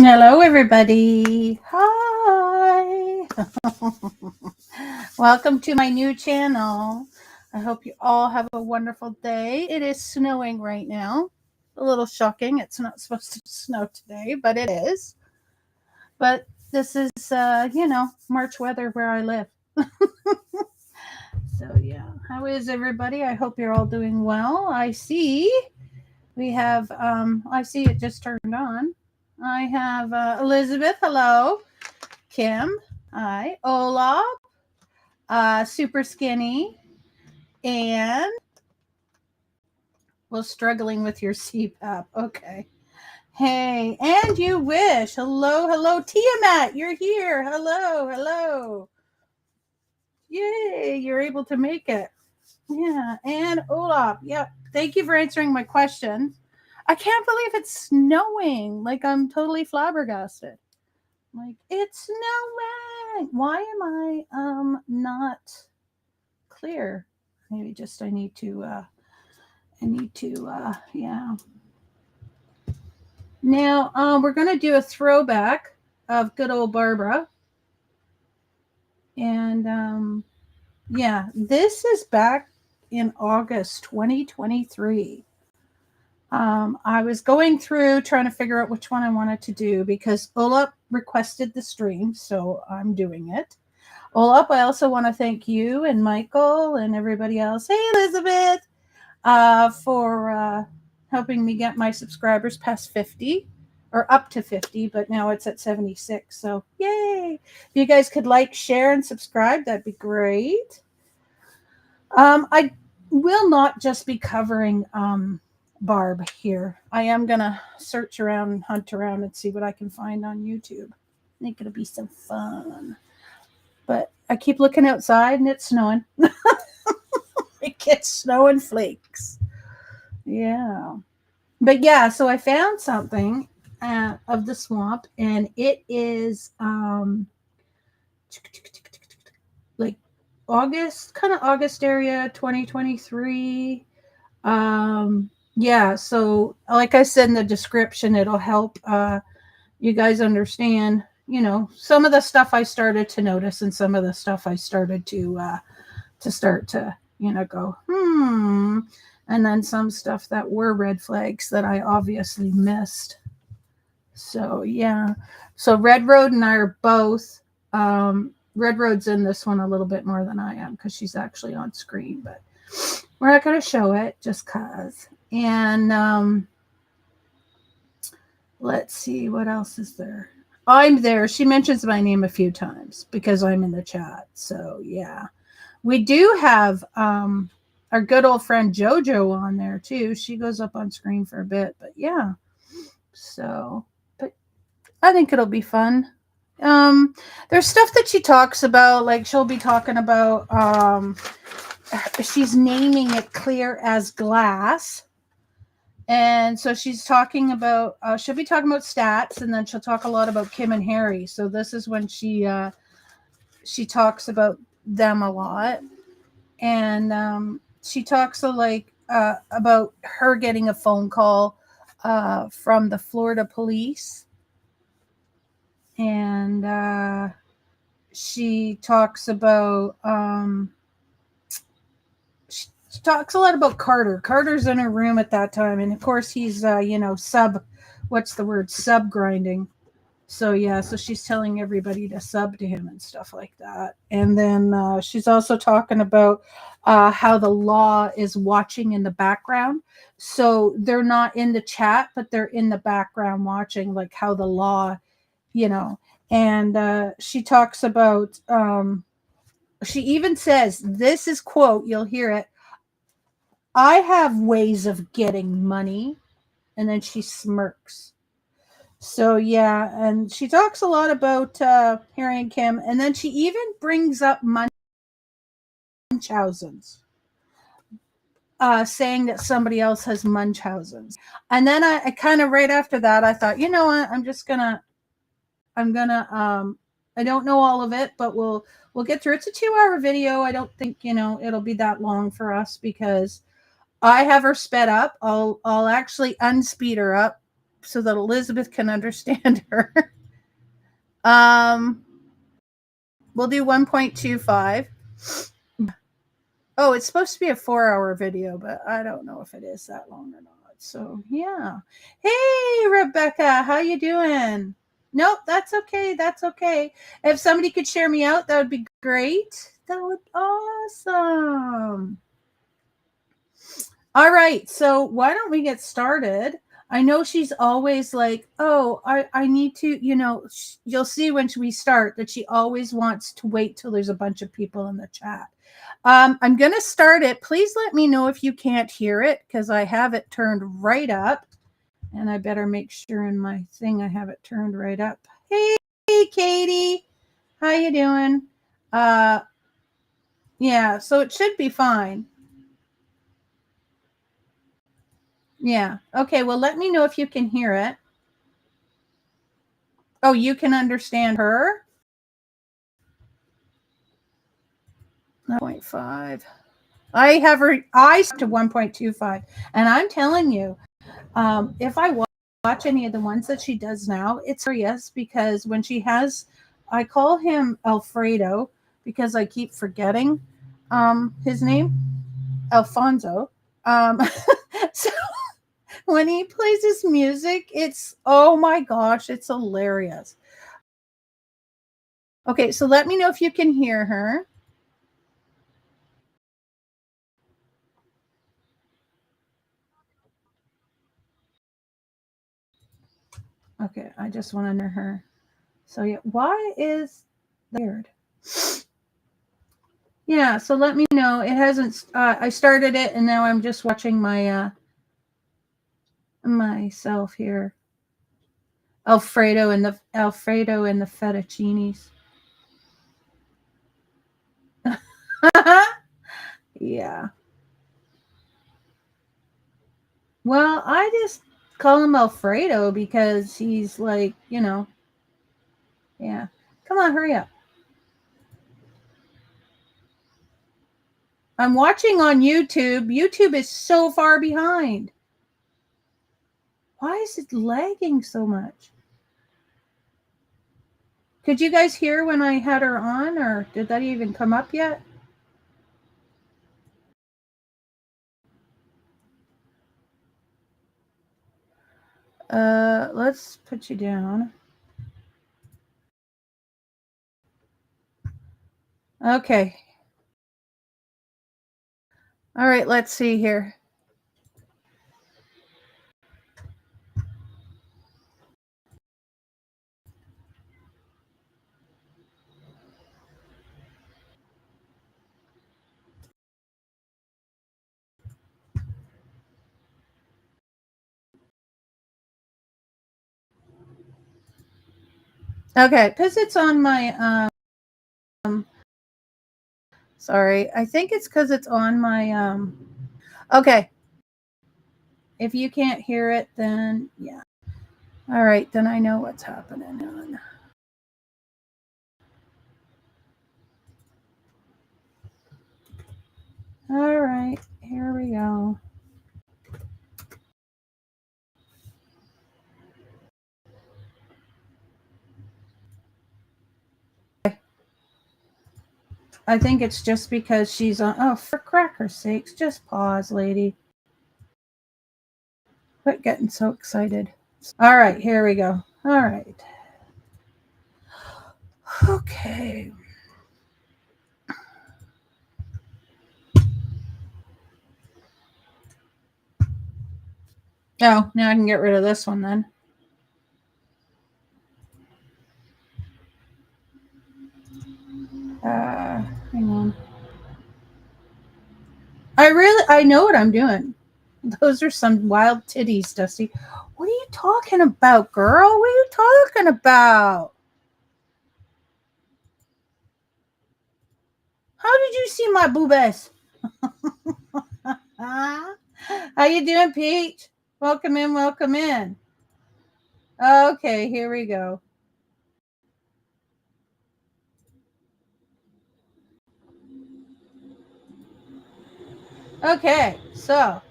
Hello, everybody. Hi. Welcome to my new channel. I hope you all have a wonderful day. It is snowing right now. A little shocking. It's not supposed to snow today, but it is. But this is, March weather where I live. So, yeah. How is everybody? I hope you're all doing well. I see I see it just turned on. I have Elizabeth. Hello. Kim. Hi. Olaf. Super skinny. And well, struggling with your CPAP. Okay. Hey, and you wish. Hello, hello. Tiamat, you're here. Hello, hello. Yay, you're able to make it. Yeah. And Olaf. Yep. Thank you for answering my question. I can't believe it's snowing. Like, I'm totally flabbergasted. Like, it's snowing. Why am I not clear? Maybe just yeah. Now we're gonna do a throwback of good old Barbara. And yeah, this is back in August 2023. I was going through trying to figure out which one I wanted to do because Olaf requested the stream, so I'm doing it. Olaf, I also want to thank you and Michael and everybody else. Hey, Elizabeth, for helping me get my subscribers past 50 or up to 50, but now it's at 76. So, yay. If you guys could like, share, and subscribe, that'd be great. I will not just be covering Barb here. I am going to search around, hunt around, and see what I can find on YouTube. I think it'll be some fun. But I keep looking outside and it's snowing. It gets snow and flakes. Yeah. But yeah, so I found something of the swamp, and it is like August area 2023. Yeah, so like I said in the description, it'll help you guys understand, some of the stuff I started to notice and some of the stuff I started to go, and then some stuff that were red flags that I obviously missed. So, yeah. So, Red Road and I are both, Red Road's in this one a little bit more than I am because she's actually on screen, but we're not going to show it just because. And let's see, what else is there? I'm there. She mentions my name a few times because I'm in the chat. So, yeah. We do have our good old friend JoJo on there too. She goes up on screen for a bit, but yeah. So, but I think it'll be fun. There's stuff that she talks about, like she'll be talking about she's naming it Clear as Glass. And so she's talking about she'll be talking about stats, and then she'll talk a lot about Kim and Harry. So this is when she talks about them a lot. And she talks about her getting a phone call from the Florida police. And she talks about she talks a lot about Carter. Carter's in her room at that time, and of course he's sub grinding. So yeah, so she's telling everybody to sub to him and stuff like that. And then she's also talking about how the law is watching in the background. So they're not in the chat, but they're in the background watching, like how the law, And she talks about, she even says, this is quote, you'll hear it, I have ways of getting money. And then she smirks. So yeah, and she talks a lot about Harry and Kim, and then she even brings up Munchausen's, saying that somebody else has Munchausen's. And then I kind of right after that, I thought, you know what, I don't know all of it, but we'll get through. It's a 2-hour video. I don't think it'll be that long for us because I have her sped up. I'll actually unspeed her up so that Elizabeth can understand her. um, we'll do 1.25. Oh, it's supposed to be a 4-hour video, but I don't know if it is that long or not. So yeah. Hey, Rebecca, how you doing? Nope, that's okay. That's okay. If somebody could share me out, that would be great. That would be awesome. All right, so why don't we get started? I know she's always like, oh, I need to, you'll see when we start that she always wants to wait till there's a bunch of people in the chat. I'm going to start it. Please let me know if you can't hear it because I have it turned right up. And I better make sure in my thing I have it turned right up. Hey, Katie. How you doing? Yeah, so it should be fine. Yeah. Okay, well, let me know if you can hear it. Oh, you can understand her? 0.5. I have her eyes to 1.25. And I'm telling you, if I watch any of the ones that she does now, it's hilarious because when she has, I call him Alfredo because I keep forgetting his name, Alfonso. So when he plays his music, it's, oh my gosh, it's hilarious. Okay, so let me know if you can hear her. Okay, I just want to know her. So yeah, why is that weird? Yeah, so let me know. It hasn't. I started it, and now I'm just watching my myself here. Alfredo and the fettuccinis. Yeah. Well, I just call him Alfredo because he's like, yeah. Come on, hurry up. I'm watching on YouTube. YouTube is so far behind. Why is it lagging so much? Could you guys hear when I had her on, or did that even come up yet? Let's put you down. Okay. All right, let's see here. Okay, because it's on my sorry. I think it's because it's on my okay. If you can't hear it, then yeah. All right, then I know what's happening. All right, here we go. I think it's just because she's on. Oh, for cracker's sakes, just pause, lady. Quit getting so excited. All right, here we go. All right. Okay. Oh, now I can get rid of this one then. Hang on. I know what I'm doing. Those are some wild titties, Dusty. What are you talking about, girl? What are you talking about? How did you see my boobies? How you doing, Pete? Welcome in, welcome in. Okay, here we go. Okay, so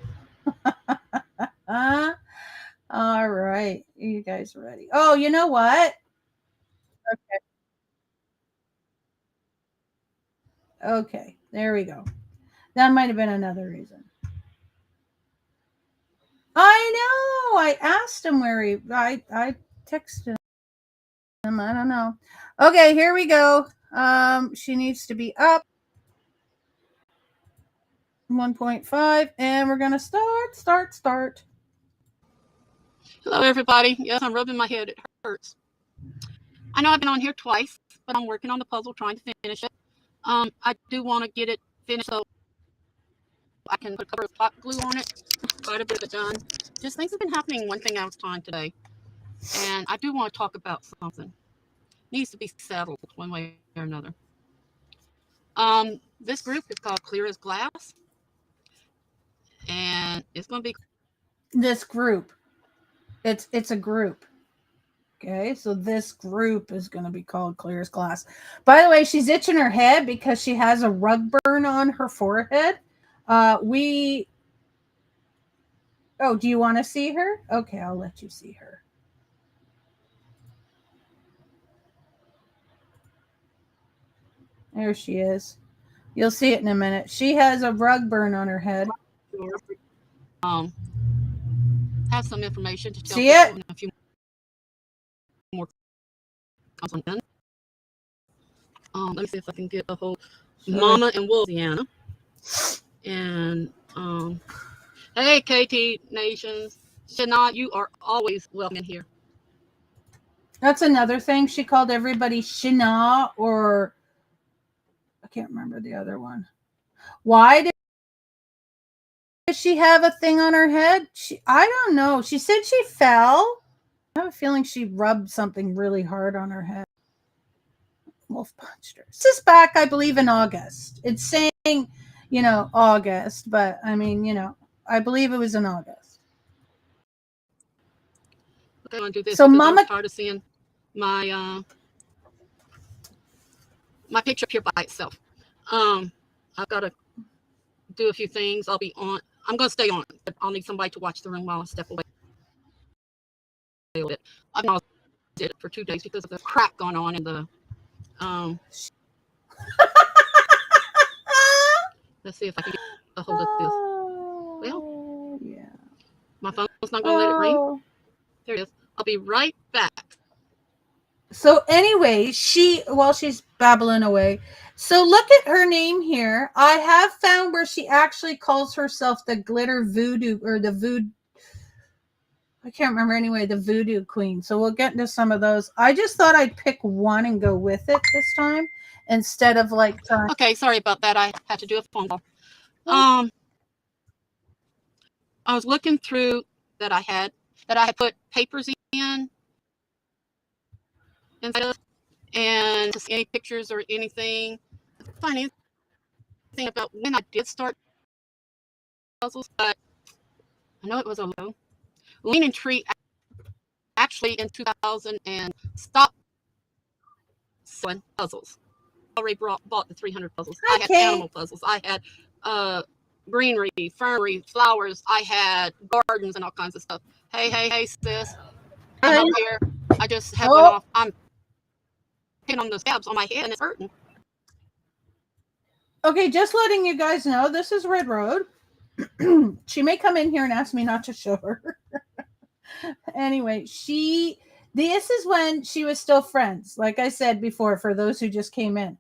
All right. You guys ready? Oh, you know what? Okay. Okay. There we go. That might have been another reason. I know. I asked him where I texted him. I don't know. Okay, here we go. She needs to be up 1.5 and we're gonna start. Hello, everybody. Yes, I'm rubbing my head. It hurts. I know I've been on here twice, but I'm working on the puzzle, trying to finish it. I do want to get it finished so I can put a cover of hot glue on it. Quite a bit of it done. Just things have been happening one thing at a time today. And I do want to talk about something. Needs to be settled one way or another. This group is called Clear as Glass. And it's going to be... This group. It's a group. Okay, so this group is going to be called Clear as Glass. By the way, she's itching her head because she has a rug burn on her forehead. Oh, do you want to see her? Okay, I'll let you see her. There she is. You'll see it in a minute. She has a rug burn on her head. Have some information to tell see people it? in a few more comes on in. Let me see if I can get a hold Mama in Louisiana. And hey, KT Nations. Shana, you are always welcome in here. That's another thing. She called everybody Shana, or I can't remember the other one. Why did she have a thing on her head? I don't know. She said she fell. I have a feeling she rubbed something really hard on her head. Wolf punched her. This is back, I believe, in August. It's saying, August, but I mean, I believe it was in August. Okay, I'm gonna do this. So Mama, I'm tired of seeing my my picture up here by itself. I've got to do a few things. I'll be on. I'm gonna stay on, but I'll need somebody to watch the room while I step away a little bit. I've not did it for 2 days because of the crap going on in the let's see if I can get a hold of this. Well, yeah. My phone's not going to let it ring. There it is. I'll be right back. So anyway, while she's babbling away, so look at her name here. I have found where she actually calls herself the Glitter Voodoo, or the Voodoo. I can't remember anyway, the Voodoo Queen. So we'll get into some of those. I just thought I'd pick one and go with it this time instead of like trying. Okay, sorry about that. I had to do a phone call. I was looking through that I had put papers in inside of, and to see any pictures or anything. Find anything about when I did start puzzles, but I know it was a low. Leaning Tree actually in 2000 and stopped selling puzzles. I already bought the 300 puzzles. I had animal puzzles. I had greenery, fernery, flowers. I had gardens and all kinds of stuff. Hey, sis. I'm up here. I just have went off. I'm hitting on the scabs on my head and it's hurting. Okay, just letting you guys know, this is Red Road. She may come in here and ask me not to show her. Anyway, this is when she was still friends. Like I said before, for those who just came in.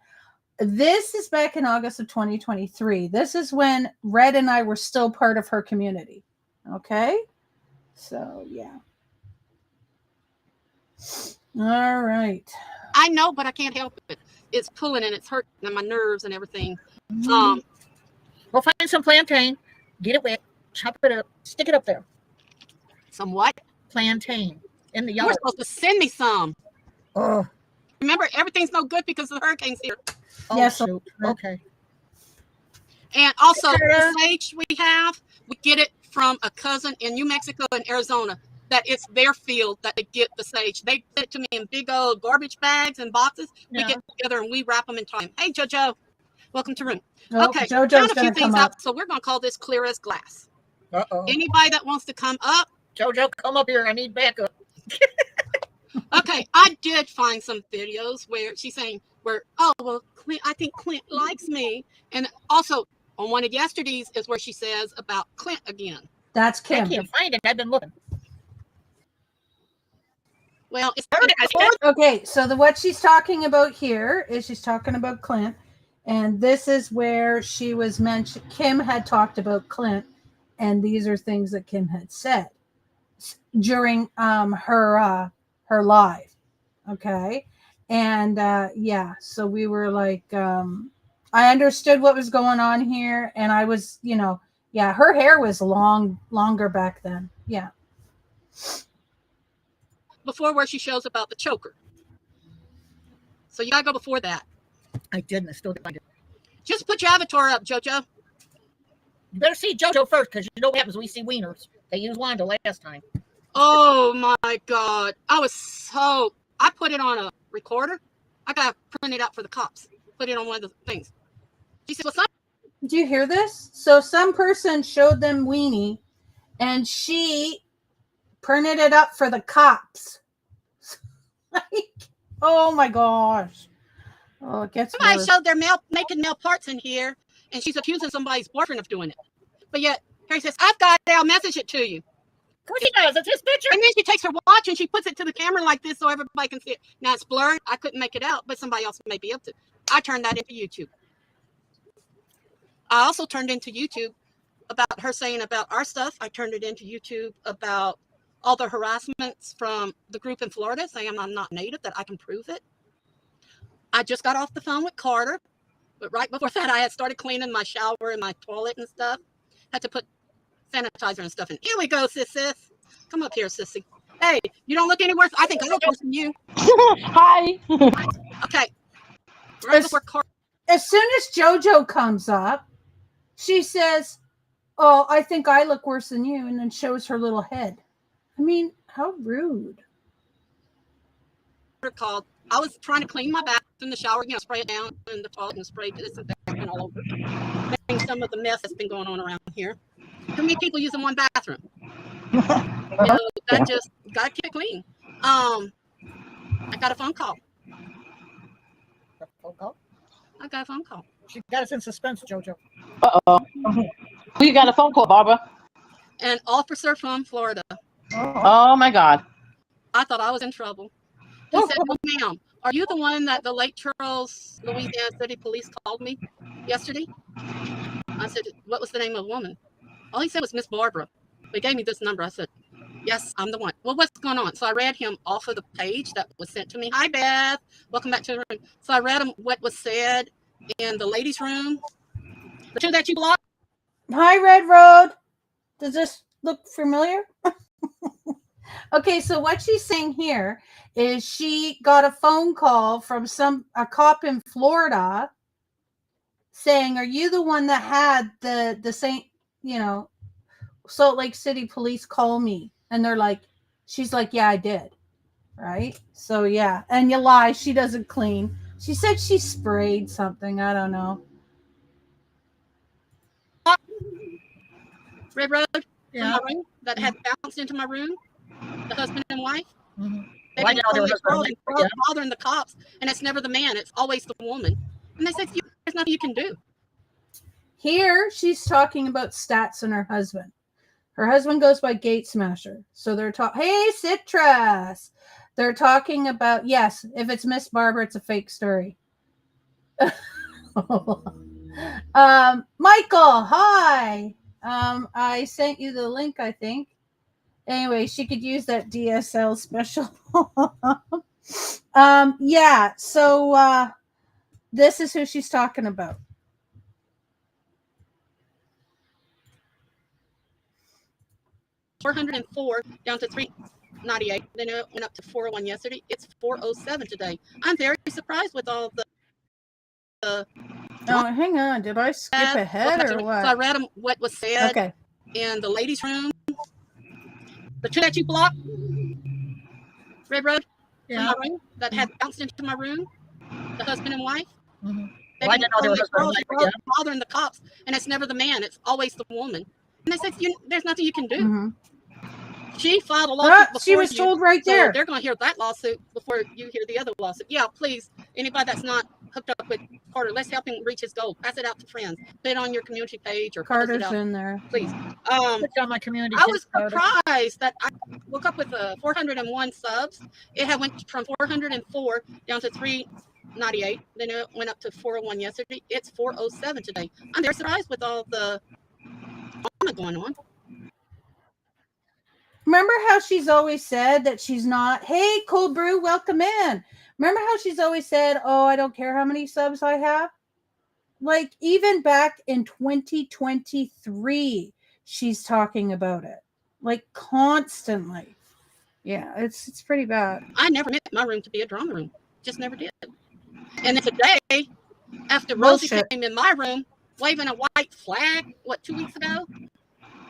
This is back in August of 2023. This is when Red and I were still part of her community. Okay? So, yeah. All right. I know, but I can't help it. It's pulling and it's hurting and my nerves and everything. We'll find some plantain, get it wet, chop it up, stick it up there. Some what? Plantain in the yard. You're supposed to send me some. Oh. Remember, everything's no good because the hurricane's here. Oh, yes. Okay. And also, the sage we get it from a cousin in New Mexico and Arizona. That it's their field that they get the sage. They send it to me in big old garbage bags and boxes. Yeah. We get together and we wrap them in time. Hey, JoJo, welcome to room. Okay, JoJo's found a few things out. So we're going to call this Clear as Glass. Uh-oh. Anybody that wants to come up, JoJo, come up here. I need backup. Okay, I did find some videos where she's saying, Clint, I think Clint likes me. And also, on one of yesterday's is where she says about Clint again. That's I Kim. can't find it. I've been looking. Well, it's Okay, so what she's talking about here is she's talking about Clint, and this is where she was mentioned. Kim had talked about Clint, and these are things that Kim had said during her live. Okay, and yeah, so we were like, I understood what was going on here, and I was, yeah, her hair was longer back then. Yeah. before where she shows about the choker. So you gotta go before that. I didn't. I still didn't find it. Just put your avatar up, JoJo. You better see JoJo first, because you know what happens when we see wieners. They used Wanda last time. Oh my God. I put it on a recorder. I got to print it out for the cops. Put it on one of the things. She said, well, Do you hear this? So some person showed them weenie, and she printed it up for the cops. Like, oh my gosh. Oh, it gets somebody worse. showed their making nail parts in here, and she's accusing somebody's boyfriend of doing it. But yet, Harry says, I've got it. I'll message it to you. Of course he does. It's his picture. And then she takes her watch and she puts it to the camera like this so everybody can see it. Now it's blurred. I couldn't make it out, but somebody else may be able to. I turned that into YouTube. I also turned into YouTube about her saying about our stuff. I turned it into YouTube about all the harassments from the group in Florida saying I'm not native, that I can prove it. I just got off the phone with Carter, but right before that I had started cleaning my shower and my toilet and stuff. Had to put sanitizer and stuff in. Here we go, sis. Come up here, sissy. Hey, you don't look any worse. I think I look worse than you. Hi. Okay. Right before Carter. As soon as JoJo comes up, she says, oh, I think I look worse than you, and then shows her little head. I mean, how rude. Called. I was trying to clean my bath in the shower, spray it down in the toilet and spray disinfectant all over. Making some of the mess that's been going on around here. Too many people using one bathroom. That just got to keep it clean. I got a phone call. I got a phone call. She got us in suspense, JoJo. Uh-oh. Who you got a phone call, Barbara? An officer from Florida. Oh, my God. I thought I was in trouble. He said, oh, ma'am, are you the one that the Lake Charles, Louisiana City Police called me yesterday? I said, what was the name of the woman? All he said was Miss Barbara. They gave me this number. I said, yes, I'm the one. Well, what's going on? So I read him off of the page that was sent to me. Hi, Beth. Welcome back to the room. So I read him what was said in the ladies' room. The two that you blocked. Hi, Red Road. Does this look familiar? Okay, so what she's saying here is she got a phone call from a cop in Florida saying, are you the one that had the St. Salt Lake City police call me? And they're like, she's like, yeah, I did. Right? So yeah. And you lie, she doesn't clean. She said she sprayed something. I don't know. Red Road. Yeah. That had bounced into my room. The husband and wife. Mm-hmm. They've been bothering the cops, and it's never the man, it's always the woman. And they said, there's nothing you can do. Here, she's talking about stats and her husband. Her husband goes by Gate Smasher. So they're talking, hey, Citrus. They're talking about, yes, if it's Miss Barbara, it's a fake story. Michael, hi. I sent you the link, I think. Anyway, she could use that DSL special. Yeah, so this is who she's talking about. $404 down to $398. Then it went up to $401 yesterday. It's $407 today. I'm very surprised with all the. Oh, hang on. Did I skip ahead or what? So I read what was said in the ladies' room. The two that you blocked, Red Road, that had bounced into my room, the husband and wife. Mm-hmm. They've been bothering the cops, and it's never the man, it's always the woman. And they said, there's nothing you can do. Mm-hmm. She filed a lawsuit before she was you, told right so there. they're going to hear that lawsuit before you hear the other lawsuit. Yeah, please, anybody that's not hooked up with Carter, let's help him reach his goal. Pass it out to friends. Put it on your community page or post it Carter's out, in there. please. It's on my community. I was Carter. surprised that I woke up with 401 subs. It had went from 404 down to 398. Then it went up to 401 yesterday. It's 407 today. I'm very surprised with all the drama going on. Remember how she's always said that she's not, hey, Cold Brew, welcome in. Remember how she's always said, oh, I don't care how many subs I have? Like, even back in 2023, she's talking about it. Like, constantly. Yeah, it's pretty bad. I never meant my room to be a drama room. Just never did. And then today, after Rosie came in my room, waving a white flag, 2 weeks ago?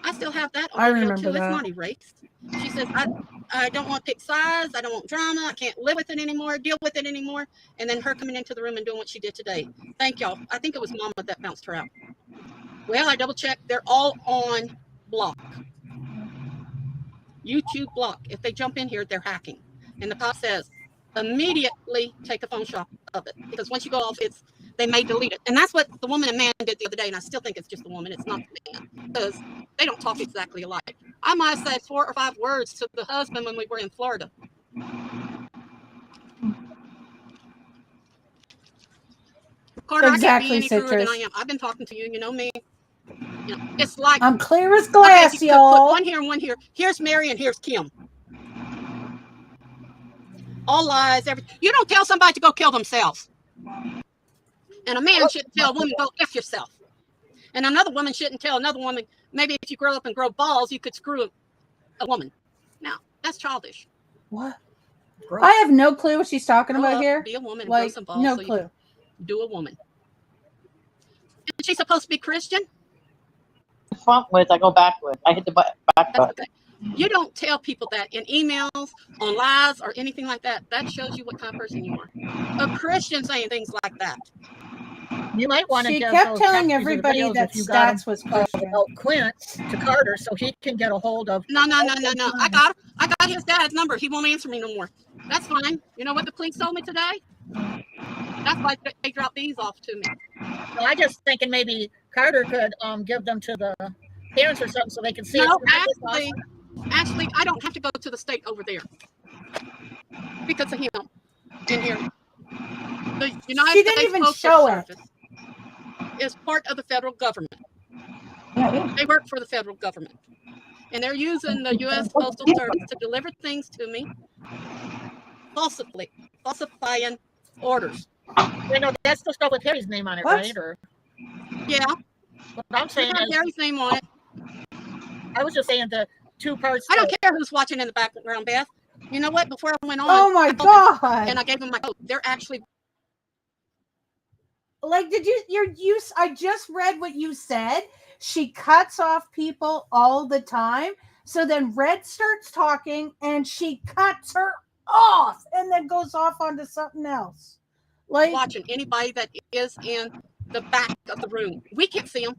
I still have that on video too. It's not erased. She says, I don't want to pick sides. I don't want drama. I can't live with it anymore, deal with it anymore. And then her coming into the room and doing what she did today. Thank y'all. I think it was Mama that bounced her out. Well, I double checked. They're all on block. YouTube block. If they jump in here, they're hacking. And the cop says, immediately take a phone shot of it. Because once you go off, they may delete it. And that's what the woman and man did the other day. And I still think it's just the woman. It's not the man. Because they don't talk exactly alike. I might have said 4 or 5 words to the husband when we were in Florida. Carter, Exactly, I can't be any truer Citrus. than I am. I've been talking to you. You know me. You know, it's like I'm clear as glass, okay, y'all. put one here and one here. Here's Mary and here's Kim. All lies. You don't tell somebody to go kill themselves. And a man shouldn't tell a woman, go F yourself. And another woman shouldn't tell another woman, maybe if you grow up and grow balls, you could screw a woman. Now, that's childish. What? I have no clue what she's talking about here. Be a woman and like, grow some balls. No so clue. Do a woman. Is she supposed to be Christian? Frontwards, I go backwards. I hit the back button. Okay. You don't tell people that in emails, on lives, or anything like that. That shows you what kind of person you are. A Christian saying things like that. You might want to. She kept telling everybody that Stats was Christian. Quint to Carter so he can get a hold of. No. I got his dad's number. He won't answer me no more. That's fine. You know what the police told me today? That's why they dropped these off to me. So I just thinking maybe Carter could give them to the parents or something so they can see. No, actually, I don't have to go to the state over there because of him in here. The United She didn't States even Postal show it. Service is part of the federal government. They work for the federal government. And they're using the U.S. Postal Service to deliver things to me, falsifying orders. You know, that's the stuff with Harry's name on it, What? right? Or Yeah, what I'm saying it's got is, Gary's name on it. I was just saying the 2 parts. I don't care who's watching in the background, Beth. You know what? Before I went on, Oh my I called them God. and I gave them my code. They're actually Like, did you I just read what you said. She cuts off people all the time. So then Red starts talking and she cuts her off and then goes off onto something else. Like, watching anybody that is in the back of the room. We can't see them,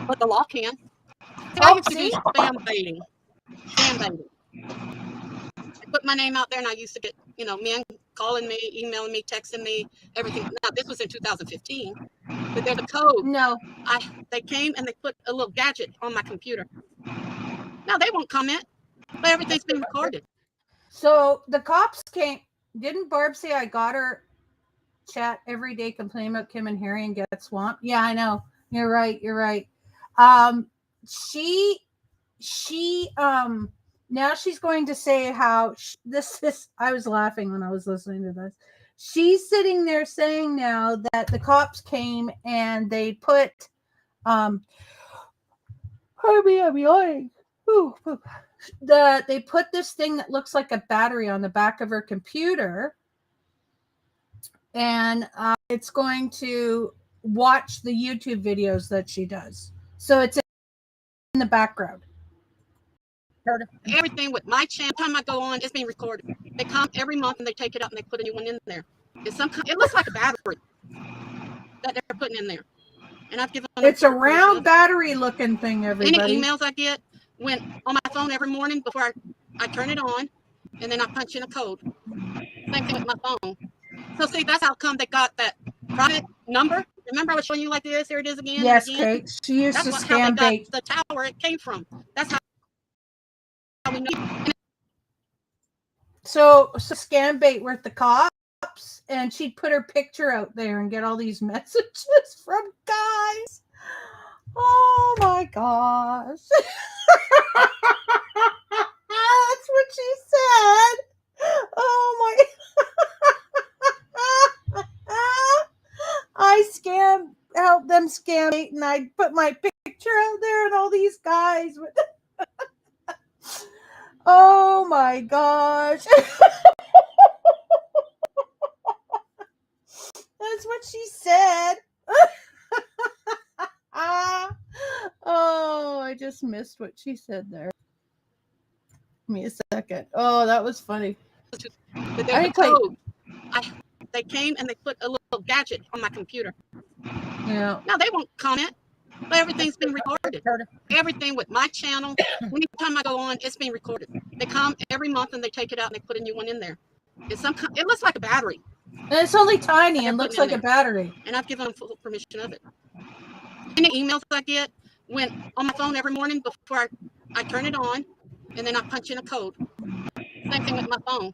but the law can. I used to do spam baiting. I put my name out there and I used to get, men calling me, emailing me, texting me, everything. Now, this was in 2015, but there's a code. no. They came and they put a little gadget on my computer. Now, they won't comment, but everything's been recorded. So the cops came. Didn't Barb say I got her chat every day complaining about Kim and Harry and get swamped? Yeah, I know. You're right. She now she's going to say how I was laughing when I was listening to this. She's sitting there saying now that the cops came and they put they put this thing that looks like a battery on the back of her computer, and it's going to watch the YouTube videos that she does. So it's in the background. Everything with my channel, time I go on, it's being recorded. They come every month and they take it up and they put a new one in there. It looks like a battery that they're putting in there. And I've given It's a round battery looking thing, everybody. Any emails I get, went on my phone every morning before I turn it on, and then I punch in a code. Same thing with my phone. So see, that's how come they got that private number. Remember I was showing you like this? Here it is again Yes, and again. Kate. She used That's to how they scam got bait. the tower it came from. That's how we know. So scam bait with the cops, and she'd put her picture out there and get all these messages from guys. Oh my gosh. That's what she said. Oh my. I helped them scam bait, and I put my picture out there, and all these guys would. Oh my gosh. That's what she said. Oh, I just missed what she said there. Give me a second. Oh, that was funny. But they code. They came and they put a little gadget on my computer. Yeah. Now they won't comment, but everything's been recorded. Everything with my channel, anytime I go on, it's being recorded. They come every month and they take it out and they put a new one in there. It looks like a battery. And it's only tiny and looks like a battery. And I've given them full permission of it. Any emails I get went on my phone every morning before I turn it on, and then I punch in a code. Same thing with my phone.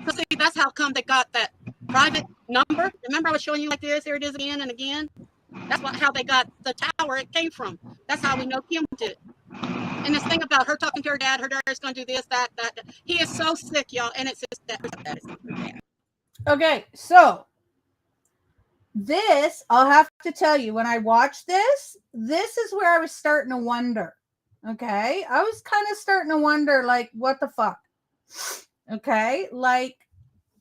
So see, that's how come they got that private number. Remember I was showing you like this? Here it is again and again. That's how they got the tower it came from. That's how we know Kim did it. And this thing about her talking to her dad is going to do this, that. He is so sick, y'all. And it's just that is bad. Okay, so this, I'll have to tell you, when I watched this is where I was starting to wonder. Okay, I was kind of starting to wonder, like, what the fuck? Okay, like,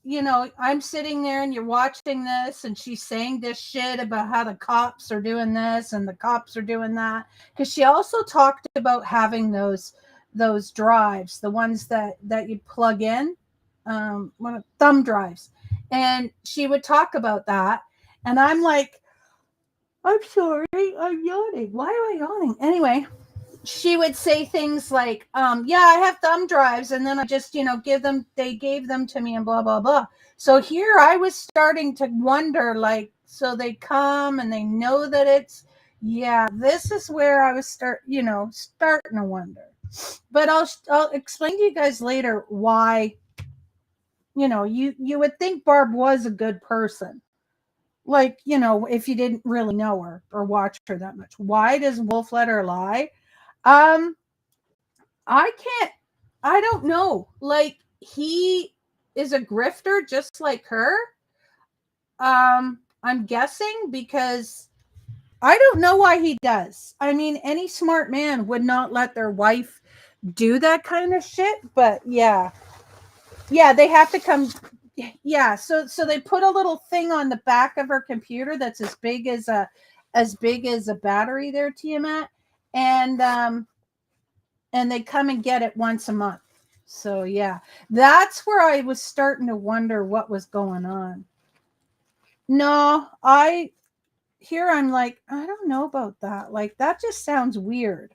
you know, I'm sitting there and you're watching this, and she's saying this shit about how the cops are doing this and the cops are doing that. Because she also talked about having those drives, the ones that you plug in, thumb drives, and she would talk about that, and I'm like, I'm sorry, I'm yawning. Why am I yawning? Anyway, she would say things like, yeah, I have thumb drives, and then I just, they gave them to me and blah, blah, blah. So here I was starting to wonder, like, so they come and they know that it's, yeah, this is where I was starting to wonder. But I'll explain to you guys later why, you would think Barb was a good person. Like, if you didn't really know her or watch her that much. Why does Wolf let her lie? I don't know. Like, he is a grifter just like her. I'm guessing because I don't know why he does. I mean, any smart man would not let their wife do that kind of shit, but yeah, they have to come. Yeah, so they put a little thing on the back of her computer that's as big as a battery there, Tiamat, and they come and get it once a month. So yeah, that's where I was starting to wonder what was going on. No, I'm like, I don't know about that. Like, that just sounds weird,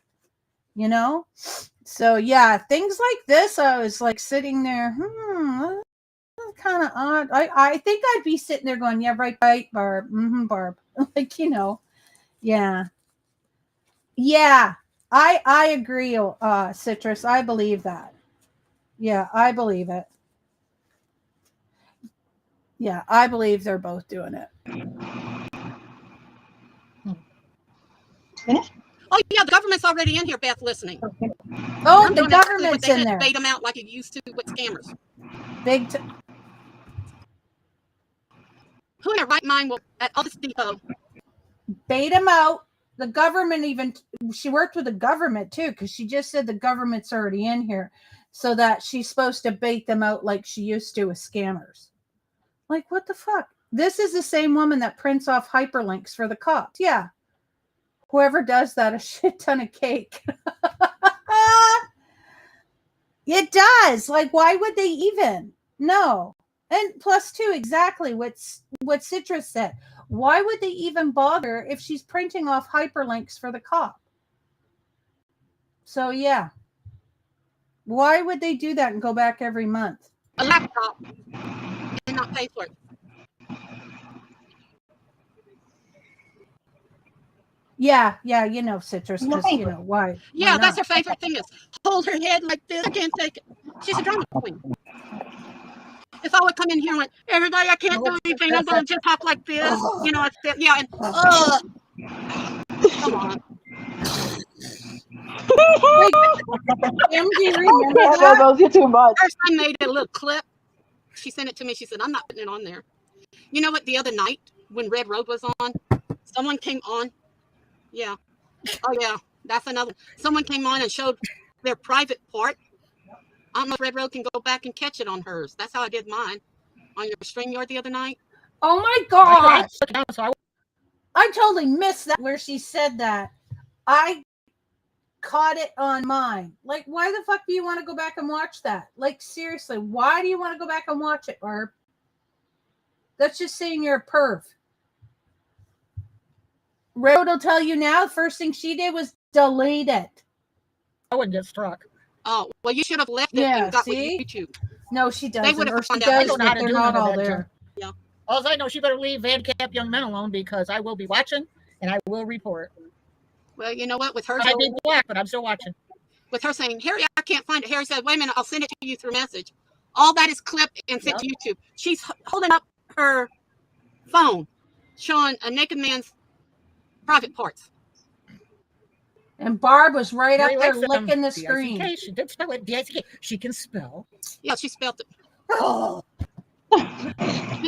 So yeah, things like this, I was like sitting there, kind of odd. I think I'd be sitting there going, yeah, right, Barb. Barb. Like, yeah. Yeah. I agree, Citrus. I believe that. Yeah, I believe it. Yeah, I believe they're both doing it. Oh yeah, the government's already in here, Beth, listening. Oh, the government's in there. Bait them out like it used to with scammers. Who in their right mind will at all this depot bait them out? The government she worked with the government too, because she just said the government's already in here, so that she's supposed to bait them out like she used to with scammers. Like, what the fuck? This is the same woman that prints off hyperlinks for the cops. Yeah. Whoever does that, a shit ton of cake. It does. Like, why would they even? No. And plus two, exactly what Citrus said. Why would they even bother if she's printing off hyperlinks for the cop? So yeah, Why would they do that and go back every month? A laptop and not pay for it. Yeah, you know, Citrus, because you know why? Yeah, why that's not? her favorite thing is hold her head like this. I can't take it. She's a drama queen. If I would come in here and went, everybody, I can't do anything. I'm going to just talk like this. You know, I said, yeah, and come on. Wait, Kim, do you remember Yeah, that? those are too much. First, I made a little clip. She sent it to me. She said, I'm not putting it on there. You know what? The other night when Red Road was on, someone came on. Yeah. Oh, yeah. That's another. Someone came on and showed their private part. I don't know if Red Road can go back and catch it on hers. That's how I did mine on your StreamYard the other night. Oh my I gosh! I totally missed that where she said that. I caught it on mine. Like, why the fuck do you want to go back and watch that? Like, seriously, why do you want to go back and watch it, Barb? That's just saying you're a perv. Red will tell you now, the first thing she did was delete it. I wouldn't get struck. Oh, well, you should have left it Yeah, and got see? with YouTube. No, she doesn't. would have Or she found out. I does, don't know how but to they're do not none of all that, there. Yeah. All I know, she better leave Van-Camp Young Men alone because I will be watching and I will report. Well, you know what? With her, I might be black, but I'm still watching. with her saying, Harry, I can't find it. Harry said, wait a minute, I'll send it to you through message. All that is clipped and sent to YouTube. She's holding up her phone, showing a naked man's private parts. And Barb was right Harry up there likes them. licking the D-I-C-K. screen. She did spell it. D-I-C-K. She can spell. Yeah, she spelled it. Oh, You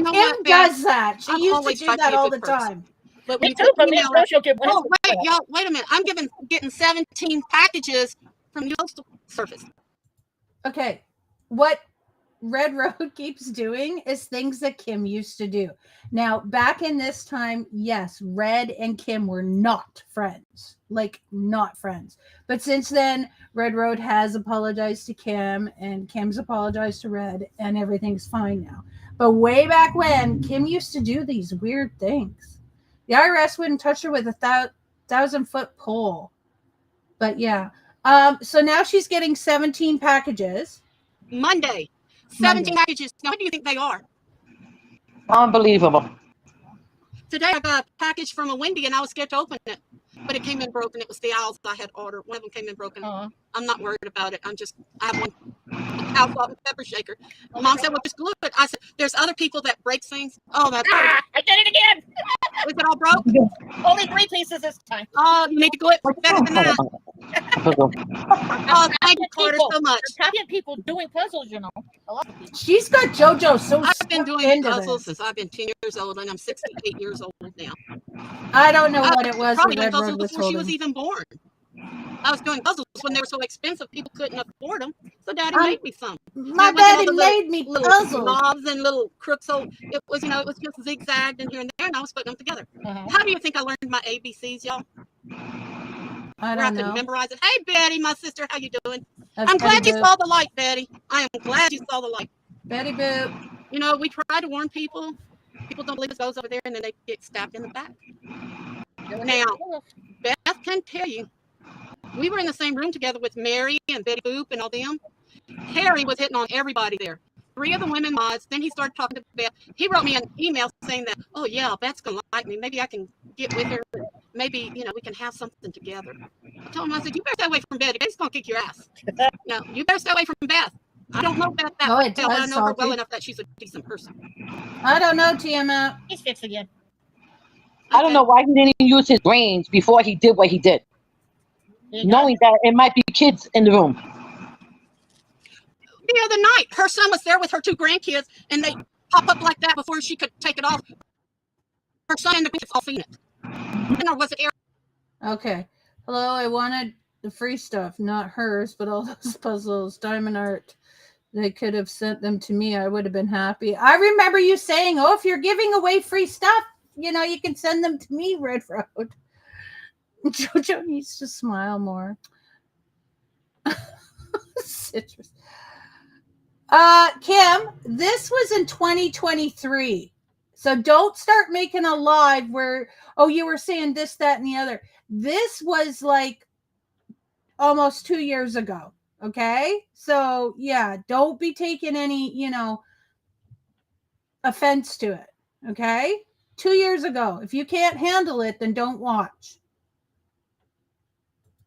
know Kim what, Beth? does that. She I've used to always do tried to that be a all good the person. time. But when Me you too, put but me email and she'll get one. oh, wait, y'all, wait a minute. I'm getting 17 packages from the postal service. Okay, what Red Road keeps doing is things that Kim used to do. Now, back in this time, yes, Red and Kim were not friends. Like, not friends. But since then, Red Road has apologized to Kim, and Kim's apologized to Red, and everything's fine now. But way back when, Kim used to do these weird things. The IRS wouldn't touch her with a 1,000-foot pole. But yeah. So now she's getting 17 packages. Monday, 17 packages. Now, what do you think they are? Unbelievable. Today, I got a package from a Wendy, and I was scared to open it. But it came in broken. It was the owls I had ordered. One of them came in broken. I'm not worried about it. I have one owl salt and pepper shaker. Mom said, well, just glue it. I said, there's other people that break things. Oh, that's I did it again. is it all broke? Only 3 pieces this time. Oh, you need to glue it better than that. Oh, thank you, Carter, so much. There's Italian people doing puzzles, you know. A lot of people. She's got JoJo so I've been doing into puzzles this. since I've been 10 years old, and I'm 68 years old now. I don't know what it was Probably that doing Red puzzles Road was before she was holding. even born. I was doing puzzles when they were so expensive, people couldn't afford them. So Daddy made me some. My And it wasn't all daddy the made me little puzzles. knobs and little crooks. So it was, it was just zigzagged and here and there, and I was putting them together. How do you think I learned my ABCs, y'all? I Where I don't could know. memorize it. Hey, Betty, my sister, how you doing? That's I'm glad Betty you Boop. saw the light, Betty. I am glad you saw the light. Betty Boop. You know, we try to warn people. People don't believe us goes over there, and then they get stabbed in the back. Now, Beth can tell you, we were in the same room together with Mary and Betty Boop and all them. Harry was hitting on everybody there. 3 of the women mods. Then he started talking to Beth. He wrote me an email saying that, oh, yeah, Beth's going to like me. Maybe I can get with her. Maybe, we can have something together. I told him, I said, you better stay away from Betty. Betty's going to kick your ass. No, you better stay away from Beth. I don't know Beth that well, but I know her well enough that she's a decent person. I don't know, Tiamat. He's fixed again. I don't know why he didn't use his brains before he did what he did, knowing that it might be kids in the room. The other night, her son was there with her 2 grandkids, and they pop up like that before she could take it off. Her son and the grandkids all seen it. Or was it Eric? Okay. Hello, I wanted the free stuff, not hers, but all those puzzles, diamond art. They could have sent them to me. I would have been happy. I remember you saying, oh, if you're giving away free stuff, you can send them to me, Red Road. JoJo needs to smile more. Citrus. Kim, this was in 2023. So don't start making a live where, oh, you were saying this, that, and the other. This was like almost 2 years ago. Okay? So, yeah, don't be taking any, offense to it. Okay? 2 years ago. If you can't handle it, then don't watch.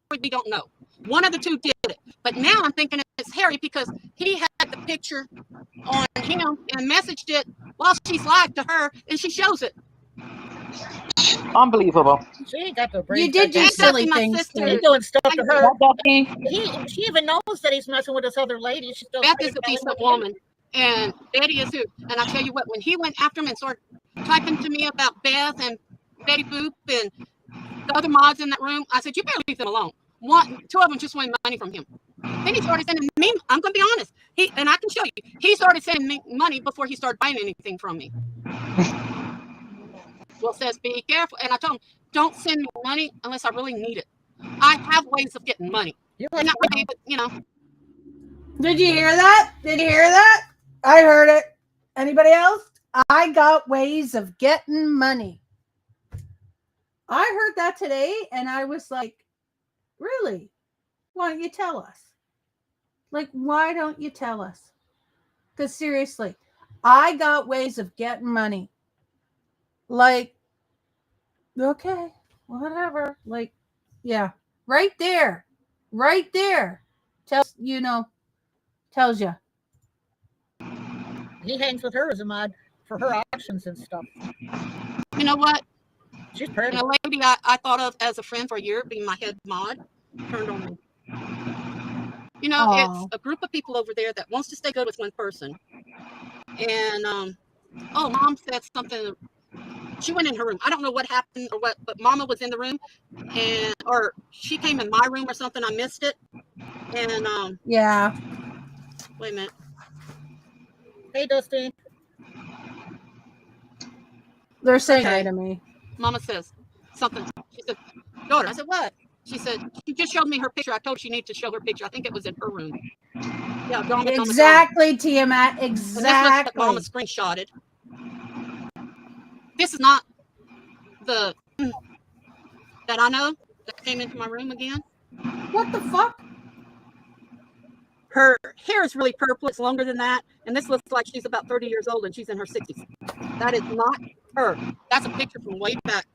We don't know. One of the two did it. But now I'm thinking it's Harry because he had the picture on him and messaged it while she's live to her, and she shows it. Unbelievable. She ain't got the brains. You did do And silly Duffy, my things. sister. He's doing stuff to her. That Duffy. She even knows that he's messing with this other lady. She's still Beth is a decent woman, and Betty is too. And I tell you what, when he went after him and started typing to me about Beth and Betty Boop and the other mods in that room, I said, you better leave them alone. Two of them just wanted money from him. Then he started sending me, I'm going to be honest, and I can show you, he started sending me money before he started buying anything from me. Will says, be careful. And I told him, don't send me money unless I really need it. I have ways of getting money. Not really, but, Did you hear that? Did you hear that? I heard it. Anybody else? I got ways of getting money. I heard that today and I was like, really? Why don't you tell us? Like, why don't you tell us? Because seriously, I got ways of getting money. Like, okay, whatever. Like, yeah, right there. Right there. Tells you. He hangs with her as a mod for her auctions and stuff. You know what? She's pretty. And a lady I thought of as a friend for a year, being my head mod, turned on me. It's a group of people over there that wants to stay good with one person. And, Mom said something. She went in her room. I don't know what happened or what, but Mama was in the room. Or she came in my room or something. I missed it. And, yeah. Wait a minute. Hey, Dusty. They're saying hi to me. Mama says something. She said, daughter. I said, what? She said, she just showed me her picture. I told her she needed to show her picture. I think it was in her room. Yeah, exactly, Tiamat. Exactly. And this was Mama screenshotted. This is not the that I know that came into my room again. What the fuck? Her hair is really purple. It's longer than that. And this looks like she's about 30 years old and she's in her 60s. That is not her. That's a picture from way back.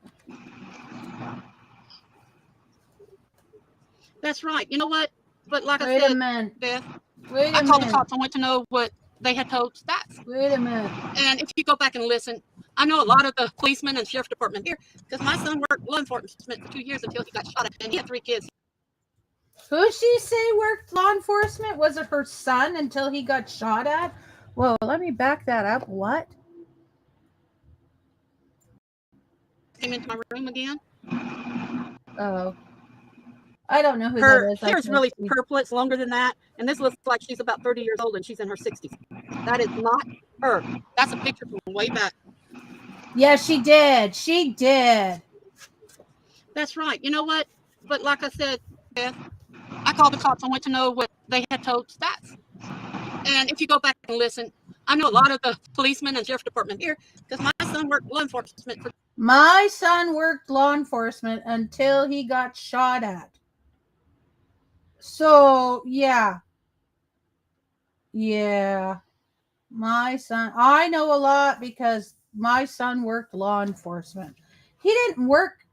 That's right. You know what? But like I said, Beth, I called the cops. I want to know what they had told stats. Wait a minute. And if you go back and listen, I know a lot of the policemen and sheriff department here because my son worked law enforcement for 2 years until he got shot at, and he had 3 kids. Who she say worked law enforcement? Was it her son until he got shot at? Whoa, let me back that up. What? Came into my room again. Oh. I don't know who her that is. Her hair is really purple. It's longer than that. And this looks like she's about 30 years old and she's in her 60s. That is not her. That's a picture from way back. Yeah, she did. She did. That's right. You know what? But like I said, Beth, I called the cops. I want to know what they had told stats. And if you go back and listen, I know a lot of the policemen and sheriff department here because my son worked law enforcement. My son worked law enforcement until he got shot at. So, yeah. Yeah. My son, I know a lot because my son worked law enforcement. He didn't work,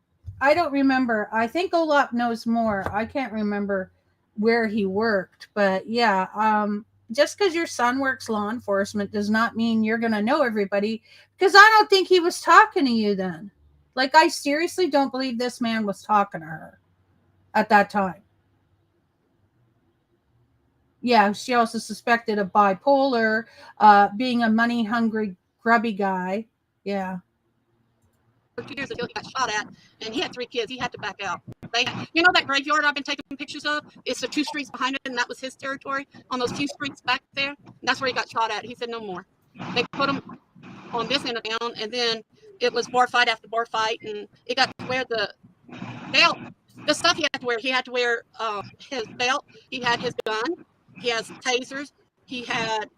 I don't remember. I think Olap knows more. I can't remember where he worked, but yeah, just because your son works law enforcement does not mean you're going to know everybody, because I don't think he was talking to you then. Like, I seriously don't believe this man was talking to her at that time. Yeah, she also suspected of bipolar, being a money-hungry, grubby guy. Yeah. For 2 years until he got shot at, and he had 3 kids. He had to back out. That graveyard I've been taking pictures of? It's the 2 streets behind it, and that was his territory. On those 2 streets back there, that's where he got shot at. He said no more. They put him on this end of town, and then it was bar fight after bar fight, and it got to wear the belt, the stuff he had to wear. He had to wear his belt. He had his gun. He has tasers. He had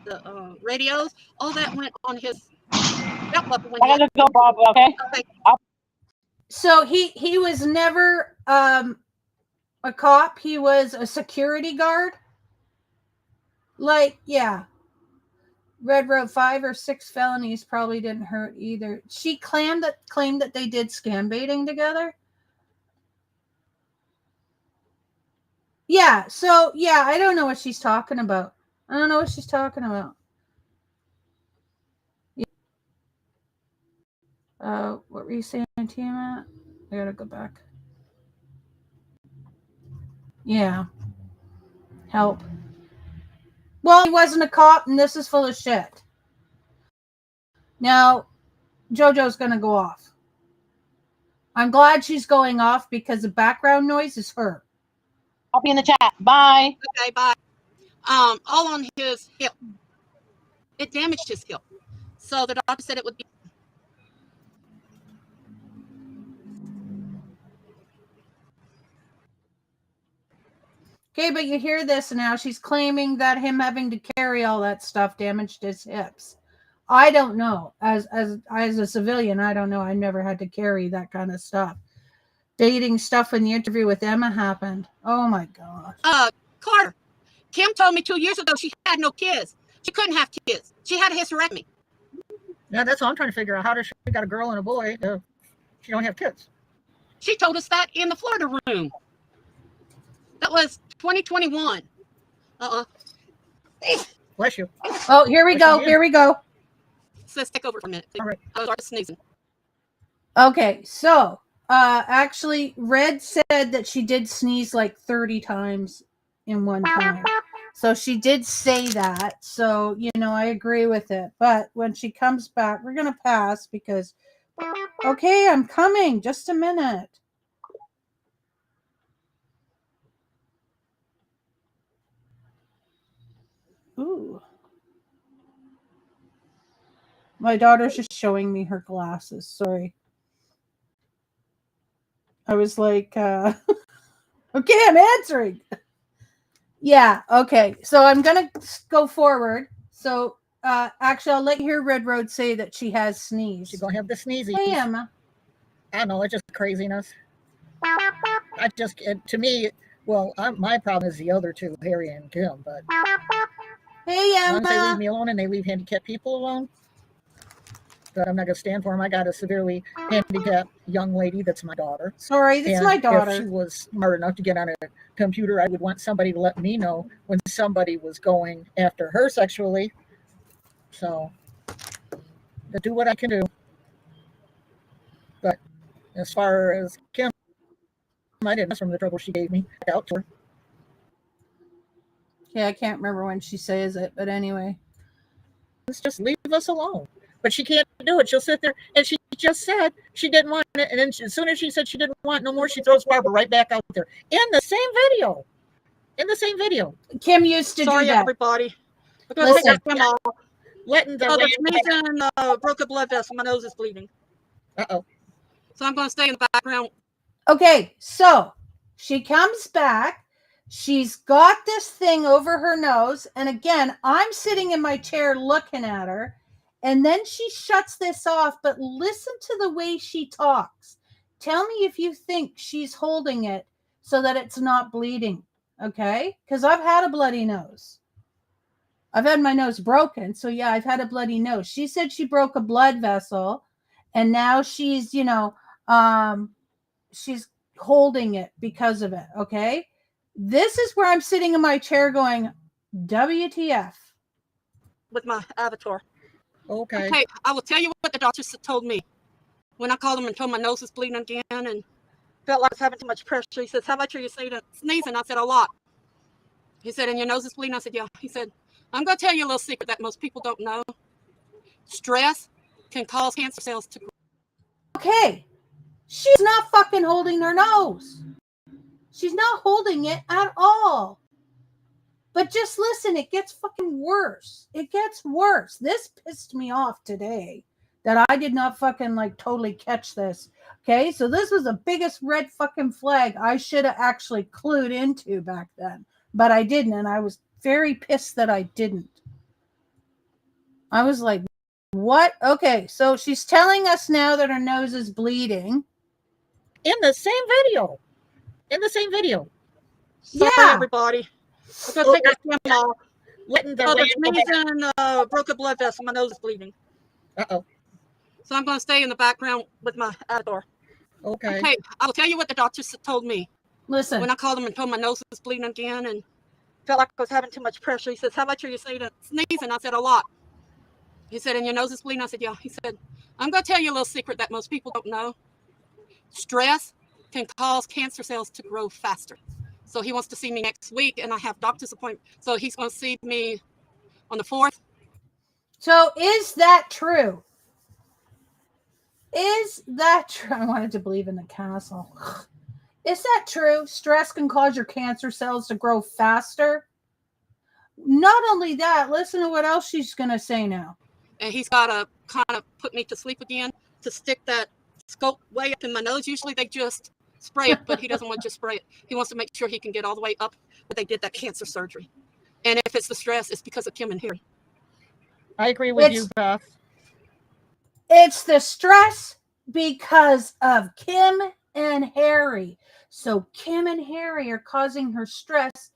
the radios. All that went on his belt buckle. I gotta go, Barbara. Okay. So he was never a cop. He was a security guard. Like, yeah. Red wrote 5 or 6 felonies probably didn't hurt either. She claimed that they did scam baiting together. Yeah, so yeah, I don't know what she's talking about. I don't know what she's talking about. What were you saying, Tia? I gotta go back. Yeah. Help. Well, he wasn't a cop, and this is full of shit. Now, JoJo's gonna go off. I'm glad she's going off because the background noise is her. I'll be in the chat. Bye. Okay, bye. All on his hip. It damaged his hip. So the doctor said it would be. Okay, but you hear this now. She's claiming that him having to carry all that stuff damaged his hips. I don't know. As a civilian, I don't know. I never had to carry that kind of stuff. Dating stuff when the interview with Emma happened. Oh my gosh. Carter. Kim told me 2 years ago she had no kids. She couldn't have kids. She had a hysterectomy. Yeah, that's what I'm trying to figure out. How does she got a girl and a boy? She don't have kids. She told us that in the Florida room. That was 2021. Bless you. Oh, here we go. Here we go. Let's take over for a minute. All right. I was already sneezing. Okay, so actually, Red said that she did sneeze like 30 times in one time. So she did say that. So, I agree with it. But when she comes back, we're going to pass because, okay, I'm coming. Just a minute. Ooh. My daughter's just showing me her glasses. Sorry. I was like, okay, I'm answering. Yeah, okay. So I'm going to go forward. So actually, I'll let you hear Red Road say that she has sneezed. She's going to have the sneezy. Hey, Emma. I don't know. It's just craziness. To me, well, my problem is the other two, Harry and Kim. But hey, as long as they Emma. leave me alone and they leave handicapped people alone, but I'm not going to stand for them. I got a severely handicapped young lady that's my daughter. Sorry, that's my daughter. If she was smart enough to get on a computer, I would want somebody to let me know when somebody was going after her sexually. So, to do what I can do. But as far as Kim, I didn't mess from the trouble she gave me out to her. Yeah, I can't remember when she says it, but anyway. Let's just leave us alone. But she can't do it. She'll sit there, and she just said she didn't want it. And then as soon as she said she didn't want no more, she throws Barbara right back out there. In the same video. Kim used to Sorry, do that. Everybody. Listen. Letting the the sneezing broke a blood vessel. My nose is bleeding. Uh-oh. So I'm going to stay in the background. Okay, so she comes back. She's got this thing over her nose. And again, I'm sitting in my chair looking at her. And then she shuts this off. But listen to the way she talks. Tell me if you think she's holding it so that it's not bleeding. Okay? Because I've had a bloody nose. I've had my nose broken. So yeah, I've had a bloody nose. She said she broke a blood vessel. And now she's, she's holding it because of it. Okay? This is where I'm sitting in my chair going, WTF. With my avatar. Okay. I will tell you what the doctor told me. When I called him and told my nose was bleeding again and felt like I was having too much pressure, he says, how much are you sneezing? I said, a lot. He said, and your nose is bleeding? I said, yeah. He said, I'm going to tell you a little secret that most people don't know. Stress can cause cancer cells to grow. Okay. She's not fucking holding her nose. She's not holding it at all. But just listen, it gets fucking worse. It gets worse. This pissed me off today that I did not fucking totally catch this. Okay, so this was the biggest red fucking flag I should have actually clued into back then. But I didn't, and I was very pissed that I didn't. I was like, what? Okay, so she's telling us now that her nose is bleeding. In the same video. Sorry, Yeah. everybody. I'm going to take this stem off. Letting the Oh, the rain sneezing broke a blood vessel. My nose is bleeding. Uh-oh. So I'm going to stay in the background with my outdoor. Okay. Okay, I'll tell you what the doctor told me. Listen. When I called him and told my nose was bleeding again and felt like I was having too much pressure, he says, how much are you sneezing? I said, a lot. He said, and your nose is bleeding? I said, yeah. He said, I'm going to tell you a little secret that most people don't know. Stress can cause cancer cells to grow faster. So he wants to see me next week, and I have doctor's appointment. So he's going to see me on the 4th. So is that true? Is that true? I wanted to believe in the castle. Is that true? Stress can cause your cancer cells to grow faster? Not only that, listen to what else she's going to say now. And he's got to kind of put me to sleep again to stick that scope way up in my nose. Usually they just spray it, but he doesn't want to just spray it. He wants to make sure he can get all the way up where they did that cancer surgery. And if it's the stress, it's because of Kim and Harry. I agree with you, Beth. It's the stress because of Kim and Harry. So Kim and Harry are causing her stress.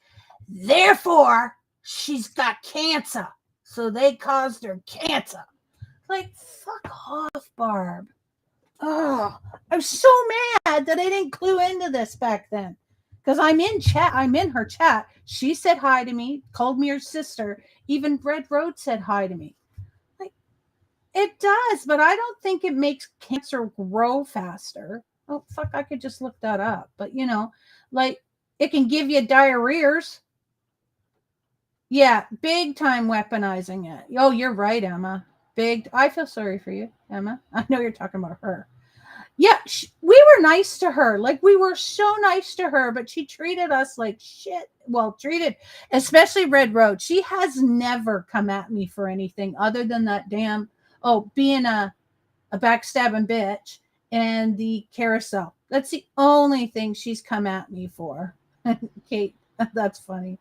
Therefore, she's got cancer. So they caused her cancer. Like, fuck off, Barb. Oh, I'm so mad that I didn't clue into this back then. Because I'm in chat. I'm in her chat. She said hi to me, called me her sister. Even Red Road said hi to me. It does, but I don't think it makes cancer grow faster. Oh, fuck, I could just look that up. But, like, it can give you diarrheas. Yeah, big time weaponizing it. Oh, you're right, Emma. I feel sorry for you, Emma. I know you're talking about her. Yeah, we were nice to her. Like, we were so nice to her, but she treated us like shit. Well, especially Red Road. She has never come at me for anything other than that damn... being a backstabbing bitch and the carousel. That's the only thing she's come at me for. Kate, that's funny.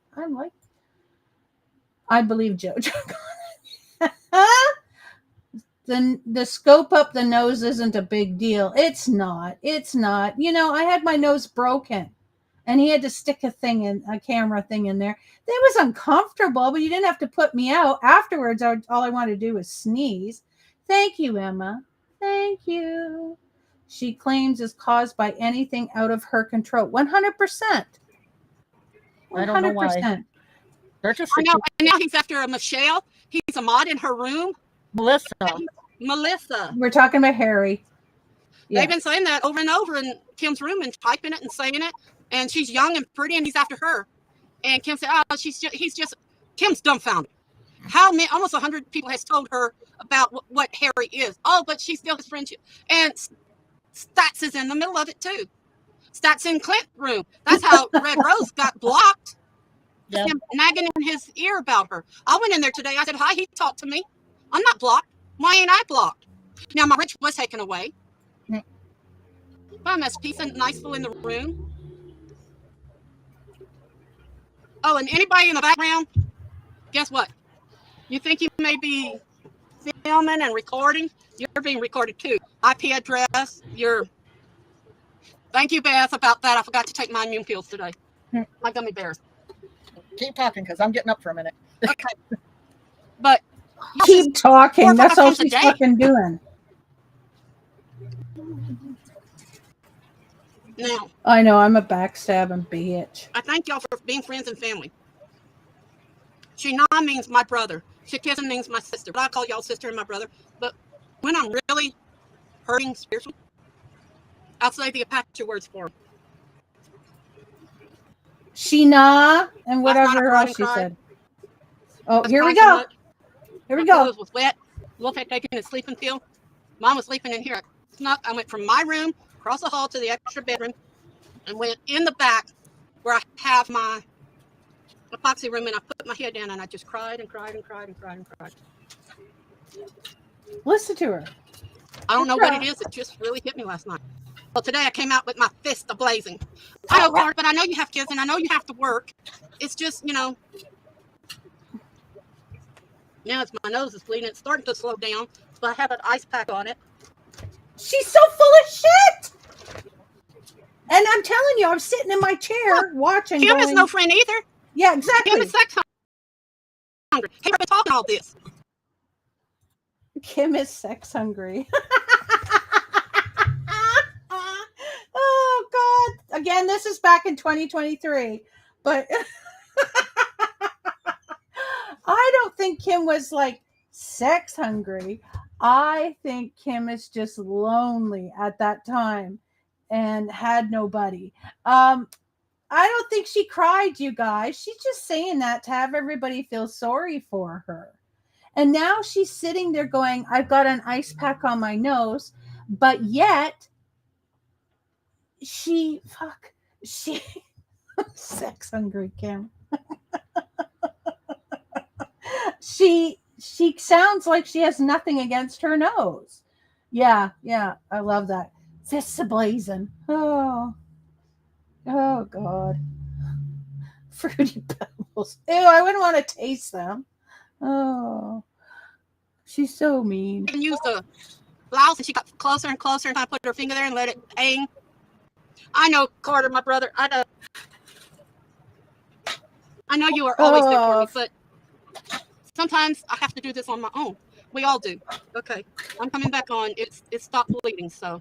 I believe JoJo. The scope up the nose isn't a big deal. It's not. I had my nose broken and he had to stick a camera thing in there. It was uncomfortable, but you didn't have to put me out. Afterwards, all I wanted to do was sneeze. Thank you, Emma. Thank you. She claims is caused by anything out of her control. 100%. I don't know why. They're just I know, and now he's after a Michelle. He's a mod in her room. Melissa. We're talking about Harry. Yeah. They've been saying that over and over in Kim's room and typing it and saying it. And she's young and pretty, and he's after her. And Kim said, "Oh, Kim's dumbfounded. How many? Almost 100 people has told her about what Harry is. Oh, but she's still his friendship. And Stats is in the middle of it too. Stats in Clint's room. That's how Red Rose got blocked. Yeah. Him nagging in his ear about her. I went in there today. I said, hi, he talked to me. I'm not blocked. Why ain't I blocked? Now, my rich was taken away. But I'm as peace and niceful in the room. Oh, and anybody in the background, guess what? You think you may be filming and recording? You're being recorded too. IP address, Thank you, Beth, about that. I forgot to take my immune pills today. My gummy bears. Keep talking, because I'm getting up for a minute. Okay. But keep talking. That's all she's fucking doing. Now, I know, I'm a backstabbing bitch. I thank y'all for being friends and family. Shina means my brother. Shikism means my sister. But I call y'all sister and my brother. But when I'm really hurting spiritually, I'll say the Apache words for him. Shina and whatever else she said. Oh, here we go. Here we go. It was wet. Wolf had taken his sleeping pill. Mom was sleeping in here. I went from my room across the hall to the extra bedroom and went in the back where I have my epoxy room, and I put my head down and I just cried and cried and cried and cried and cried. Listen to her. I don't know what it is. It just really hit me last night. Well, today I came out with my fist ablazing. I don't care, but I know you have kids and I know you have to work. It's just, now my nose is bleeding. It's starting to slow down, but I have an ice pack on it. She's so full of shit. And I'm telling you, I was sitting in my chair watching. Kim is going, no friend either. Yeah, Kim exactly. is sex hungry. Hey, we've been talking all this. Kim is sex hungry. Oh God! Again, this is back in 2023, but I don't think Kim was like sex hungry. I think Kim is just lonely at that time and had nobody. I don't think she cried, you guys. She's just saying that to have everybody feel sorry for her. And now she's sitting there going, I've got an ice pack on my nose, but yet she sex hungry Kim. She sounds like she has nothing against her nose. Yeah, I love that. Fists ablazing. Oh God. Fruity Pebbles. Ew, I wouldn't want to taste them. Oh, she's so mean. And used the blouse, and she got closer and closer and kind of put her finger there and let it hang. I know, Carter, my brother. I know you are always there for me, but sometimes I have to do this on my own. We all do. Okay, I'm coming back on. It stopped bleeding, so.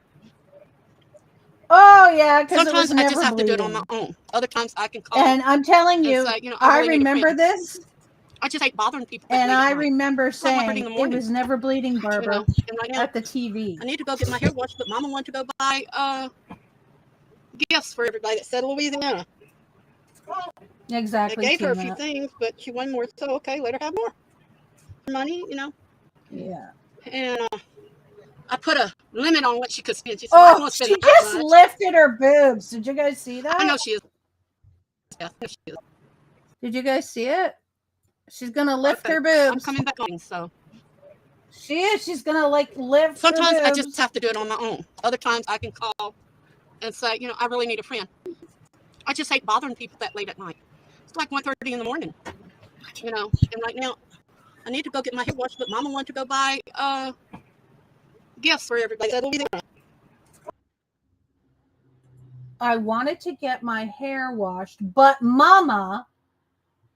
Oh yeah, because sometimes I just have bleeding. to do it on my own. Other times I can call. And I'm telling you, say, I really remember this. I just hate bothering people. And I remember saying it was never bleeding, Barbara, and right now, at the TV. I need to go get my hair washed, but Mama wanted to go buy gifts for everybody that said Louisiana. Exactly. I gave her a few things, but she wanted more, so okay, let her have more money, Yeah. And I put a limit on what she could spend. She said, she just lifted her boobs. Did you guys see that? I know she is. Yeah, I know she is. Did you guys see it? She's gonna lift her boobs. I'm coming back on, so. She is. She's gonna lift. Sometimes I just have to do it on my own. Other times I can call and say, I really need a friend. I just hate bothering people that late at night. It's like 1:30 in the morning, And right now, I need to go get my hair washed, but Mama wanted to go buy gifts for everybody. I wanted to get my hair washed, but Mama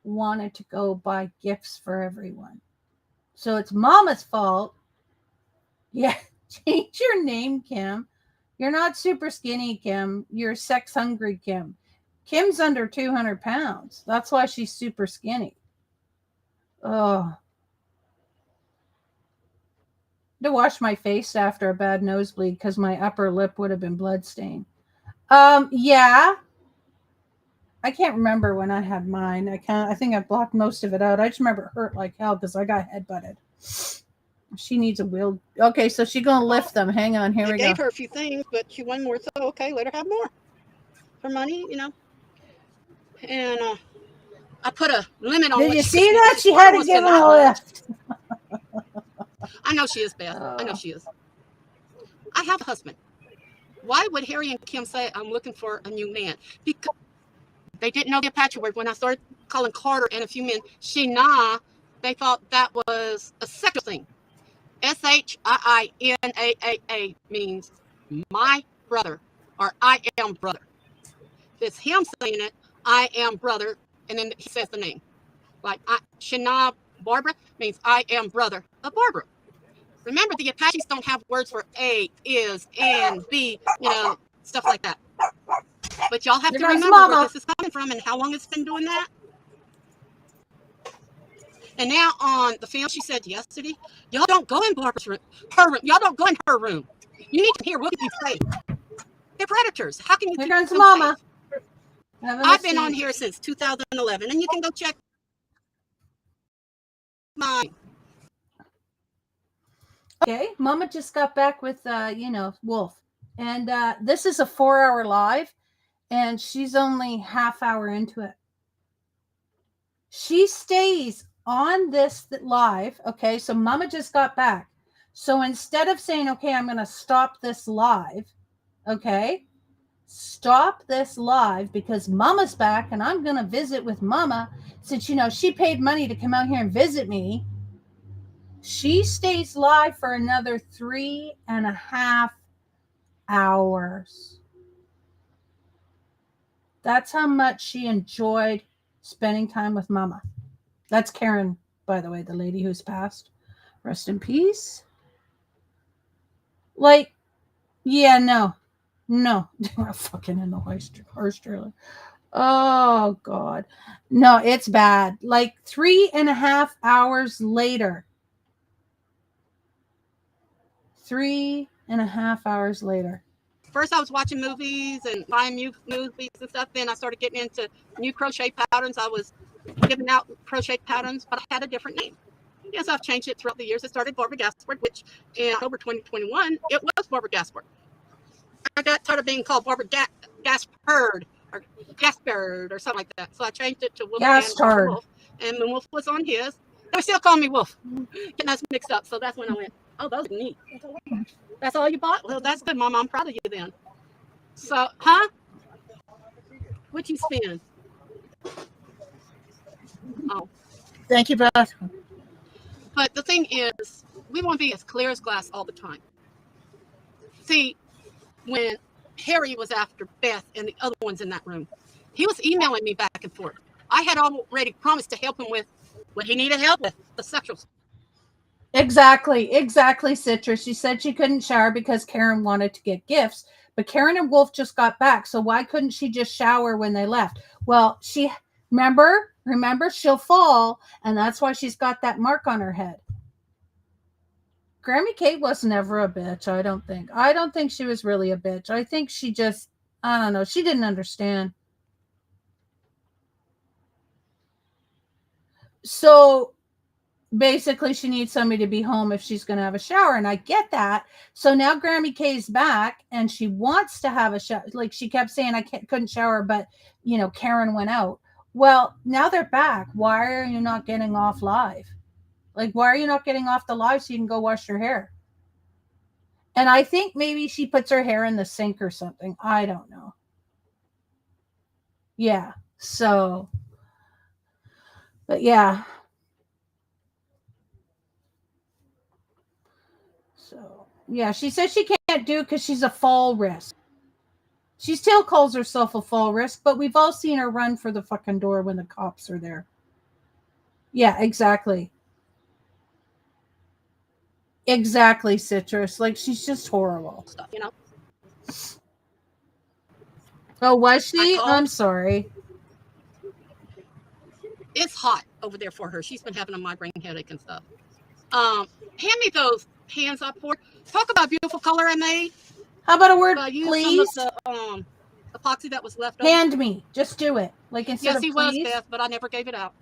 wanted to go buy gifts for everyone. So it's Mama's fault. Yeah, change your name, Kim. You're not super skinny, Kim. You're sex hungry, Kim. Kim's under 200 pounds. That's why she's super skinny. Oh. To wash my face after a bad nosebleed because my upper lip would have been bloodstained. Yeah. I can't remember when I had mine. I think I blocked most of it out. I just remember it hurt like hell because I got headbutted. She needs a wheel. Okay, so she's gonna lift them. Hang on, here we go. I gave her a few things, but she wanted more, so okay, let her have more. Her money, And I put a limit on. Did you see that? She had to give him a lift. I know she is, Beth. I know she is. I have a husband. Why would Harry and Kim say I'm looking for a new man? Because they didn't know the Apache word. When I started calling Carter and a few men Shina, they thought that was a sexual thing. Shiinaa means my brother, or I am brother. If it's him saying it, I am brother, and then he says the name. Like Shina Barbara means I am brother of Barbara. Remember, the Apaches don't have words for A, is, and, B, stuff like that. But y'all have to remember where this is coming from and how long it's been doing that. And now on the film, she said yesterday, y'all don't go in Barbara's room, her room. Y'all don't go in her room. You need to hear what you say. They're predators. How can you keep them Mama? Safe? I've been on here since 2011, and you can go check mine. Okay, Mama just got back with, Wolf. And this is a 4-hour live, and she's only half hour into it. She stays on this live. Okay, so Mama just got back. So instead of saying, okay, I'm going to stop this live, okay, stop this live because Mama's back and I'm going to visit with Mama since, she paid money to come out here and visit me. She stays live for another 3.5 hours. That's how much she enjoyed spending time with Mama. That's Karen, by the way, the lady who's passed. Rest in peace. Like, yeah, no. We're fucking in the horse trailer. Oh, God. No, it's bad. Like 3.5 hours later. 3.5 hours later. First, I was watching movies and buying new movies and stuff. Then I started getting into new crochet patterns. I was giving out crochet patterns, but I had a different name. Yes, I've changed it throughout the years. It started Barbara Gaspard, which in October 2021, it was Barbara Gaspard. I got tired of being called Barbara Gaspard or something like that. So I changed it to Gaspard. Wolf. And when Wolf was on his, they still call me Wolf. Getting us mixed up. So that's when I went, oh, those are neat. That's all you bought? Well, that's good, Mom. I'm proud of you then. So, huh? What you spend? Oh. Thank you, Beth. But the thing is, we want to be as clear as glass all the time. See, when Harry was after Beth and the other ones in that room, he was emailing me back and forth. I had already promised to help him with what he needed help with, the sexual. Exactly, Citrus. She said she couldn't shower because Karen wanted to get gifts, but Karen and Wolf just got back, so why couldn't she just shower when they left? Well, she remember she'll fall, and that's why she's got that mark on her head. Grammy Kate was never a bitch, I don't think. I don't think she was really a bitch. I think she just, I don't know, she didn't understand. So basically she needs somebody to be home if she's going to have a shower, and I get that. So now Grammy K's back and she wants to have a shower. Like she kept saying I couldn't shower, but Karen went out. Well, now they're back. Why are you not getting off live? Like, why are you not getting off the live so you can go wash your hair? And I think maybe she puts her hair in the sink or something. I don't know. Yeah. So, but yeah. So, yeah, she says she can't do it because she's a fall risk. She still calls herself a fall risk, but we've all seen her run for the fucking door when the cops are there. Yeah, exactly. Exactly, Citrus. Like, she's just horrible. Stuff, Oh, was she? I'm sorry. It's hot over there for her. She's been having a migraine headache and stuff. Hand me those pans I poured. Talk about beautiful color I made. How about a word, I used please? some of the epoxy that was left over. Hand me. Just do it. Like instead of please. Yes, he was, Beth, but I never gave it out.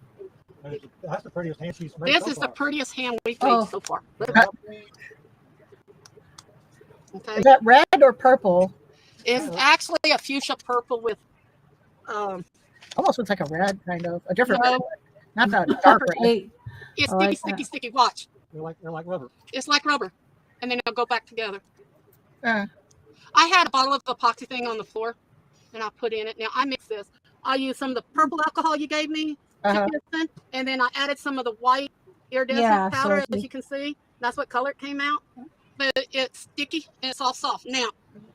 That's the prettiest hand she's made. This is the prettiest hand we've made so far. Okay. Okay. Is that red or purple? It's actually a fuchsia purple with almost looks like a red, kind of a different red. Not that dark red. It's sticky. Watch. They're like rubber. It's like rubber, and then they'll go back together. I had a bottle of epoxy thing on the floor, and I put in it. Now I mix this. I use some of the purple alcohol you gave me, and then I added some of the white iridescent powder, as you can see. That's what color it came out. But it's sticky and it's all soft. Now,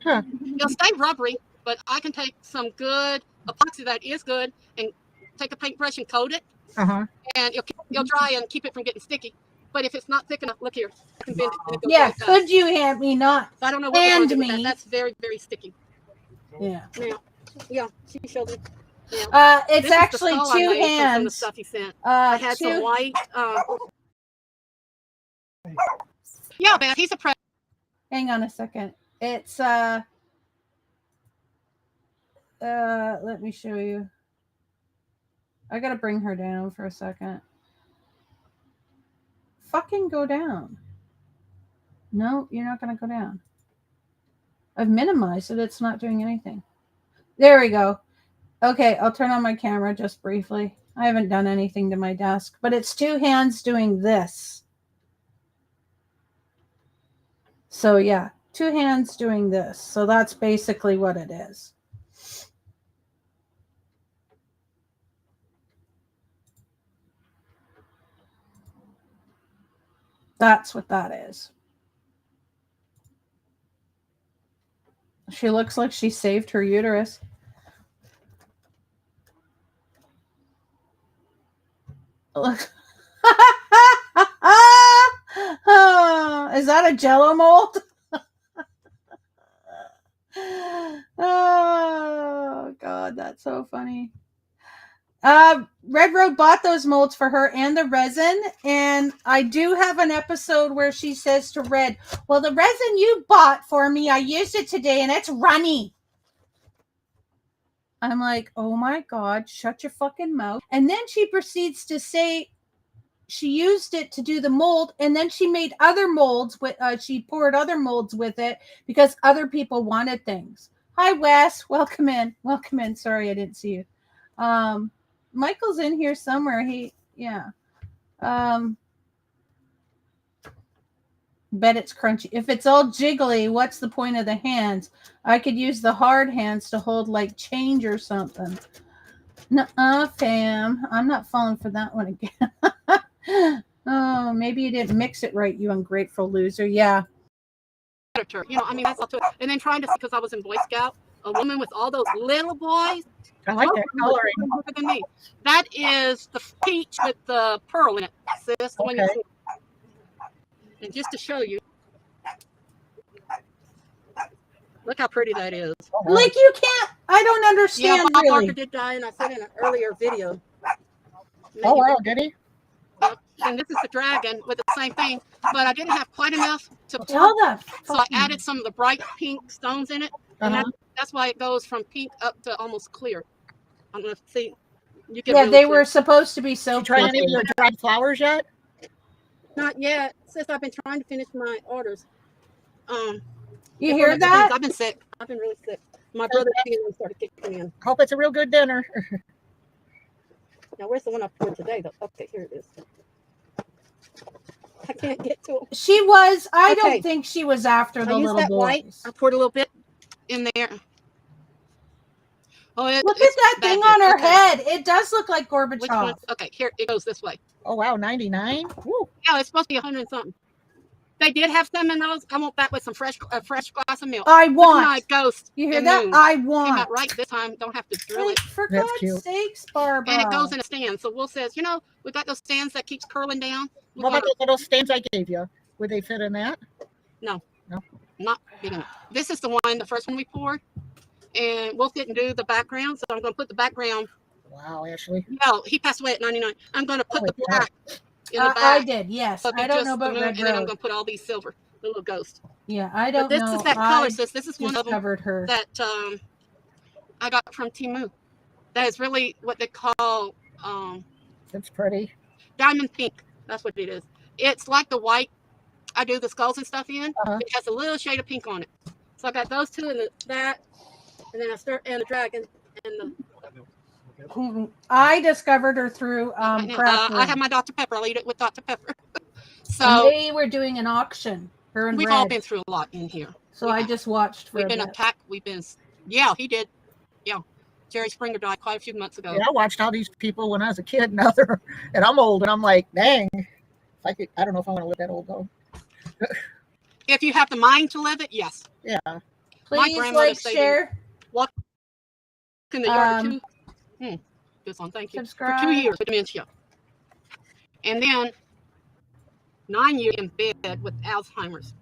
it'll stay rubbery, but I can take some good epoxy that is good and take a paintbrush and coat it. And it'll dry and keep it from getting sticky. But if it's not thick enough, look here. I can bend it and yeah, could you hand me not? I don't know what hand me. That. That's very, very sticky. Yeah. Now, yeah, she showed it. It's actually two hands. The stuff he sent. I had some white. Yeah, man, he's a press. Hang on a second. It's let me show you. I gotta bring her down for a second. Fucking go down. No, you're not gonna go down. I've minimized it. It's not doing anything. There we go. Okay, I'll turn on my camera just briefly. I haven't done anything to my desk, but it's two hands doing this. So yeah, two hands doing this. So that's basically what it is. That's what that is. She looks like she saved her uterus. Is that a Jello mold? Oh God, that's so funny. Red Road bought those molds for her and the resin, and I do have an episode where she says to Red, "Well, the resin you bought for me, I used it today, and it's runny." I'm like, "Oh my God, shut your fucking mouth!" And then she proceeds to say she used it to do the mold, and then she made other molds with. She poured other molds with it because other people wanted things. Hi, Wes. Welcome in. Welcome in. Sorry, I didn't see you. Michael's in here somewhere. Yeah. Bet it's crunchy. If it's all jiggly, what's the point of the hands? I could use the hard hands to hold like change or something. Nuh-uh, fam. I'm not falling for that one again. Oh, maybe you didn't mix it right, you ungrateful loser. Yeah. Editor. I mean, that's all to it. And then trying to, because I was in Boy Scout, a woman with all those little boys. I like that coloring. Bigger than me. That is the peach with the pearl in it, sis. The one you Okay. see. And just to show you, look how pretty that is. Oh, wow. Like you can't. I don't Yeah, understand Bob really. Barker did die, and I said in an earlier video. Oh, wow, did he? And this is the dragon with the same thing, but I didn't have quite enough to Tell pour, the so I added some of the bright pink stones in it, and Uh-huh. that's why it goes from pink up to almost clear. I'm gonna see. You get Yeah, really they clear. were supposed to be so Did you try any of pretty. your dried flowers yet? Not yet, since I've been trying to finish my orders. You hear that? I've been sick. I've been really sick. My brother's feelings started kicking in. Hope it's a real good dinner. Now, where's the one I poured today? Okay, here it is. I can't get to it. She was. I Okay. don't think she was after the I used little that boys. white. I poured a little bit in there. Oh, Look at it's that bad thing here. on her Okay. head. It does look like Which one? Gorbachev. Okay, here it goes this way. Oh, wow, 99? Woo. Yeah, it's supposed to be 100 and something. They did have some in those. I want that with some fresh glass of milk. I Look at want. my ghost. You hear and that? moon. I Came want. out right this time. Don't have to drill Like, it. for That's God's cute. sakes, Barbara. And it goes in a stand. So Will says, we got those stands that keeps curling down. What about those little stands I gave you? Would they fit in that? No. No? Not big enough. This is the one, the first one we poured. And Wolf didn't do the background, so I'm going to put the background. Wow, Ashley. No, he passed away at 99. I'm going to put the yeah. black in the back. I did, yes. So it'll be I don't just know the about moon, Red and then I'm Road. going to put all these silver, the little ghost. Yeah, I don't But this know. is that color, I sis. This is one of them discovered her. that I got from Temu. That is really what they call It's pretty. diamond pink. That's what it is. It's like the white I do the skulls and stuff in. Uh-huh. It has a little shade of pink on it. So I got those two and that, and then and the dragon and the. I discovered her through craft I have my Dr. Pepper. I'll eat it with Dr. Pepper. So they were doing an auction. Her and we've Red. all been through a lot in here. So I just watched for We've a been bit. attacked. Yeah, he did. Yeah. Jerry Springer died quite a few months ago. Yeah, I watched all these people when I was a kid. Now and I'm old, and I'm like, dang. I don't know if I want to live that old though. If you have the mind to live it, yes. Yeah. Please grandmother like, stayed share, In the yard too. This one, thank you. subscribe. For 2 years with dementia. And then 9 years in bed with Alzheimer's.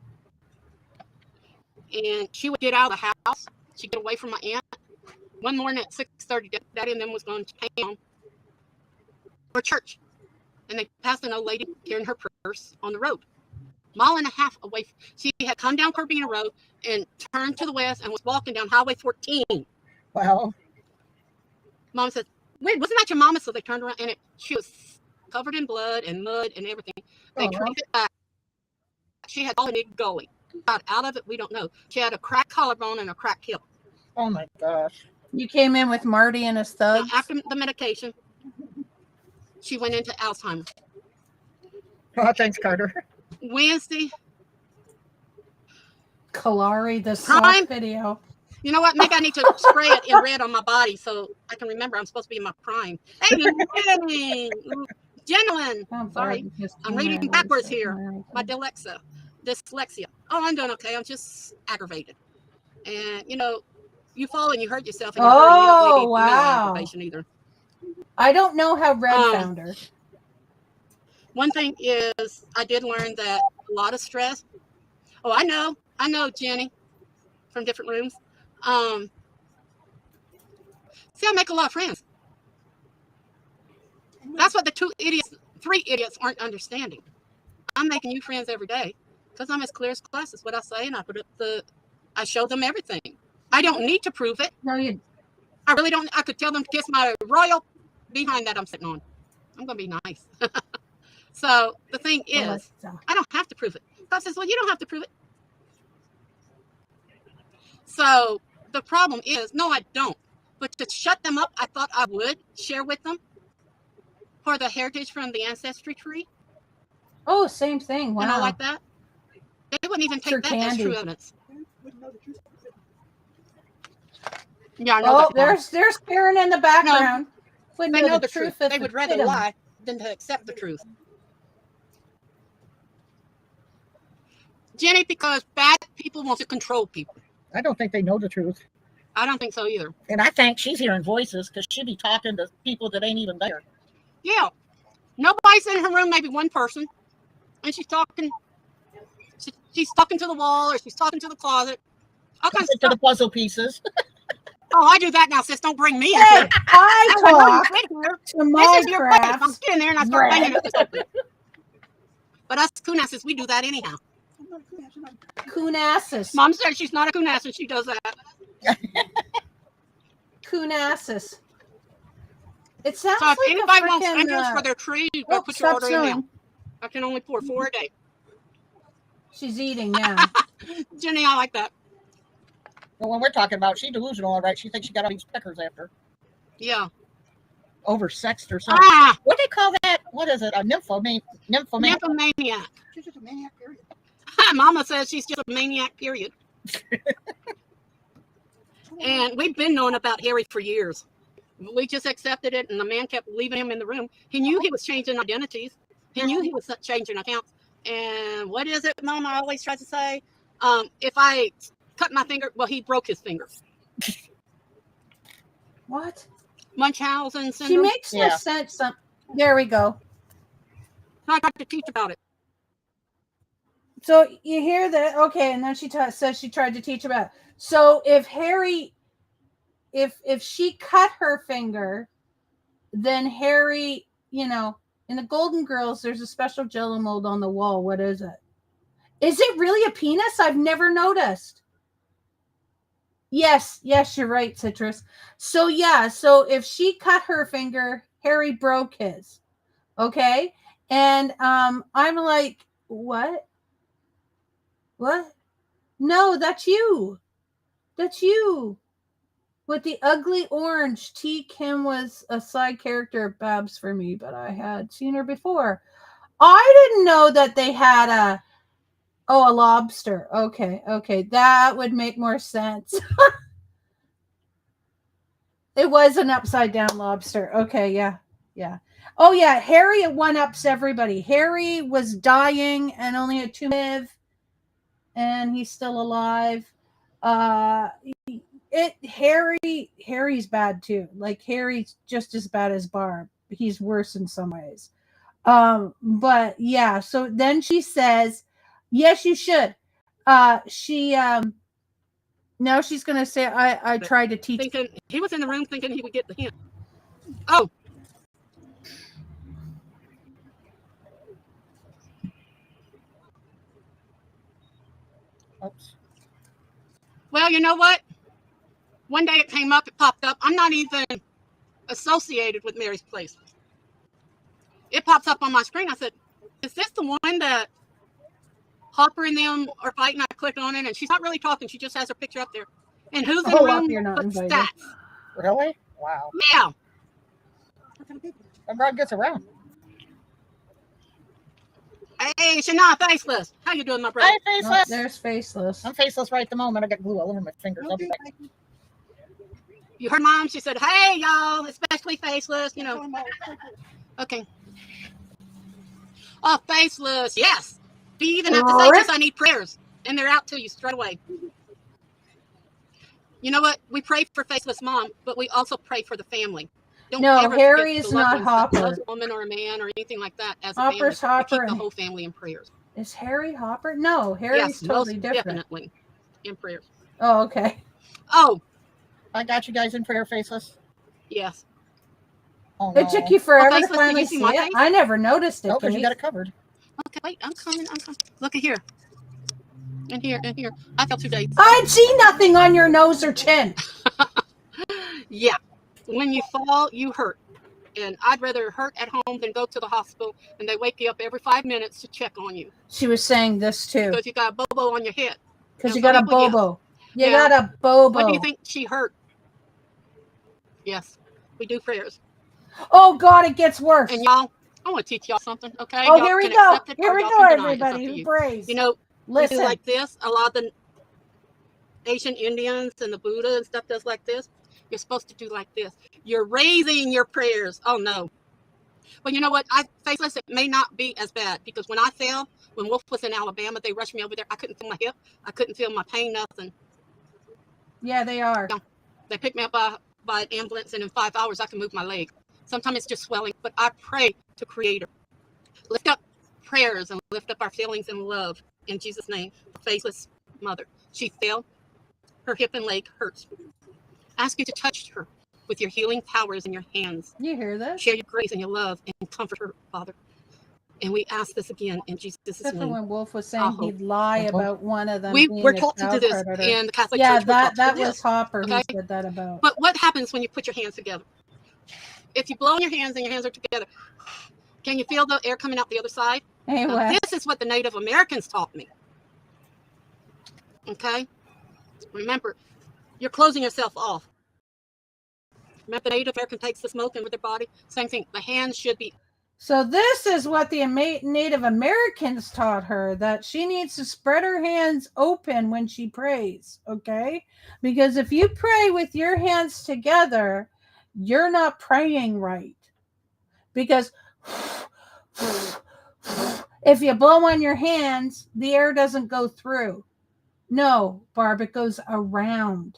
And she would get out of the house. She'd get away from my aunt. One morning at 6:30, Daddy and them was going to town for church. And they passed an old lady carrying her purse on the road. Mile and a half away. She had come down Corbina Road and turned to the west and was walking down Highway 14. Wow. Mom said, wait, wasn't that your mama? So they turned around and she was covered in blood and mud and everything. They traced it back. She had all it going. Got out of it, we don't know. She had a cracked collarbone and a cracked hip. Oh my gosh. You came in with Marty and his Now, thugs. after the medication, she went into Alzheimer's. Oh, thanks, Carter. Wednesday, Kalari, the Time. soft video. you know what? Maybe I need to spray it in red on my body so I can remember I'm supposed to be in my prime. Hey, gentlemen. Sorry, I'm reading backwards here. My dyslexia. Oh, I'm doing okay. I'm just aggravated. And you fall and you hurt yourself. And you don't need mental wow. aggravation either. I don't know how Red found her. One thing is, I did learn that a lot of stress. Oh, I know, Jenny, from different rooms. See, I make a lot of friends. That's what the three idiots aren't understanding. I'm making new friends every day because I'm as clear as glass. Is what I say, and I show them everything. I don't need to prove it. No, you. I really don't. I could tell them to kiss my royal behind that I'm sitting on. I'm gonna be nice. So the thing is, I don't have to prove it. God says, well, you don't have to prove it. So the problem is, no, I don't. But to shut them up, I thought I would share with them for the heritage from the ancestry tree. Oh, same thing. Wow. You know, like that. They wouldn't even take that as true evidence. Yeah, I know. Oh, there's Karen in the background. No, they know the truth. They would rather lie than to accept the truth. Jenny, because bad people want to control people. I don't think they know the truth. I don't think so either. And I think she's hearing voices because she'd be talking to people that ain't even there. Yeah. Nobody's in her room, maybe one person. And she's talking. She's talking to the wall, or she's talking to the closet. All kinds of To stuff. the puzzle pieces. Oh, I do that now, sis. Don't bring me in. Hey, I talk to my This is your place. I'm crafts. sitting there and I start banging at this. But us Kunasses, we do that anyhow. Kunassis. Mom said she's not a Kunassis. She does that. Kunassis. It sounds So if like anybody a wants freaking, angels for their tree, you better put your order in now. I can only pour 4 a day. She's eating, yeah. Jenny, I like that. Well, when we're talking about, she's delusional, all right. She thinks she got all these peckers after. Yeah. Oversexed or something. Ah! What do they call that? What is it? A nymphomaniac. Nymphomaniac. She's just a maniac, period. Mama says she's just a maniac, period. And we've been knowing about Harry for years. We just accepted it, and the man kept leaving him in the room. He knew he was changing identities. He knew he was changing accounts. And what is it Mama always tries to say? If I cut my finger, well, he broke his finger. What? Munchausen syndrome. She makes no sense. There we go. I got to teach about it. So you hear that? Okay, and then she says she tried to teach about it. So if Harry, if she cut her finger, then Harry, in the Golden Girls, there's a special Jello mold on the wall. What is it? Is it really a penis? I've never noticed. Yes, you're right, Citrus. So if she cut her finger, Harry broke his. Okay? And I'm like, what? What? No, that's you. That's you. With the ugly orange. T. Kim was a side character of Babs for me, but I had seen her before. I didn't know that they had a lobster. Okay. That would make more sense. It was an upside down lobster. Okay, yeah. Oh yeah, Harry one-ups everybody. Harry was dying and only had 2 live, and he's still alive. Harry's bad too. Like Harry's just as bad as Barb. He's worse in some ways. But yeah, so then she says, yes, you should. Now she's gonna say I tried to teach. He was in the room thinking he would get the hint. Oh. Oops. Well, you know what? One day it came up, it popped up. I'm not even associated with Mary's Place. It pops up on my screen. I said, is this the one that Hopper and them are fighting? I clicked on it, and she's not really talking. She just has her picture up there. And who's in the room? You're not But invited. stats. Really? Wow. Yeah. Everybody gets around. Hey, Shana, Faceless. How you doing, my brother? Hi, Faceless. There's Faceless. I'm faceless right at the moment. I got glue all over my fingers. I'll be back. You heard Mom? She said, hey, y'all, especially Faceless, Okay. Oh, Faceless, yes. Do you even have to say, just I need prayers? And they're out to you straight away. You know what? We pray for Faceless Mom, but we also pray for the family. Don't No, ever Harry forget is the loved not ones that Hopper. loves a woman or a man or anything like that as a Hopper's family. Hopper Keep the and whole family in prayers. is Harry Hopper? No, Yes, Harry's most totally different. definitely in prayers. Oh, okay. Oh, I got you guys in prayer, Faceless. yes. Oh It took no. you forever to Faceless, do finally you see see my it. face? I never noticed it. No, because you Kate. got it covered. Okay, wait, I'm coming. Look at here. And here, and here. I felt 2 days. I'd see nothing on your nose or chin. Yeah. When you fall, you hurt. And I'd rather hurt at home than go to the hospital and they wake you up every 5 minutes to check on you She was saying this too. because you got a bobo on your head. Because Now, you some got a people, yes. bobo. You Now, got a bobo. What do you think she hurt? Yes, we do prayers. Oh God, it gets worse. And y'all, I want to teach y'all something, okay? Oh, y'all here we can go. accept it Here or we y'all go, can deny it. It's up everybody to who you. prays. You know, we Listen. do like this. A lot of the Asian Indians and the Buddha and stuff does like this. You're supposed to do like this. You're raising your prayers. Oh no. But you know what? Faceless, it may not be as bad because when I fell, when Wolf was in Alabama, they rushed me over there. I couldn't feel my hip. I couldn't feel my pain, nothing. Yeah, they are. No. They picked me up by an ambulance, and in 5 hours, I can move my leg. Sometimes it's just swelling, but I pray to Creator. Lift up prayers and lift up our feelings in love in Jesus' name. Faceless mother. She fell. Her hip and leg hurts. Ask you to touch her with your healing powers in your hands. You hear this? Share your grace and your love and comfort her, Father. And we ask this again in Jesus' Except for name. when Wolf was saying he'd lie about one of them. We're being a taught to do child this predator. in the Catholic Yeah, Church. We're taught to that do was this. Hopper Okay? who said that about. But what happens when you put your hands together? If you blow in your hands and your hands are together, can you feel the air coming out the other side? Anyway, Now, this is what the Native Americans taught me. Okay? Remember, you're closing yourself off. Remember, the Native American takes the smoke in with their body? Same thing. The hands should be. so this is what the Native Americans taught her, that she needs to spread her hands open when she prays, okay? Because if you pray with your hands together, you're not praying right. Because if you blow on your hands, the air doesn't go through. No, Barb, it goes around.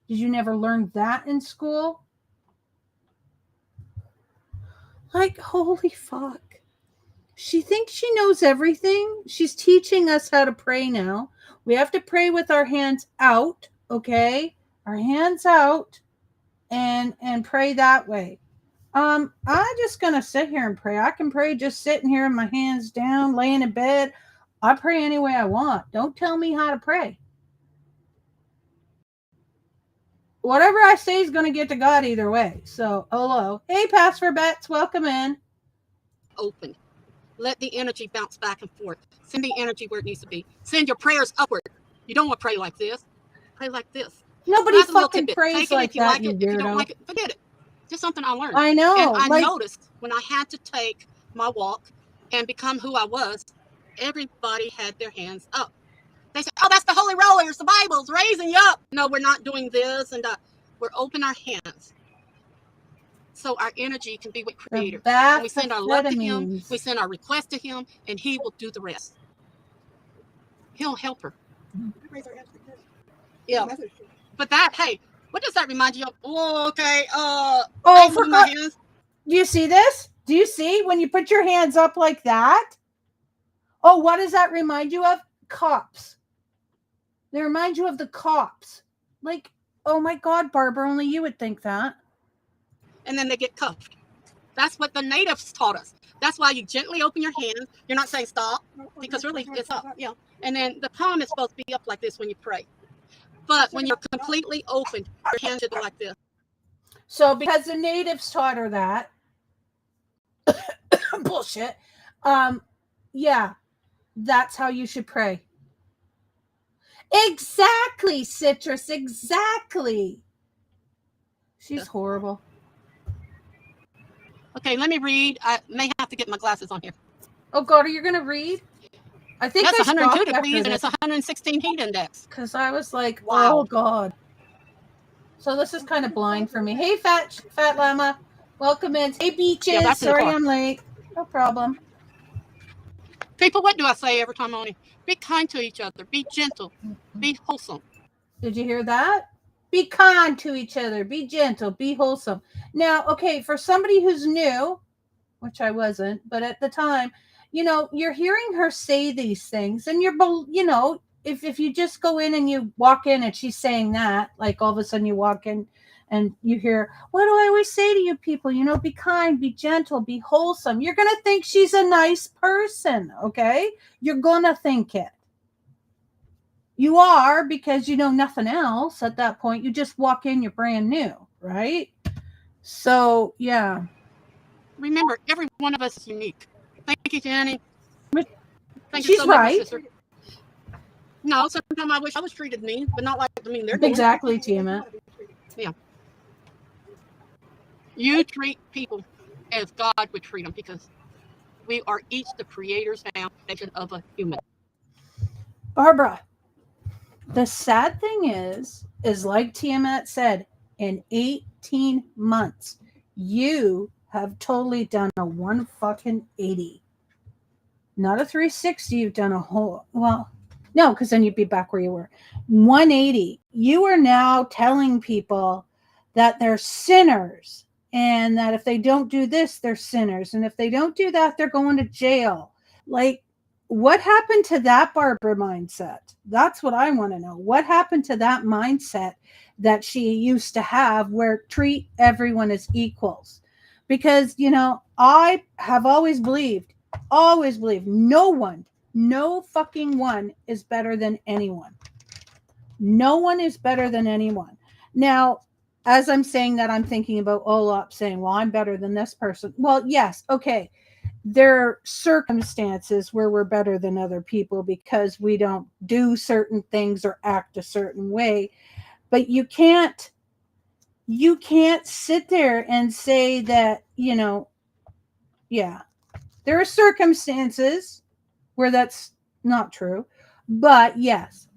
Did you never learn that in school? Like, holy fuck. She thinks she knows everything. She's teaching us how to pray now. We have to pray with our hands out, okay? Our hands out and pray that way. I'm just gonna sit here and pray. I can pray just sitting here with my hands down, laying in bed. I pray any way I want. Don't tell me how to pray. Whatever I say is going to get to God either way. So, hello. Hey, Pastor Betts, welcome in. Open. Let the energy bounce back and forth. Send the energy where it needs to be. Send your prayers upward. You don't want to pray like this. Pray like this. Nobody That's a little fucking tidbit. prays Take it like if you that, like you it. If you don't weirdo. like it, forget it. Just something I learned. I know. And I like, noticed when I had to take my walk and become who I was, everybody had their hands up. They said, oh, that's the holy rollers. The Bible's raising you up. No, we're not doing this. And we're open our hands so our energy can be with Creator. And we send our love to Him. We send our request to Him, and He will do the rest. He'll help her. Yeah. But that, hey, what does that remind you of? Oh, okay. For my hands. Do you see this? Do you see when you put your hands up like that? Oh, what does that remind you of? Cops. They remind you of the cops. Like, oh my God, Barbara, only you would think that. And then they get cuffed. That's what the natives taught us. That's why you gently open your hands. You're not saying stop, because really it's up. Yeah. And then the palm is supposed to be up like this when you pray. But when you're completely open, your hands should go like this. So because the natives taught her that, bullshit. Yeah, that's how you should pray. Exactly, Citrus. Exactly. She's horrible. Okay, let me read. I may have to get my glasses on here. Oh God, are you gonna read? I think that's 102 after degrees and it's 116 heat index. Because I was like, wow. Oh God. So this is kind of blind for me. Hey, fat llama, welcome in. Hey, Beaches. Yeah, sorry I'm late. No problem. People, what do I say every time I'm on here? Be kind to each other. Be gentle. Be wholesome. Did you hear that? Be kind to each other. Be gentle. Be wholesome. Now, okay, for somebody who's new, which I wasn't, but at the time, you're hearing her say these things, and if you just go in and you walk in and she's saying that, like all of a sudden you walk in and you hear, what do I always say to you people? Be kind, be gentle, be wholesome. You're going to think she's a nice person, okay? You're going to think it. You are, because you know nothing else at that point. You just walk in, you're brand new, right? So, yeah. Remember, every one of us is unique. Thank you, Jenny. Thank you She's so much, right. sister. No, sometimes I wish I was treated mean, but not like they're doing. Exactly, Tiamat. Yeah. You treat people as God would treat them, because we are each the creator's foundation of a human. Barbara, the sad thing is like Tiamat said, in 18 months, you have totally done a 180. Not a 360, you've done a whole, well, no, because then you'd be back where you were. 180. You are now telling people that they're sinners, and that if they don't do this, they're sinners. And if they don't do that, they're going to jail. Like, what happened to that Barbara mindset? That's what I want to know. What happened to that mindset that she used to have, where treat everyone as equals? Because, I have always believed no fucking one is better than anyone. No one is better than anyone. Now, as I'm saying that, I'm thinking about Olap saying, well, I'm better than this person. Well, yes, okay. There are circumstances where we're better than other people because we don't do certain things or act a certain way. But you can't sit there and say that, yeah, there are circumstances where that's not true. But yes.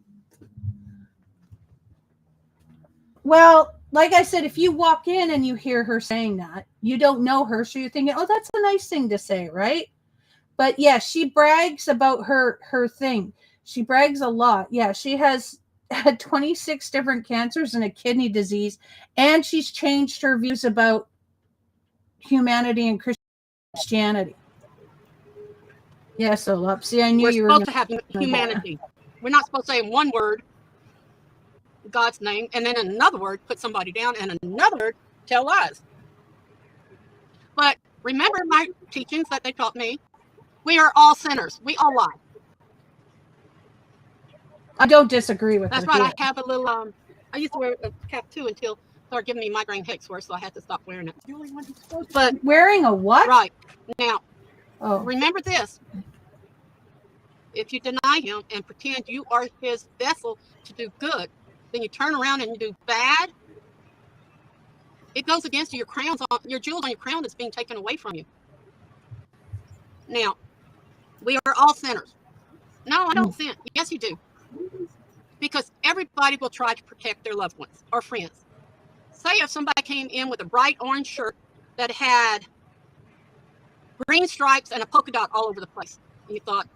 Well, like I said, if you walk in and you hear her saying that, you don't know her, so you're thinking, oh, that's a nice thing to say, right? But yeah, she brags about her thing. She brags a lot. Yeah, she has had 26 different cancers and a kidney disease, and she's changed her views about humanity and Christianity. Yes, Olap. See, I knew We're you were supposed to have humanity. We're not supposed to say in one word God's name, and then in another word put somebody down, and another word tell lies. But remember my teachings that they taught me. We are all sinners. We all lie. I don't disagree with That's her. right. Here. I have a little. I used to wear a cap too until it started giving me migraine headaches worse, so I had to stop wearing it. But wearing a what? Right now, oh, remember this: if you deny Him and pretend you are His vessel to do good, then you turn around and you do bad. It goes against your crowns, your jewels on your crown that's being taken away from you. Now, we are all sinners. No, I don't sin. Yes, you do. Because everybody will try to protect their loved ones or friends. Say if somebody came in with a bright orange shirt that had green stripes and a polka dot all over the place, and you thought,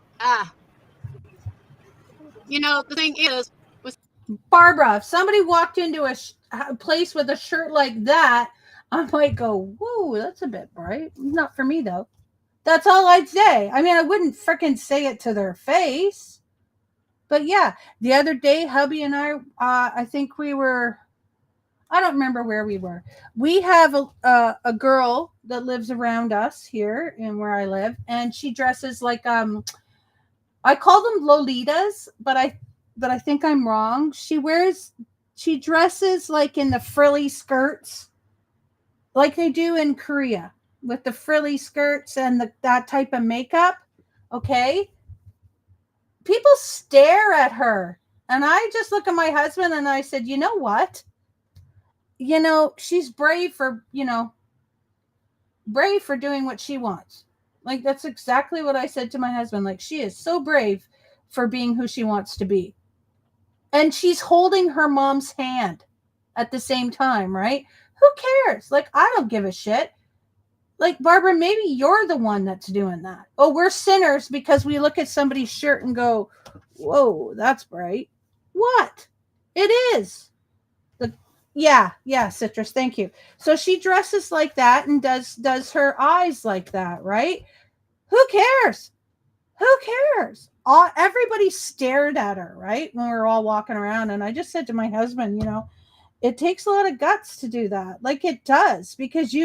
the thing is, Barbara, if somebody walked into a place with a shirt like that, I might go, whoa, that's a bit bright. Not for me, though. That's all I'd say. I mean, I wouldn't freaking say it to their face. But yeah, the other day, hubby and I think we were, I don't remember where we were. We have a girl that lives around us here in where I live, and she dresses like, I call them Lolitas, but I think I'm wrong. She dresses like in the frilly skirts, like they do in Korea, with the frilly skirts and that type of makeup. Okay. People stare at her. And I just look at my husband and I said, you know what? She's brave for doing what she wants. Like, that's exactly what I said to my husband. Like, she is so brave for being who she wants to be. And she's holding her mom's hand at the same time, right? Who cares? Like, I don't give a shit. Like, Barbara, maybe you're the one that's doing that. Oh, we're sinners because we look at somebody's shirt and go, whoa, that's bright. What? It is. Yeah, Citrus, thank you. So she dresses like that and does her eyes like that, right? Who cares? Who cares? Everybody stared at her, right? When we were all walking around. And I just said to my husband, it takes a lot of guts to do that. Like it does, because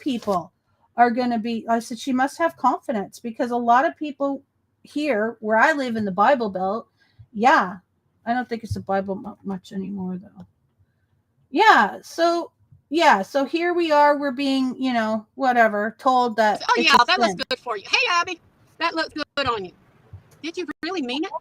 people are going to be. I said, she must have confidence, because a lot of people here where I live in the Bible Belt, yeah, I don't think it's a Bible much anymore, though. So here we are. We're being, whatever, told that. Oh, yeah, that looks good for you. Hey, Abby, that looks good on you. Did you really mean it?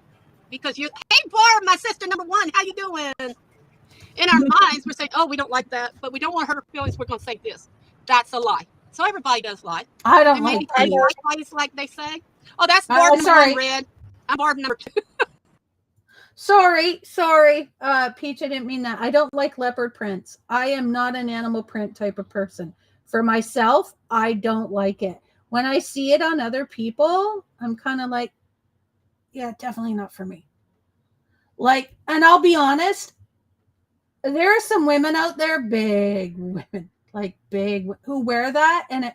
Because hey, Barb, my sister number one, how you doing? In our minds, we're saying, oh, we don't like that, but we don't want to hurt her feelings. We're going to say this. That's a lie. So everybody does lie. I don't They like maybe lies like they say. Oh, that's Barb number one, Red. I'm Barb number two. Sorry, Peach, I didn't mean that. I don't like leopard prints. I am not an animal print type of person. For myself, I don't like it. When I see it on other people, I'm kind of like, yeah, definitely not for me. Like, and I'll be honest, there are some women out there, big women, like big, who wear that, and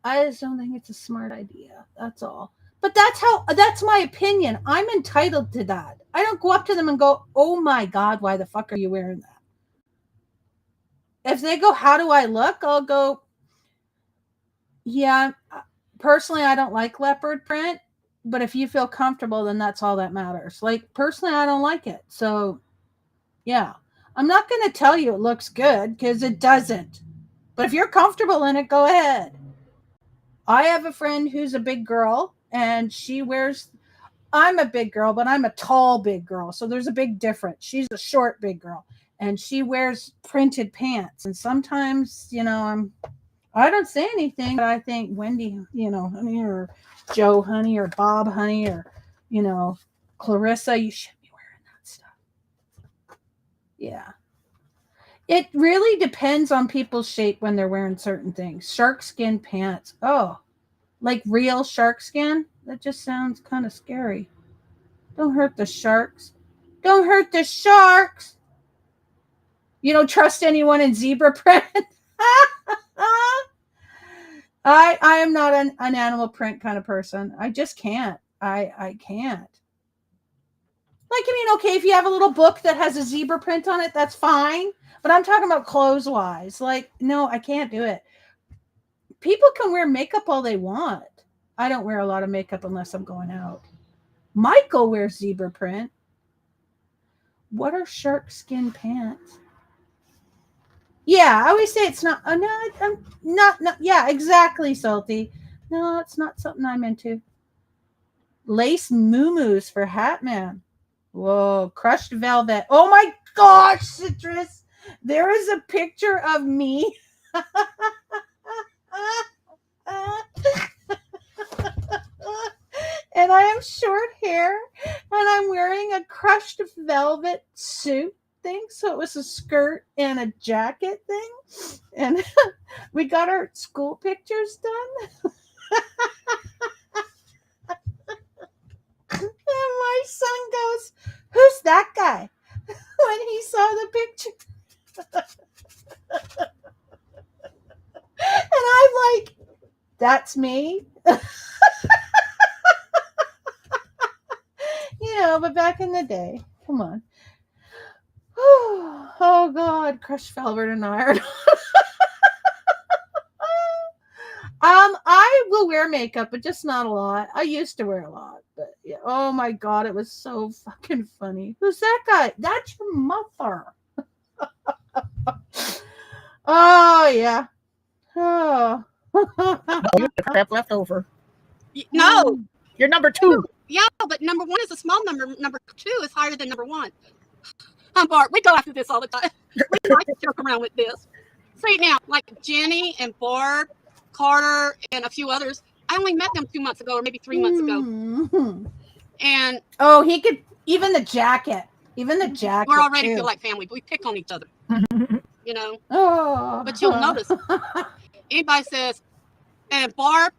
I just don't think it's a smart idea. That's all. But that's my opinion. I'm entitled to that. I don't go up to them and go, oh my God, why the fuck are you wearing that? If they go, how do I look? I'll go, yeah, personally, I don't like leopard print, but if you feel comfortable, then that's all that matters. Like, personally, I don't like it. So, yeah, I'm not going to tell you it looks good, because it doesn't. But if you're comfortable in it, go ahead. I have a friend who's a big girl, and I'm a big girl, but I'm a tall big girl. So there's a big difference. She's a short big girl, and she wears printed pants. And sometimes, I don't say anything, but I think, Wendy, honey, or Joe, honey, or Bob, honey, or, Clarissa, you shouldn't be wearing that stuff. Yeah. It really depends on people's shape when they're wearing certain things. Shark skin pants. Oh, like real shark skin? That just sounds kind of scary. Don't hurt the sharks. Don't hurt the sharks. You don't trust anyone in zebra print? I am not an animal print kind of person. I just can't. I can't. Like, okay, if you have a little book that has a zebra print on it, that's fine. But I'm talking about clothes-wise. Like, no, I can't do it. People can wear makeup all they want. I don't wear a lot of makeup unless I'm going out. Michael wears zebra print. What are shark skin pants? Yeah, I always say it's not. No, I'm not. Yeah, exactly, Salty. No, it's not something I'm into. Lace muumuus for Hatman. Whoa, crushed velvet. Oh my gosh, Citrus. There is a picture of me. And I have short hair, and I'm wearing a crushed velvet suit thing. So it was a skirt and a jacket thing. And we got our school pictures done. And my son goes, who's that guy? When he saw the picture. And I'm like, that's me. But back in the day, come on. Oh God, crushed velvet and iron. I will wear makeup, but just not a lot. I used to wear a lot, but yeah. Oh my God, it was so fucking funny. Who's that guy? That's your mother. Oh yeah. Oh. You crap left over. No. You're number two. Yeah, but number one is a small number. Number two is higher than number one. I'm Bart. We go after this all the time. We like to joke around with this. See now, like Jenny and Barb, Carter, and a few others. I only met them 2 months ago, or maybe 3 months ago. Mm-hmm. And he could even the jacket. Even the jacket. We're already too. Feel like family. We pick on each other. Oh. But you'll notice. Anybody says, and Barb,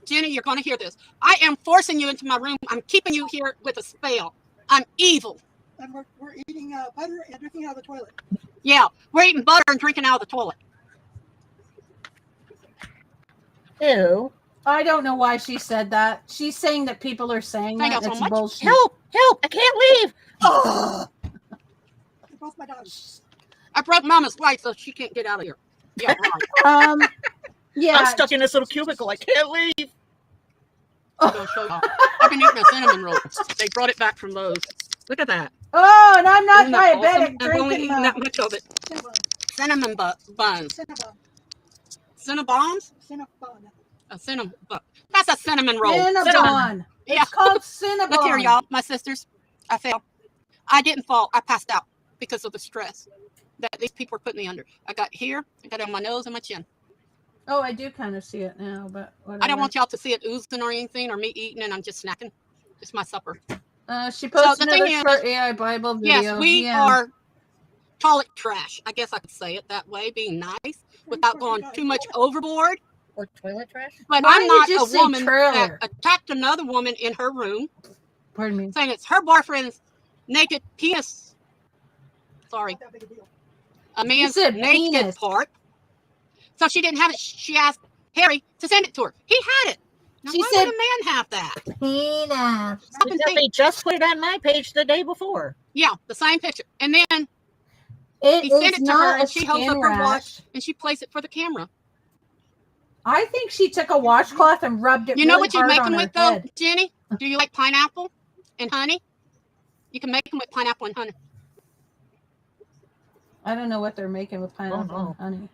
Jenny, you're going to hear this. I am forcing you into my room. I'm keeping you here with a spell. I'm evil. And we're eating butter and drinking out of the toilet. Yeah, we're eating butter and drinking out of the toilet. Ew. I don't know why she said that. She's saying that people are saying Thank that. you so It's much. bullshit. Help! Help! I can't leave! Oh! They're both my daughters. I broke Mama's leg, so she can't get out of here. Yeah, right. Yeah. I'm stuck in this little cubicle. I can't leave. I'm gonna show y'all. I've been eating a cinnamon roll. They brought it back from Lowe's. Look at that. Oh, and I'm not Isn't that diabetic awesome? I've only drinking eaten that much of it. Cinnamon buns. Cinnabon. Cinnabons? Cinnabon. A cinnamon. That's a cinnamon roll. Cinnabon. Yeah. It's called Cinnabon. Look here, y'all. My sisters. I fell. I didn't fall. I passed out because of the stress that these people were putting me under. I got here. I got it on my nose and my chin. Oh, I do kind of see it now, but whatever. I don't want y'all to see it oozing or anything, or me eating and I'm just snacking. It's my supper. She posted the thing another is, short AI Bible video. Yes, we are toilet trash. I guess I could say it that way, being nice without going too much overboard. Or toilet trash? But Why I'm did not you just a say woman trailer? that attacked another woman in her room, Pardon me. saying it's her boyfriend's naked penis. Sorry, Not that big a deal. a man's said naked penis. part. So she didn't have it. She asked Harry to send it to her. He had it. Now, She why said- would a man have that? Penis. Stop and Because think. they just put it on my page the day before. Yeah, the same picture. And then It he sent is it to not her, a and she holds skin up her rash. watch, and she plays it for the camera. I think she took a washcloth and rubbed it. You know really what you hard make on them her with, though, head. Jenny? Do you like pineapple and honey? You can make them with pineapple and honey. I don't know what they're making with pineapple no. and honey.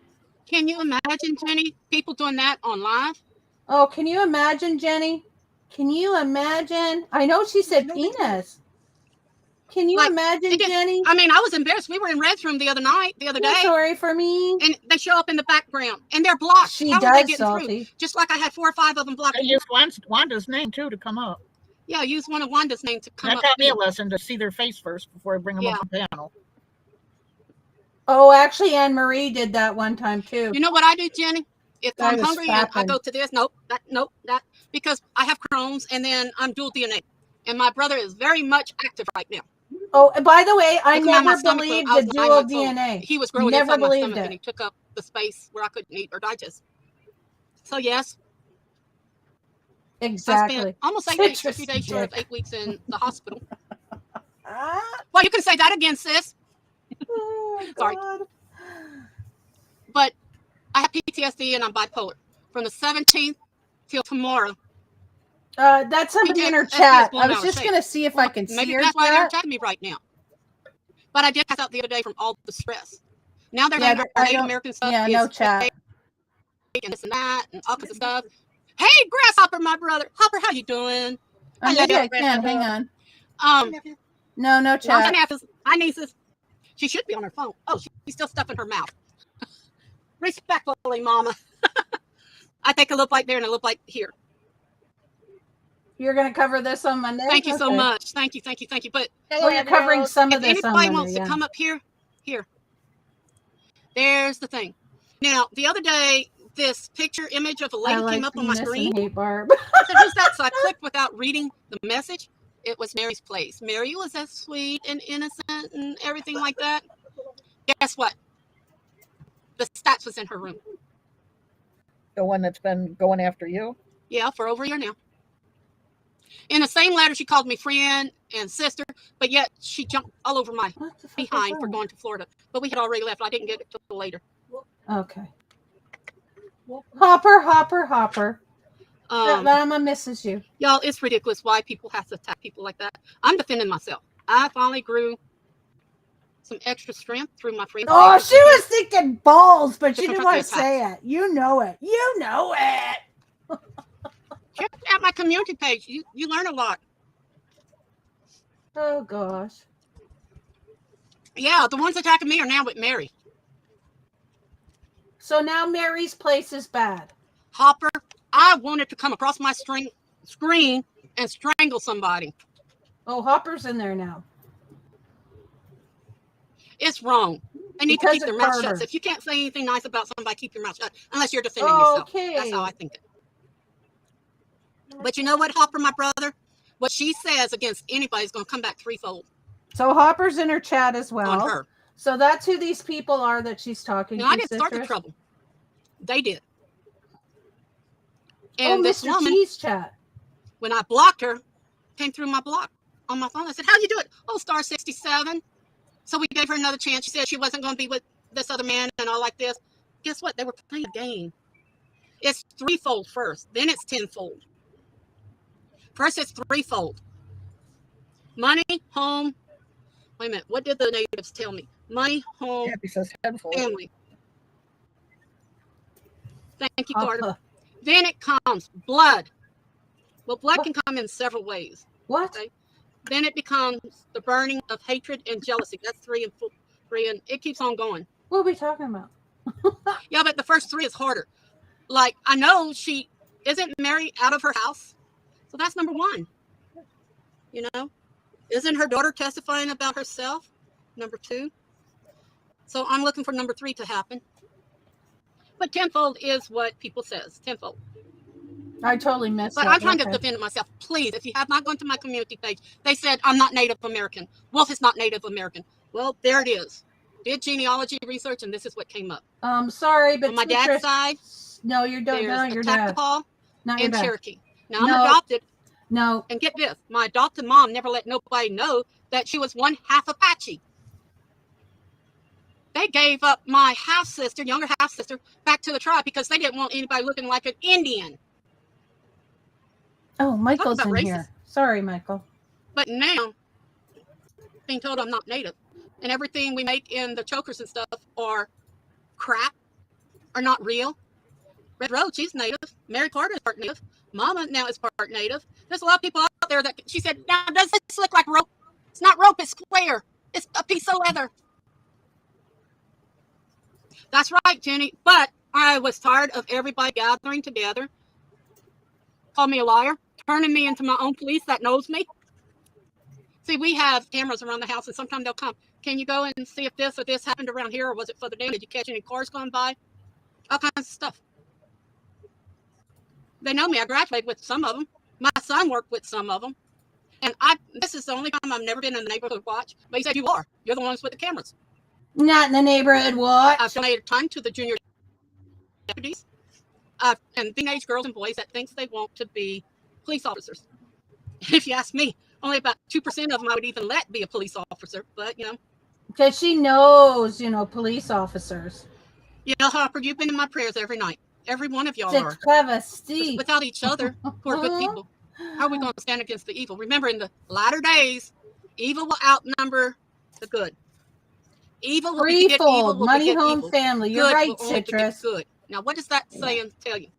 Can you imagine, Jenny, people doing that on live? Oh, can you imagine, Jenny? Can you imagine? I know she said penis. Can you Like, imagine, It just- Jenny? I mean, I was embarrassed. We were in Red's room the other You're day, sorry for me. and they show up in the background, and they're blocked. She How are they does, getting through? Salty. Just like I had 4 or 5 of them blocked. I used Wanda's name, too, to come up. Yeah, use one of Wanda's name to come That up. taught me a lesson to see their face first before I bring them Yeah. up the panel. Oh, actually, Anne Marie did that one time too. You know what I do, Jenny? If I I'm was hungry and I fapping. go to this, nope, that, because I have Crohn's and then I'm dual DNA. And my brother is very much active right now. Oh, and by the way, I Looking at my never stomach, believed I was the 9 dual months old. DNA. He was growing Never inside my believed stomach and it. he took up the space where I couldn't eat or digest. So yes, I Exactly. spent almost 8 weeks, a few days short of 8 weeks in the hospital. Well, you can say that again, sis. Oh, Sorry. God. But I have PTSD and I'm bipolar. From the 17th till tomorrow. That's somebody in her PTSD is chat. blown I was out of just shape. gonna see if I can see Maybe her that's why they're chat. attacking me right now. But I did pass out the other day from all the stress. Now they're Yeah, saying I our Native don't- American stuff Yeah, is no chat. fake and this and that and all kinds of stuff. Hey, Grasshopper, my brother. Hopper, how you doing? I love Maybe you, I can. Hang on. Nephew. No my chat. nephews, my nieces. She should be on her phone. Oh, she's still stuffing her mouth. Respectfully, Mama. I take a look like there and a look like here. You're gonna cover this on Monday. Thank you so Okay. much. Thank you. But Well, you're covering some of if this on anybody Monday. wants to Yeah. come up here. There's the thing. Now, the other day, this picture image of a I lady like came up on my penis screen. and hate Barb. I said, who's that? So I clicked without reading the message. It was Mary's place. Mary was as sweet and innocent and everything like that. Guess what? The stats was in her room. The one that's been going after you? Yeah, for over a year now. In the same letter, she called me friend and sister, but yet she jumped all over my What the fuck is behind for that? going to Florida. But we had already left. I didn't get it till later. Okay. Hopper. Mama misses you. Y'all, it's ridiculous why people have to attack people like that. I'm defending myself. I finally grew some extra strength through my friends. Oh, she was thinking balls, but To she didn't confront want the to say it. You know it. You know it. Check out my community page. You learn a lot. Oh gosh. Yeah, the ones attacking me are now with Mary. So now Mary's place is bad. Hopper, I wanted to come across my screen and strangle somebody. Oh, Hopper's in there now. It's wrong. They need Because to keep their of mouth shut. Carter. So if you can't say anything nice about somebody, keep your mouth shut. Unless you're defending yourself. Okay. That's how I think it. But you know what, Hopper, my brother? What she says against anybody is going to come back threefold. So Hopper's in her chat as on well. her. So that's who these people are that she's talking Now, to. I didn't start the Citrus. trouble. They did. Oh, And this Mr. woman, T's chat. when I blocked her, came through my block on my phone. I said, how'd you do it? Oh, star 67. So we gave her another chance. She said she wasn't going to be with this other man and all like this. Guess what? They were playing a game. It's threefold first, then it's tenfold. First, it's threefold. Money, home. Wait a minute. What did the natives tell me? Money, home, Yeah, he says tenfold. family. Thank you, Carter. Then it comes blood. Well, blood can come in several ways. What? Okay. Then it becomes the burning of hatred and jealousy. That's three and four, and it keeps on going. What are we talking about? Yeah, but the first three is harder. Like, I know she isn't married out of her house. So that's number one. You know? Isn't her daughter testifying about herself? Number two. So I'm looking for number three to happen. But tenfold is what people says. Tenfold. I totally missed But that. I'm trying Okay. to defend myself. Please, if you have not gone to my community page, they said I'm not Native American. Wolf is not Native American. Well, there it is. Did genealogy research, and this is what came up. Sorry, but On my Citrus- dad's side, no, you don't. there's No, you're dad. Tactical Not your and dad. Cherokee. Now, No. I'm adopted, No. and get this. My adopted mom never let nobody know that she was one half Apache. They gave up my half-sister, younger half-sister, back to the tribe because they didn't want anybody looking like an Indian. Oh, Michael's about in racist. here. Sorry, Michael. But now, being told I'm not Native, and everything we make in the chokers and stuff are crap, are not real. Red Rose, she's Native. Mary Carter is part Native. Mama now is part Native. There's a lot of people out there that she said, now does this look like rope? It's not rope, it's square. It's a piece of leather. That's right, Jenny. But I was tired of everybody gathering together, call me a liar, turning me into my own police that knows me. See, we have cameras around the house, and sometimes they'll come. Can you go and see if this or this happened around here, or was it further down? Did you catch any cars going by? All kinds of stuff. They know me. I graduated with some of them. My son worked with some of them. And this is the only time I've never been in the neighborhood watch. But he said, you are. You're the ones with the cameras. Not in the neighborhood watch. I've donated time to the junior deputies and teenage girls and boys that thinks they want to be police officers. If you ask me, only about 2% of them I would even let be a police officer. But, Because she knows, police officers. Hopper, you've been in my prayers every night. Every one of y'all It's are. clever, Steve. Without each other, who are good people, how are we going to stand against the evil? Remember, in the latter days, evil will outnumber the good. Evil will beget evil. Threefold, Will money, beget home, evil. family. You're Good right, will only beget Citrus. good. Now, what does that say and tell you?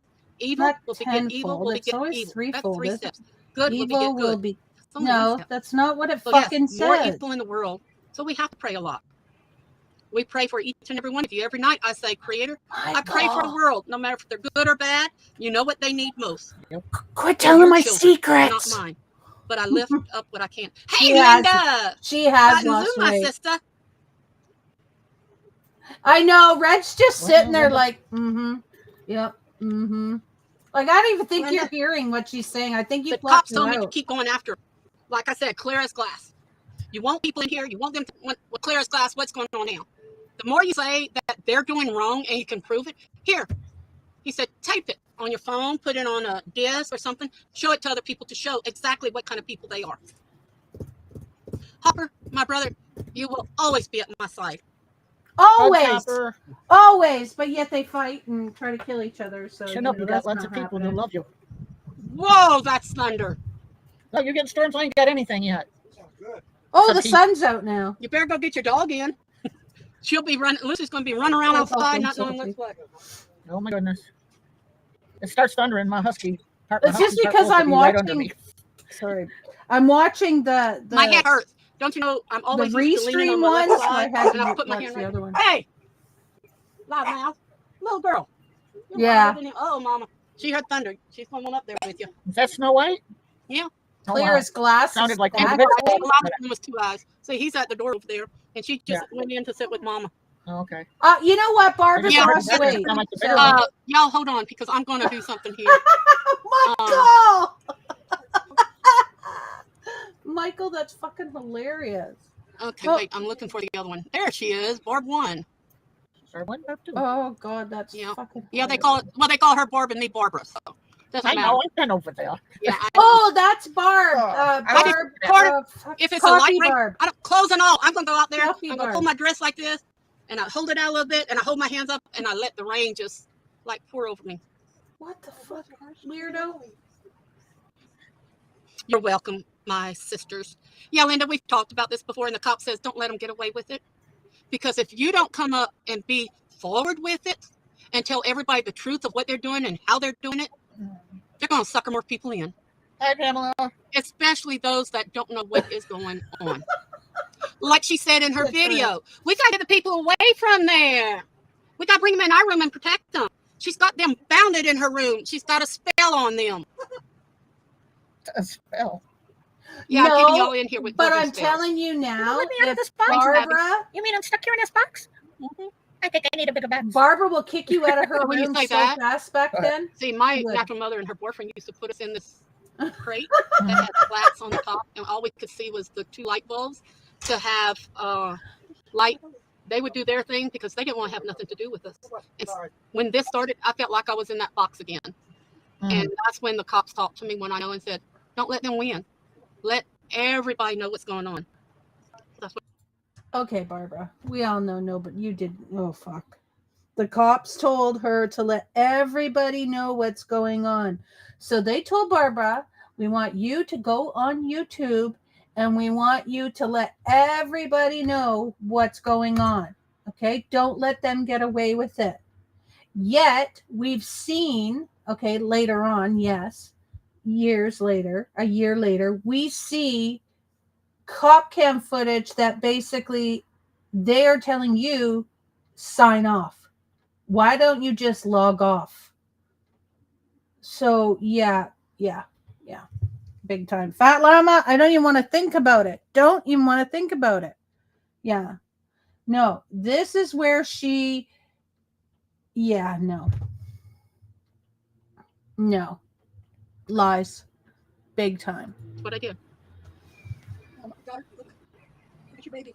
Evil Not will beget evil. tenfold. Will It's beget always evil. threefold, That's three isn't it? steps. Good Evil will beget good. will be. That's only one No, step. that's not what it So fucking yes, more says. evil in the world. So we have to pray a lot. We pray for each and every one of you. Every night I say, Creator, I pray for the world, no matter if they're good or bad. You know what they need most. Quit They're telling your my children, secrets. not mine. But I lift up what I can. Hey, She has- Linda! She has Cotton lost Zoo, my weight. sister. I know. Red's just What sitting now, there Linda? like, yep, Like, I don't even think Linda, you're hearing what she's saying. I think you the blocked cops her told me to out. keep going after her. Like I said, clear as glass. You want people in here. You want them to want clear as glass. What's going on now? The more you say that they're doing wrong and you can prove it, here, he said, tape it on your phone, put it on a disc or something, show it to other people to show exactly what kind of people they are. Hopper, my brother, you will always be at my side. Always, Hopper. always. But yet they fight and try to kill each other. So Chin up, you got that's lots not of people happening. who love you. Whoa, that's thunder. No, you're getting storms. I ain't got anything yet. Sounds good. Oh, So the he- sun's out now. You better go get your dog in. She'll be running. Lucy's going to be running around Oh, outside, not thank knowing you. what's what. Oh my goodness. It starts thundering. My husky. It's just because I'm watching. Sorry, I'm watching the My head hurts. Don't you know I'm always used to leaning on restream my left ones. So I side, had and I to put my watch hand the right. other one. Hey, loud mouth, little girl. You're Yeah. louder than you- Oh, mama, she heard thunder. She's coming up there with you. Is that Snow White? Yeah. Oh, Clear wow. as glass. Sounded like And one the of the loudest one was Two Eyes. So he's at the door over there, and she just went in to sit with mama. Oh, okay. You know what? Barbara's Yeah. lost That doesn't weight. sound like the So- bigger one. Y'all hold on because I'm going to do something here. Michael! Michael, that's fucking hilarious. Okay, Oh. wait, I'm looking for the other one. There she is, Barb 1. Barb 1, Barb 2. Oh God, that's Yeah. fucking. Yeah, they horrible. call her Barb and me Barbara, so doesn't I matter. know, I've been over there. Yeah, Oh, that's Barb. Oh, I did Barb. part if it's a light Coffee rain, Barb. I don't clothes and all. I'm gonna go out there. Coffee I'm gonna Barb. pull my dress like this, and I hold it out a little bit, and I hold my hands up, and I let the rain just like pour over me. What the fuck, weirdo? You're welcome, my sisters. Yeah, Linda, we've talked about this before, and the cop says don't let them get away with it, because if you don't come up and be forward with it and tell everybody the truth of what they're doing and how they're doing it, they're gonna sucker more people in. Hi, Pamela. Especially those that don't know what is going on. Like she said in her That's video, right. we got to get the people away from there. We got to bring them in our room and protect them. She's got them bounded in her room. She's got a spell on them. A spell. Yeah, I'm keeping No, y'all in here with But voodoo I'm spells. telling you now, Let me out of if this box, Barbara, You mean I'm stuck here in this box? Mhm. I think I need a bigger box. Barbara will kick you out of her When you room say so that- fast back then. See, my Good. natural mother and her boyfriend used to put us in this crate that had slats on the top, and all we could see was the 2 light bulbs to have light. They would do their thing because they didn't want to have nothing to do with us. And when this started, I felt like I was in that box again. And that's when the cops talked to me when I know and said, don't let them win. Let everybody know what's going on. That's what Okay, Barbara. We all know no, but you didn't. Oh fuck. The cops told her to let everybody know what's going on. So they told Barbara, we want you to go on YouTube and we want you to let everybody know what's going on. Okay? Don't let them get away with it. Yet, we've seen, okay, later on, yes, years later, a year later, we see cop cam footage that basically they are telling you sign off. Why don't you just log off? So yeah, big time. Fat Llama, I don't even want to think about it. Don't even want to think about it. Yeah. No, this is where she, yeah, no. No. Lies. Big time. I did. Oh my God, look. Here's your baby.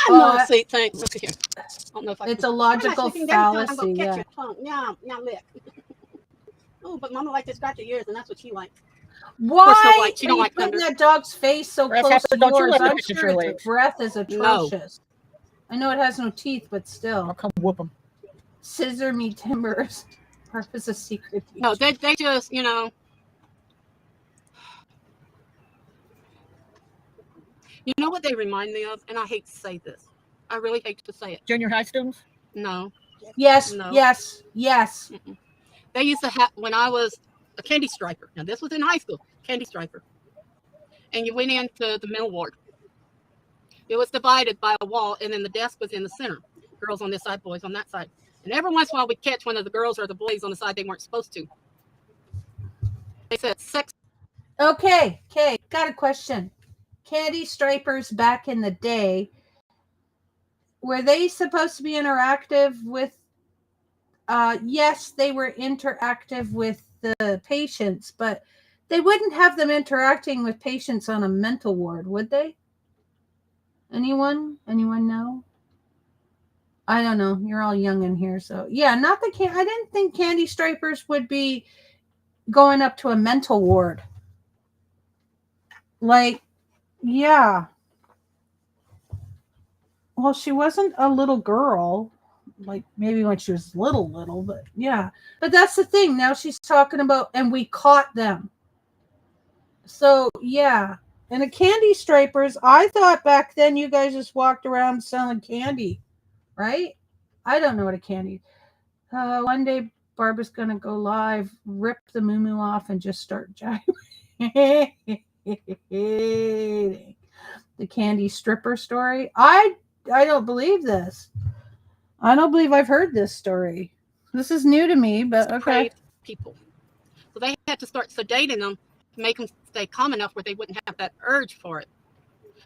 I'm not sweet, thanks. Look here. I don't know if I It's can. a logical Every time I'm fallacy, gonna catch yeah. your tongue. Yeah, lick. Oh, but Mama likes to scratch your ears, and that's what she likes. Why White. She are don't you like putting thunder. that dog's face so close to Grasshopper, don't you yours? let her I'm touch sure your its legs. breath is No. atrocious. I know it has no teeth, but I'll still. come whoop them. Scissor me timbers. Purpose a secret. No, they just, you know. You know what they remind me of? And I hate to say this. I really hate to say it. Junior high students? No. Yes, No. yes, yes. Mm-mm. They used to have, when I was a candy striper. Now, this was in high school, candy striper. And you went into the mental ward. It was divided by a wall, and then the desk was in the center. Girls on this side, boys on that side. And every once in a while, we'd catch one of the girls or the boys on the side they weren't supposed to. They said sex. Okay, got a question. Candy stripers back in the day, were they supposed to be interactive with yes, they were interactive with the patients, but they wouldn't have them interacting with patients on a mental ward, would they? Anyone know? I don't know. You're all young in here, so yeah, not the can. I didn't think candy stripers would be going up to a mental ward. Like, yeah. Well, she wasn't a little girl, like maybe when she was little, but yeah. But that's the thing. Now she's talking about, and we caught them. So yeah. And the candy stripers, I thought back then you guys just walked around selling candy, right? I don't know what a candy. One day Barbara's gonna go live, rip the moo off, and just start jiving. The candy stripper story. I don't believe this. I don't believe I've heard this story. This is new to me, but okay. People. So they had to start sedating them to make them stay calm enough where they wouldn't have that urge for it.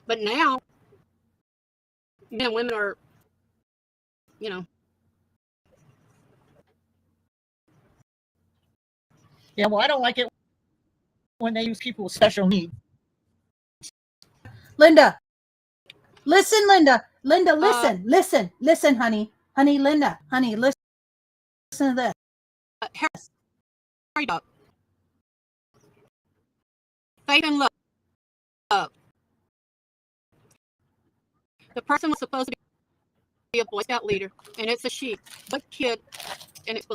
But now, men and women are, you know. Yeah, well, I don't like it when they use people with special needs. Linda. Listen, Linda. Linda, listen, honey. Honey, Linda. Honey, listen to this. Harry Duck. Faith and love. The person was supposed to be a Boy Scout leader, and it's a she, a kid, and it's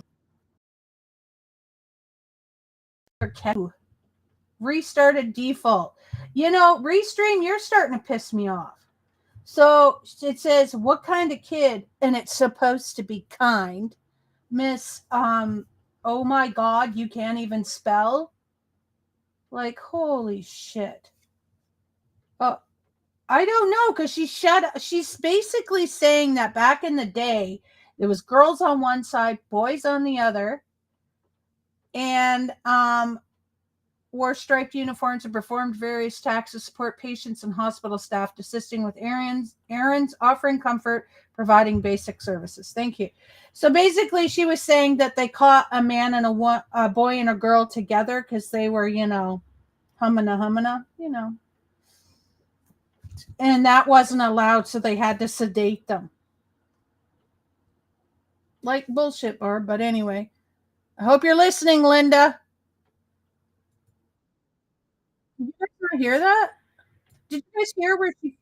restarted default. Restream, you're starting to piss me off. So it says, what kind of kid? And it's supposed to be kind. Miss, oh my God, you can't even spell? Like, holy shit. Oh, I don't know, because she's basically saying that back in the day, there was girls on one side, boys on the other, and wore striped uniforms and performed various tasks to support patients and hospital staff, assisting with errands, offering comfort, providing basic services. Thank you. So basically, she was saying that they caught a man and a boy and a girl together because they were, hummina, and that wasn't allowed, so they had to sedate them. Like bullshit, Barb. But anyway, I hope you're listening, Linda. Did you guys not hear that? Did you guys hear where she?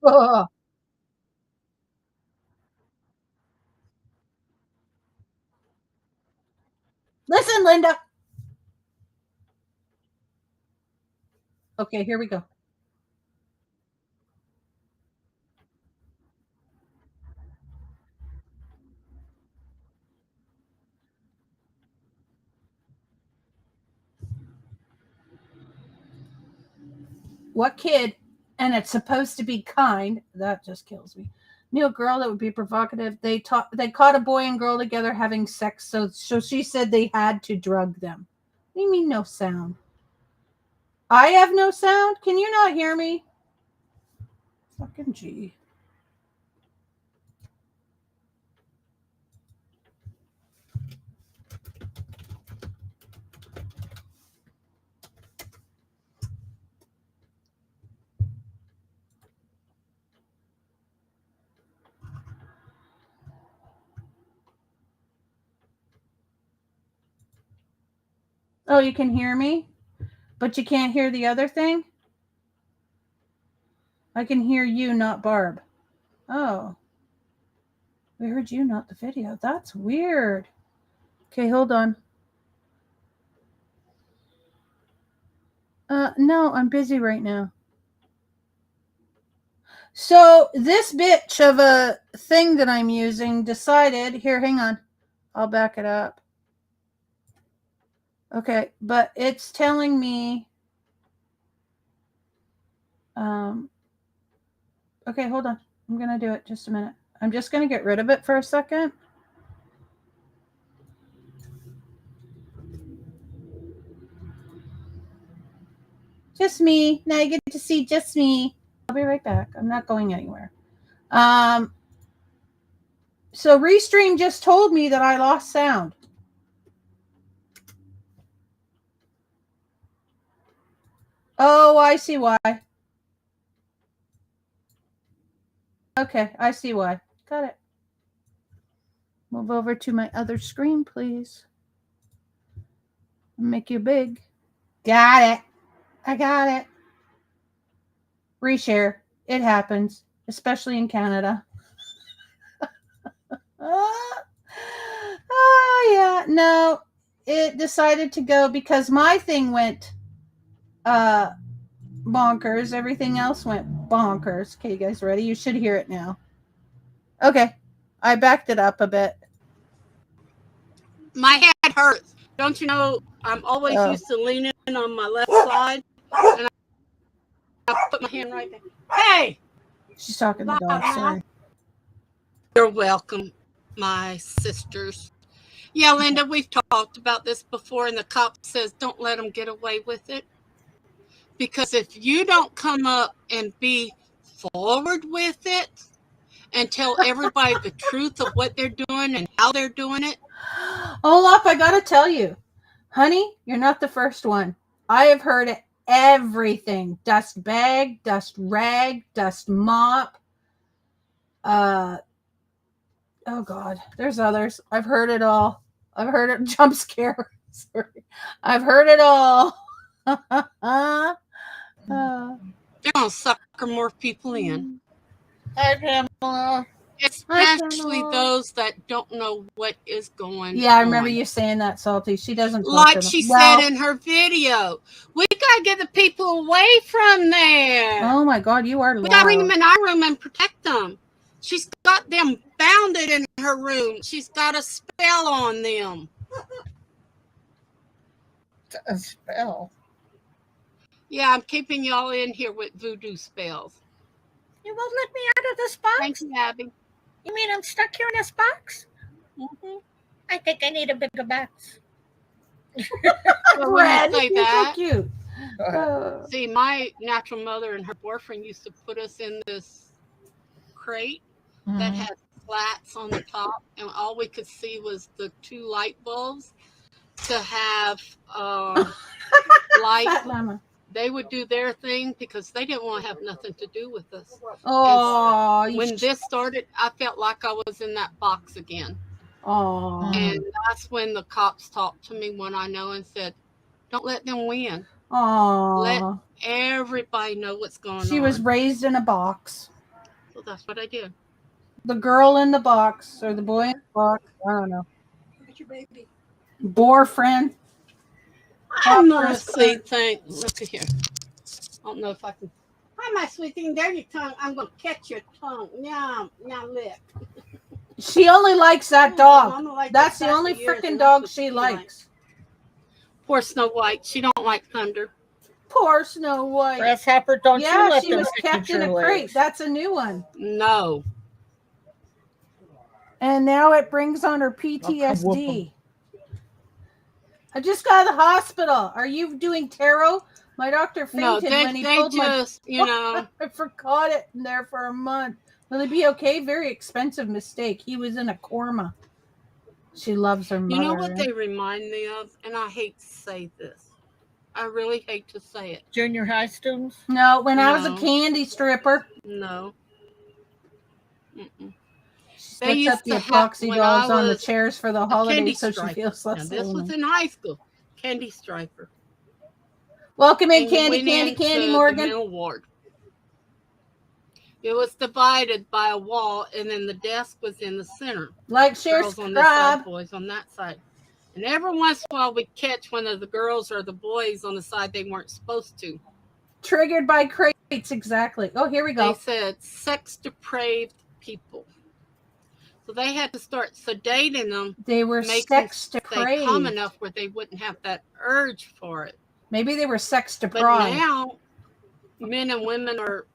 Oh. Listen, Linda. Okay, here we go. What kid? And it's supposed to be kind. That just kills me. Knew a girl that would be provocative. They caught a boy and girl together having sex. So she said they had to drug them. What do you mean no sound? I have no sound. Can you not hear me? Fucking G. Oh, you can hear me, but you can't hear the other thing? I can hear you, not Barb. Oh. We heard you, not the video. That's weird. Okay, hold on. No, I'm busy right now. So this bitch of a thing that I'm using decided, here, hang on. I'll back it up. Okay, but it's telling me, okay, hold on. I'm going to do it just a minute. I'm just going to get rid of it for a second. Just me. Now you get to see just me. I'll be right back. I'm not going anywhere. So Restream just told me that I lost sound. Oh, I see why. Okay, I see why. Got it. Move over to my other screen, please. Make you big. Got it. I got it. Reshare. It happens, especially in Canada. Oh, yeah. No, it decided to go because my thing went bonkers. Everything else went bonkers. Okay, you guys ready? You should hear it now. Okay. I backed it up a bit. my head hurts. Don't you know? I'm always used to leaning on my left side, and I put my hand right there. Hey, she's talking to the dog. Sorry. You're welcome, my sisters. Yeah, Linda, we've talked about this before, and the cop says don't let them get away with it. Because if you don't come up and be forward with it and tell everybody the truth of what they're doing and how they're doing it, Olaf, I gotta tell you, honey, you're not the first one. I have heard everything: dust bag, dust rag, dust mop. Oh God, there's others. I've heard it all. I've heard it. Jump scare. Sorry, I've heard it all. They're gonna sucker more people in, Hi, Pamela. especially those that don't know what is going Yeah, I on. remember you saying that, Salty. She doesn't talk Like to them. she Well, said in her video, we gotta get the people away from there. oh my God, you are We gotta bring loud. them in our room and protect them. She's got them bounded in her room. She's got a spell on them. A spell. Yeah, I'm keeping y'all in here with voodoo spells. You won't let me out of this box? Thank you, Abby. You mean I'm stuck here in this box? Mm-hmm. I think I need a bigger box. Well, when you say you're that, so cute. see, my natural mother and her boyfriend used to put us in this crate that had slats on the top, and all we could see was the 2 light bulbs to have light. Fat mama. They would do their thing because they didn't want to have nothing to do with us. Oh, When this started, I felt like I was in that box again. Oh. And that's when the cops talked to me when I know and said, don't let them win. Oh. Let everybody know what's going on. She was raised in a box. So that's what I did. The girl in the box or the boy in the box. I don't know. Look at your baby. Boyfriend. I'm not a sweet thing. Look at here. I don't know if I can. Hi, my sweet thing. There your tongue. I'm going to catch your tongue. Yum. Now lick. She only likes that dog. Like That's the only freaking dog she likes. Poor Snow White. She don't like thunder. Poor Snow White. Grasshopper, don't you Yeah, let she them was pick kept in your a crate. legs. That's a new one. No. And now it brings on her PTSD. I just got out of the hospital. Are you doing tarot? My doctor fainted when he pulled just, you know. I forgot it in there for a month. Will he be okay? Very expensive mistake. He was in a coma. She loves her mother. You know what they remind me of? And I hate to say this. I really hate to say it. Junior high students? No, when I was a candy stripper. No. Mm-mm. They puts up the epoxy dolls on the chairs for the holidays so she feels less This lonely. was in high school. Candy striper. Welcome in, Candy Morgan. The middle ward. It was divided by a wall, and then the desk was in the center. Like, share, girls on this side, subscribe. boys on that side. And every once in a while, we'd catch one of the girls or the boys on the side they weren't supposed to. Triggered by crates, exactly. Oh, here we go. They said sex-depraved people. So they had to start sedating them. They were sex-depraved. Stay calm enough where they wouldn't have that urge for it. Maybe they were sex-deprived. But now, men and women are,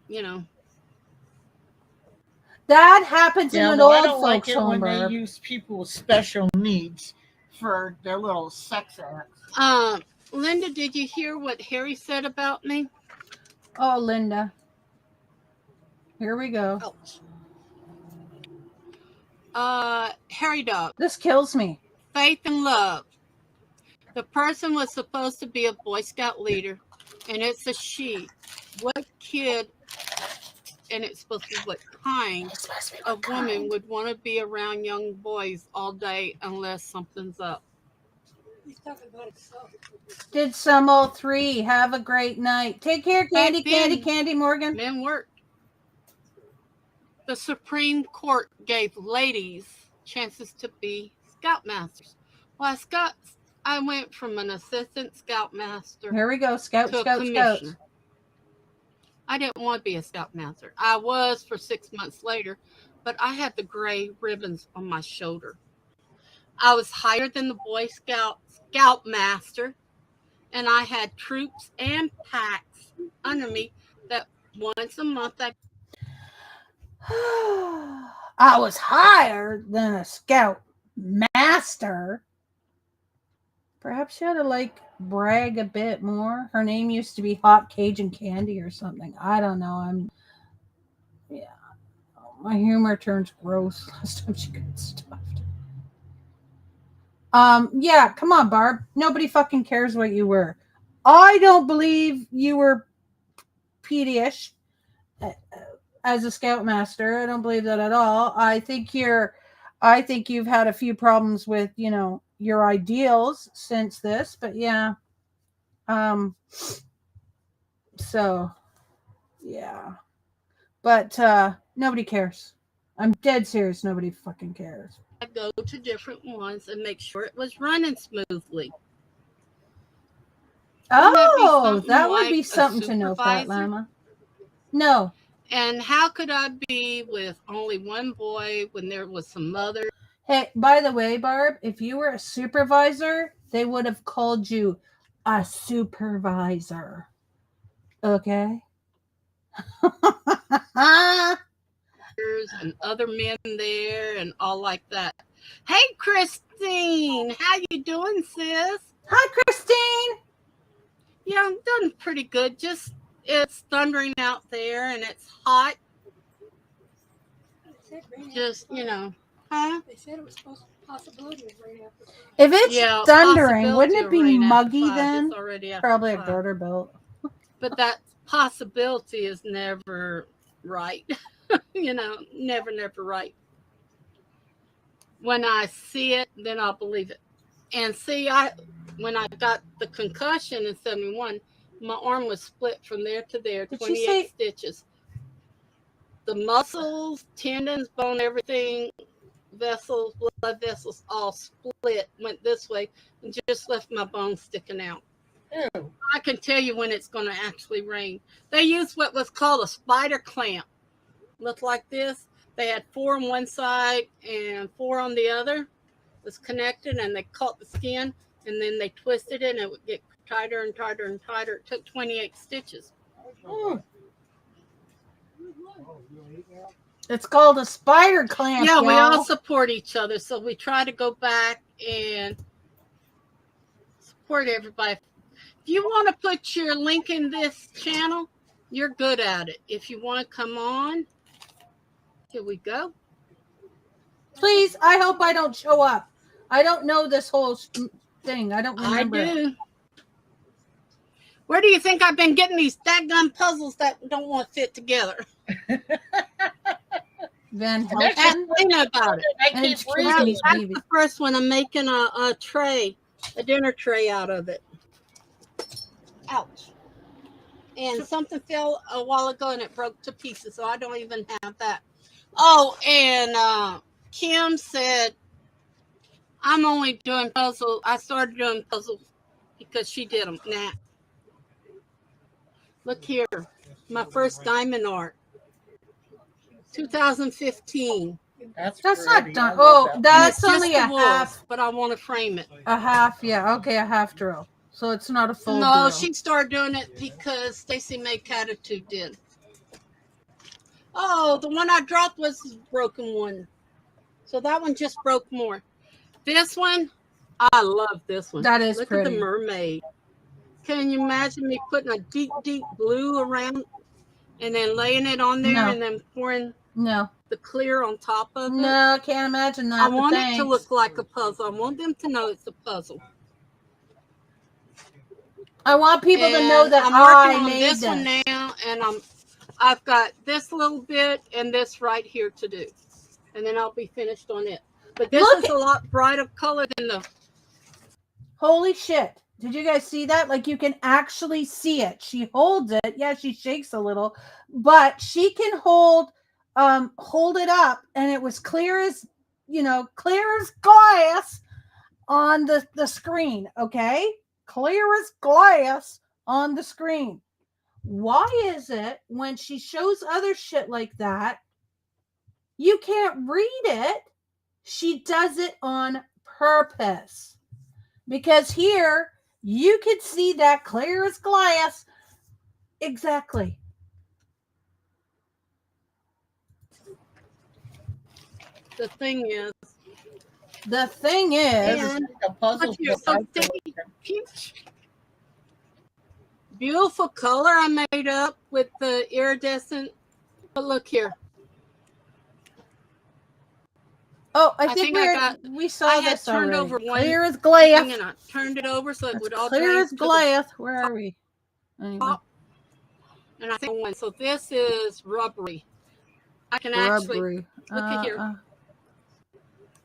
you know. That happens in an old I don't folks' like it home. when they use people with special needs for their little sex acts. Linda, did you hear what Harry said about me? Oh, Linda. Here we go. Ouch. Harry Dog. This kills me. Faith and love. The person was supposed to be a Boy Scout leader, and it's a she. What kid, and it's supposed to be what kind of woman would want to be around young boys all day unless something's up? He's talking about himself. Did some 03 have a great night? Take care, Candy Morgan. Men worked. The Supreme Court gave ladies chances to be scoutmasters. Well, I went from an assistant scoutmaster. Here we go, Scout. I didn't want to be a scoutmaster. I was for 6 months later, but I had the gray ribbons on my shoulder. I was higher than the Boy Scoutmaster, and I had troops and packs under me that once a month I was higher than a Scout Master. Perhaps she ought to brag a bit more. Her name used to be Hot Cajun Candy or something. I don't know. My humor turns gross last time she got stuffed. Yeah, come on, Barb. Nobody fucking cares what you were. I don't believe you were pedyish as a scoutmaster. I don't believe that at all. I think you've had a few problems with, your ideals since this, but yeah. So yeah. But nobody cares. I'm dead serious. Nobody fucking cares. I go to different ones and make sure it was running smoothly. Oh, that would like be a something to know, Fat supervisor? Llama. No. And how could I be with only one boy when there was some mother? Hey, by the way, Barb, if you were a supervisor, they would have called you a supervisor. Okay? And other men there and all like that. Hey, Christine, how you doing, sis? Hi, Christine. Yeah, I'm doing pretty good. Just it's thundering out there and it's hot. Just huh? They said it was supposed to possibility of rain after 5. If it's thundering, wouldn't it be muggy then? Already Probably a garter belt. But that possibility is never right. Never right. When I see it, then I'll believe it. And see, when I got the concussion in 71, my arm was split from there to there, 28 stitches. The muscles, tendons, bone, everything, vessels, blood vessels, all split, went this way, and just left my bone sticking out. Ew. I can tell you when it's going to actually rain. They used what was called a spider clamp. Looked like this. They had 4 on one side and 4 on the other. It was connected, and they caught the skin, and then they twisted it, and it would get tighter and tighter and tighter. It took 28 stitches. Mm. It's called a spider clamp. Yeah, we all y'all. support each other, so we try to go back and support everybody. If you want to put your link in this channel, you're good at it. If you want to come on, here we go. Please, I hope I don't show up. I don't know this whole thing. I don't remember. I do. Where do you think I've been getting these daggone puzzles that don't want to fit together? Van That's Helsing. about it. I keep Excuse reading. me, That's baby. the first one. I'm making a tray, a dinner tray out of it. Ouch. And something fell a while ago and it broke to pieces, so I don't even have that. Oh, and Kim said, I'm only doing puzzles. I started doing puzzles because she did them. Nah. Look here. My first diamond art. 2015. That's not pretty. done. I love Oh, that. that's And it's only just a the wolves, half. but I want to frame it. A half, yeah. Okay, a half drill. So it's not a full No, drill. she started doing it because Stacy May Catitude did. Oh, the one I dropped was a broken one. So that one just broke more. This one, I love this one. That is Look pretty. at the mermaid. Can you imagine me putting a deep, deep blue around and then laying it on there No. and then pouring No. the clear on top of it? No, I can't imagine that. I want but it to look like a puzzle. I want them to know it's a puzzle. I want people to know that I'm working I on made this one now, and I've got this little bit and this right here to do, and then I'll be finished on it. But this is a lot brighter color than the. Holy shit. Did you guys see that? Like, you can actually see it. She holds it. Yeah, she shakes a little, but she can hold it up, and it was clear as glass on the screen. Okay, clear as glass on the screen. Why is it when she shows other shit like that, you can't read it? She does it on purpose. Because here, you could see that clear as glass. Exactly. The thing is, And a puzzle. beautiful color I made up with the iridescent. But look here. Oh, I I think think we saw I had this turned already. over one Clear as thing glass. and I turned it over so it It's would all clear drain as to the glass. Where are we? Anyway, top. And I think one. So this is rubbery. I can actually rubbery. look at here.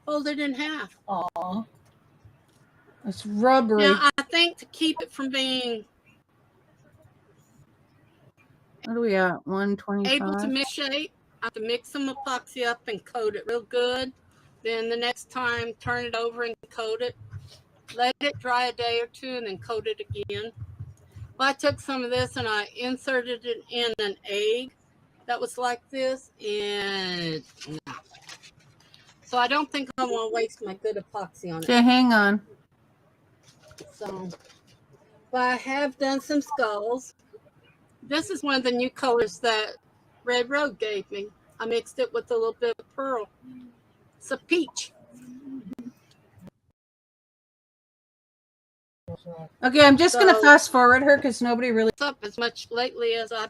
Fold it in half. Aw. It's rubbery. Now I think to keep it from being What are we at? able to 125. mix shape, I have to mix some epoxy up and coat it real good. Then the next time, turn it over and coat it. Let it dry a day or two and then coat it again. Well, I took some of this and I inserted it in an egg that was like this, and no. So I don't think I want to waste my good epoxy on it. Okay, hang on. So, but I have done some skulls. This is one of the new colors that Red Road gave me. I mixed it with a little bit of pearl. It's a peach. Okay, I'm just gonna fast forward her because nobody really. Up as much lately as I.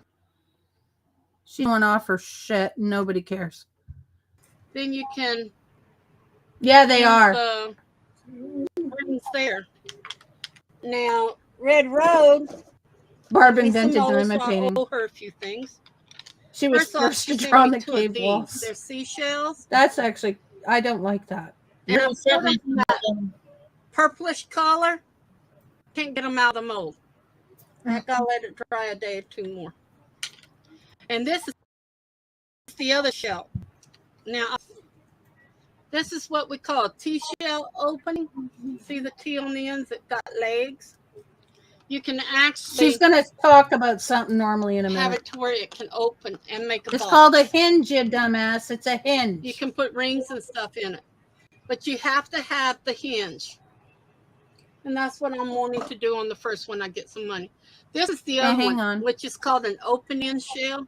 She went off her shit. Nobody cares. Then you can. Yeah, they are. The rings there. Now, Red Road. Barb invented diamond painting. I owe her a few things. She was first to draw on the cave walls. They're seashells. That's actually, I don't like that. And I'm putting that purplish color. Can't get them out of the mold. I gotta let it dry a day or two more. And this is the other shell. Now, this is what we call a T-shell opening. See the T on the ends that got legs? You can actually. She's going to talk about something normally in a minute. Have it to where it can open and make a box. It's called a hinge, you dumbass. It's a hinge. You can put rings and stuff in it. But you have to have the hinge. And that's what I'm wanting to do on the first one I get some money. This is the other one, which is called an open-end shell.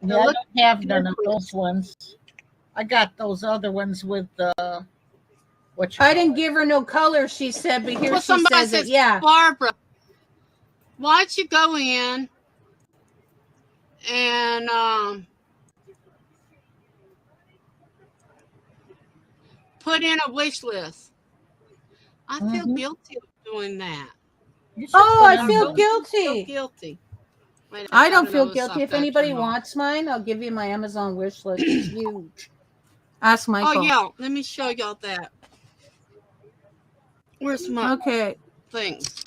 Yeah, I don't have none of those ones. I got those other ones with the. I didn't give her no color, she said, but here she says it. Yeah. Barbara, why don't you go in and put in a wish list? I feel guilty of doing that. Oh, I feel guilty. Guilty. Wait, I don't feel guilty. If anybody wants mine, I'll give you my Amazon wish list. It's huge. Ask Michael. Oh, yeah. Let me show y'all that. Where's my things?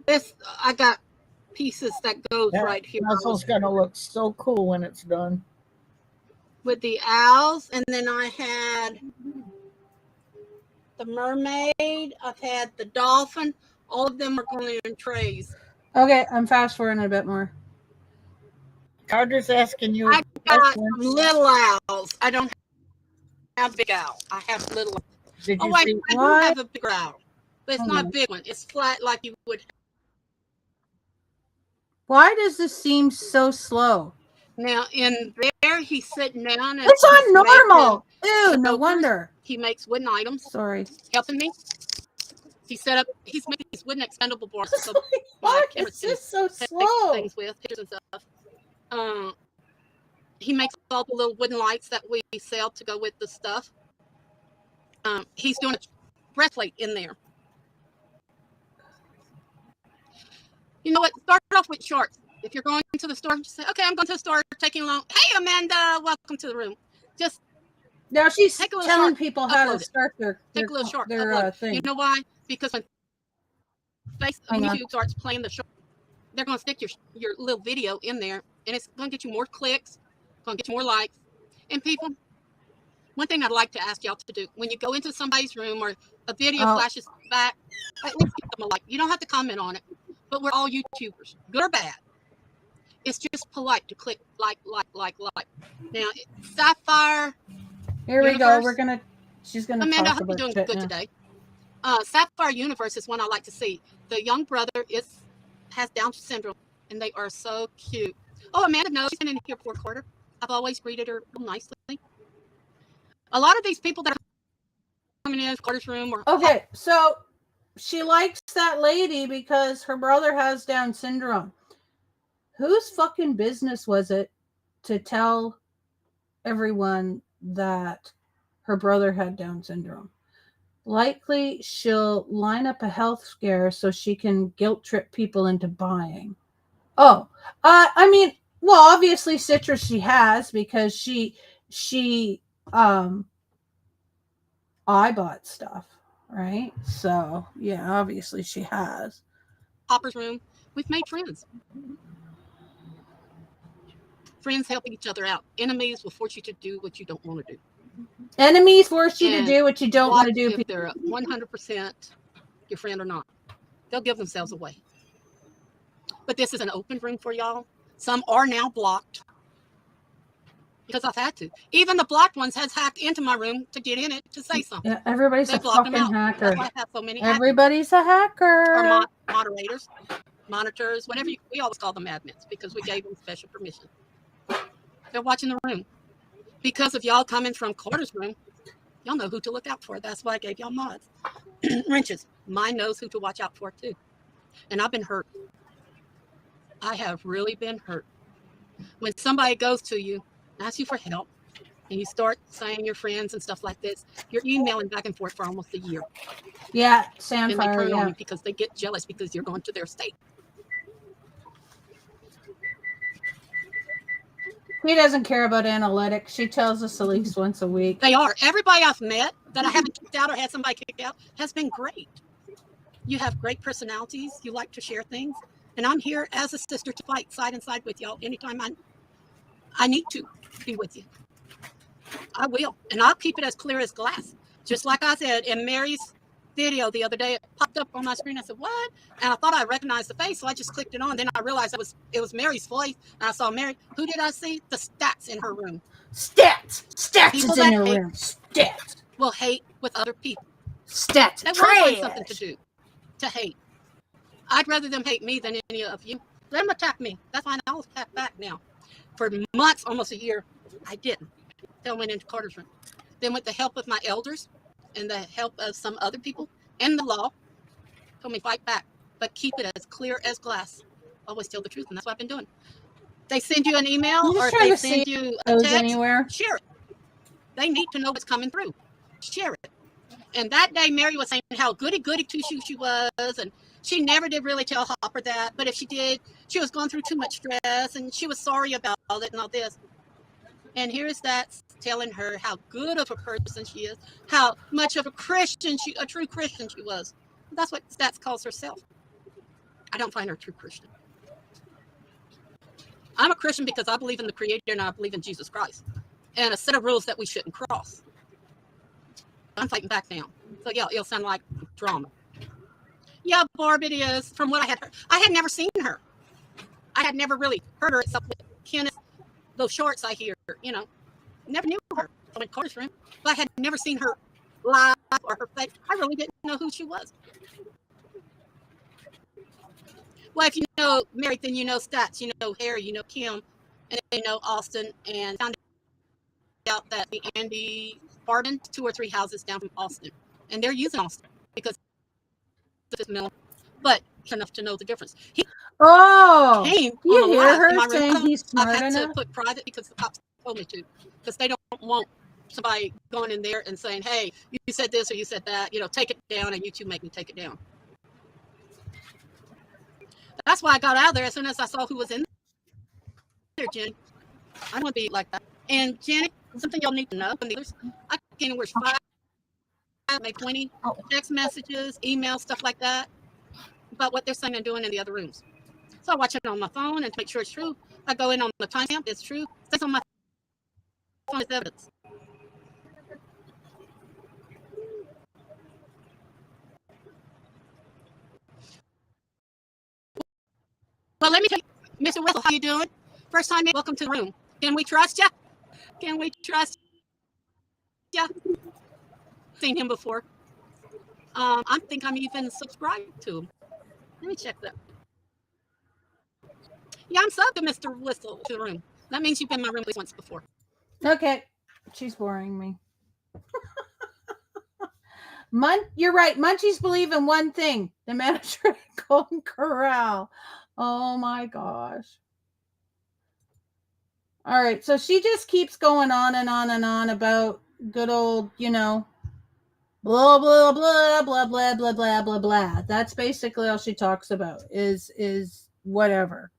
This, I got pieces that goes right here. Puzzle's going to look so cool when it's done. With the owls, and then I had the mermaid. I've had the dolphin. All of them are going in trays. Okay, I'm fast forwarding a bit more. Carter's asking you. I got little owls. I don't have big owl. I have little. Did you I see do have a big owl, but it's not a big one. It's flat like you would. Why does this seem so slow? Now in there, he's sitting down. And it's on normal. Ew, no wonder. He makes wooden items. Sorry. Helping me. He's making these wooden expendable boards. So what? It's just so slow. Things with pictures and stuff. He makes all the little wooden lights that we sell to go with the stuff. He's doing a breastplate in there. You know what? Start off with shorts. If you're going to the store, just say, "Okay, I'm going to the store, taking along." Hey, Amanda, welcome to the room. Just now she's telling people how to start their thing. You know why? Because when YouTube starts playing the short, they're going to stick your little video in there, and it's going to get you more clicks, going to get you more likes, and people. One thing I'd like to ask y'all to do when you go into somebody's room or a video flashes back, at least give them a like. You don't have to comment on it, but we're all YouTubers, good or bad. It's just polite to click like. Now, Sapphire. Here we go. She's gonna. Amanda, I hope you're doing good today. Sapphire Universe is one I like to see. The young brother has Down syndrome, and they are so cute. Oh, Amanda knows she's been in here for a quarter. I've always greeted her real nicely. A lot of these people that are coming in Carter's room or so she likes that lady because her brother has Down syndrome. Whose fucking business was it to tell everyone that her brother had Down syndrome. Likely she'll line up a health scare so she can guilt trip people into buying. Oh, I mean, well, obviously citrus she has because she I bought stuff, right? So yeah, obviously she has. Hopper's room. We've made friends. Friends help each other out. Enemies will force you to do what you don't want to do. Enemies force you to And do what you don't want to watch do. if they're 100% your friend or not. They'll give themselves away. But this is an open room for y'all. Some are now blocked because I've had to. Even the blocked ones has hacked into my room to get in it to say something. Yeah, everybody's They a blocked them fucking out. hacker. That's why I have so many hackers. Everybody's a hacker. Or moderators, monitors, whatever we always call them admins because we gave them special permission. They're watching the room. Because of y'all coming from Carter's room, y'all know who to look out for. That's why I gave y'all mods. Wrenches. Mine knows who to watch out for too. And I've been hurt. I have really been hurt. When somebody goes to you, asks you for help, and you start saying your friends and stuff like this, you're emailing back and forth for almost a year. Yeah, And they Sandfire, turn on yeah. you because they get jealous because you're going to their state. She doesn't care about analytics. She tells us at least once a week. They are. Everybody I've met that I haven't kicked out or had somebody kicked out has been great. You have great personalities. You like to share things. And I'm here as a sister to fight side and side with y'all anytime I need to be with you. I will. And I'll keep it as clear as glass. Just like I said in Mary's video the other day, it popped up on my screen. I said, what? And I thought I recognized the face, so I just clicked it on. Then I realized it was Mary's voice. And I saw Mary. Who did I see? The stats in her room. Stats People is in that her hate room. Stats. will hate with other people. Stats. They will find something to do, to hate. I'd rather them hate me than any of you. Let them attack me. That's fine. I'll attack back now. For months, almost a year, I didn't. Then went into Carter's room. Then with the help of my elders and the help of some other people and the law, told me fight back, but keep it as clear as glass. Always tell the truth, and that's what I've been doing. They send you an email I'm just or trying they to see send you if a it goes text, anywhere. share it. They need to know what's coming through. Share it. And that day, Mary was saying how goody two-shoes she was, and she never did really tell Hopper that, but if she did, she was going through too much stress, and she was sorry about all it and all this. And here's that telling her how good of a person she is, how much of a Christian a true Christian she was. That's what Stats calls herself. I don't find her a true Christian. I'm a Christian because I believe in the Creator and I believe in Jesus Christ and a set of rules that we shouldn't cross. I'm fighting back now. So yeah, it'll sound like drama. Yeah, Barb, it is. From what I had heard, I had never seen her. I had never really heard her except with Kenneth. Those shorts I hear, never knew her. I went to Carter's room, but I had never seen her live or her face. I really didn't know who she was. Well, if you know Mary, then you know Stats, you know Harry, you know Kim, and you know Austin, and found out that the Andy Barden, 2 or 3 houses down from Austin, and they're using Austin because it's middle, but enough to know the difference. He came You on the hear live her in my saying room. he's smart I've had enough? to put private because the cops told me to, because they don't want somebody going in there and saying, hey, you said this or you said that, take it down, and you two make me take it down. That's why I got out of there as soon as I saw who was in there, Jenny. I don't want to be like that. And Jenny, something y'all need to know, I can anywhere 5, maybe 20 text messages, emails, stuff like that, about what they're saying and doing in the other rooms. So I watch it on my phone and to make sure it's true. I go in on the timestamp, it's true. It's on my phone, it's evidence. Well, let me tell you, Mr. Wessel, how you doing? First time, welcome to the room. Can we trust you? Can we trust you? Seen him before. I think I'm even subscribed to him. Let me check that. Yeah, I'm subbed to Mr. Whistle to the room. That means you've been in my room at least once before. Okay. She's boring me. You're right. Munchies believe in one thing: the manager at Golden Corral. Oh my gosh. All right, so she just keeps going on and on and on about good old, blah blah blah blah blah blah blah blah blah. That's basically all she talks about is whatever.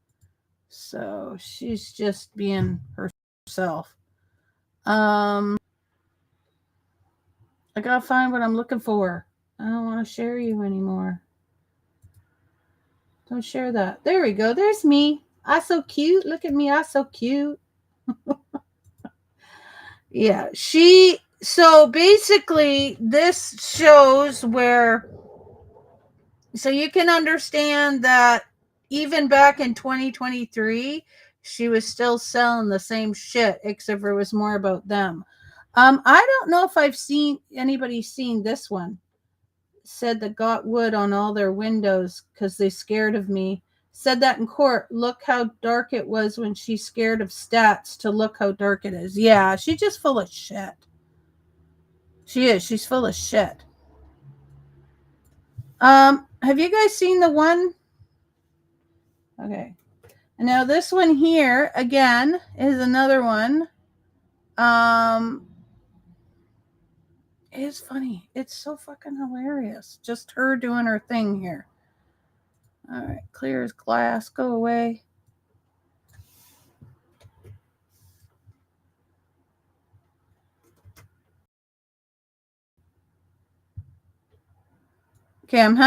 So she's just being herself. I gotta find what I'm looking for. I don't want to share you anymore. Don't share that. There we go. There's me. I so cute. Look at me. I so cute. Yeah. So basically this shows where, so you can understand that even back in 2023, she was still selling the same shit, except for it was more about them. I don't know if anybody seen this one. Said that got wood on all their windows because they scared of me. Said that in court. Look how dark it was when she's scared of stats to look how dark it is. Yeah, she's just full of shit. She is. She's full of shit. Have you guys seen the one? Okay. And now this one here again is another one. It's funny. It's so fucking hilarious. Just her doing her thing here. All right, clear as glass. Go away. Okay, I'm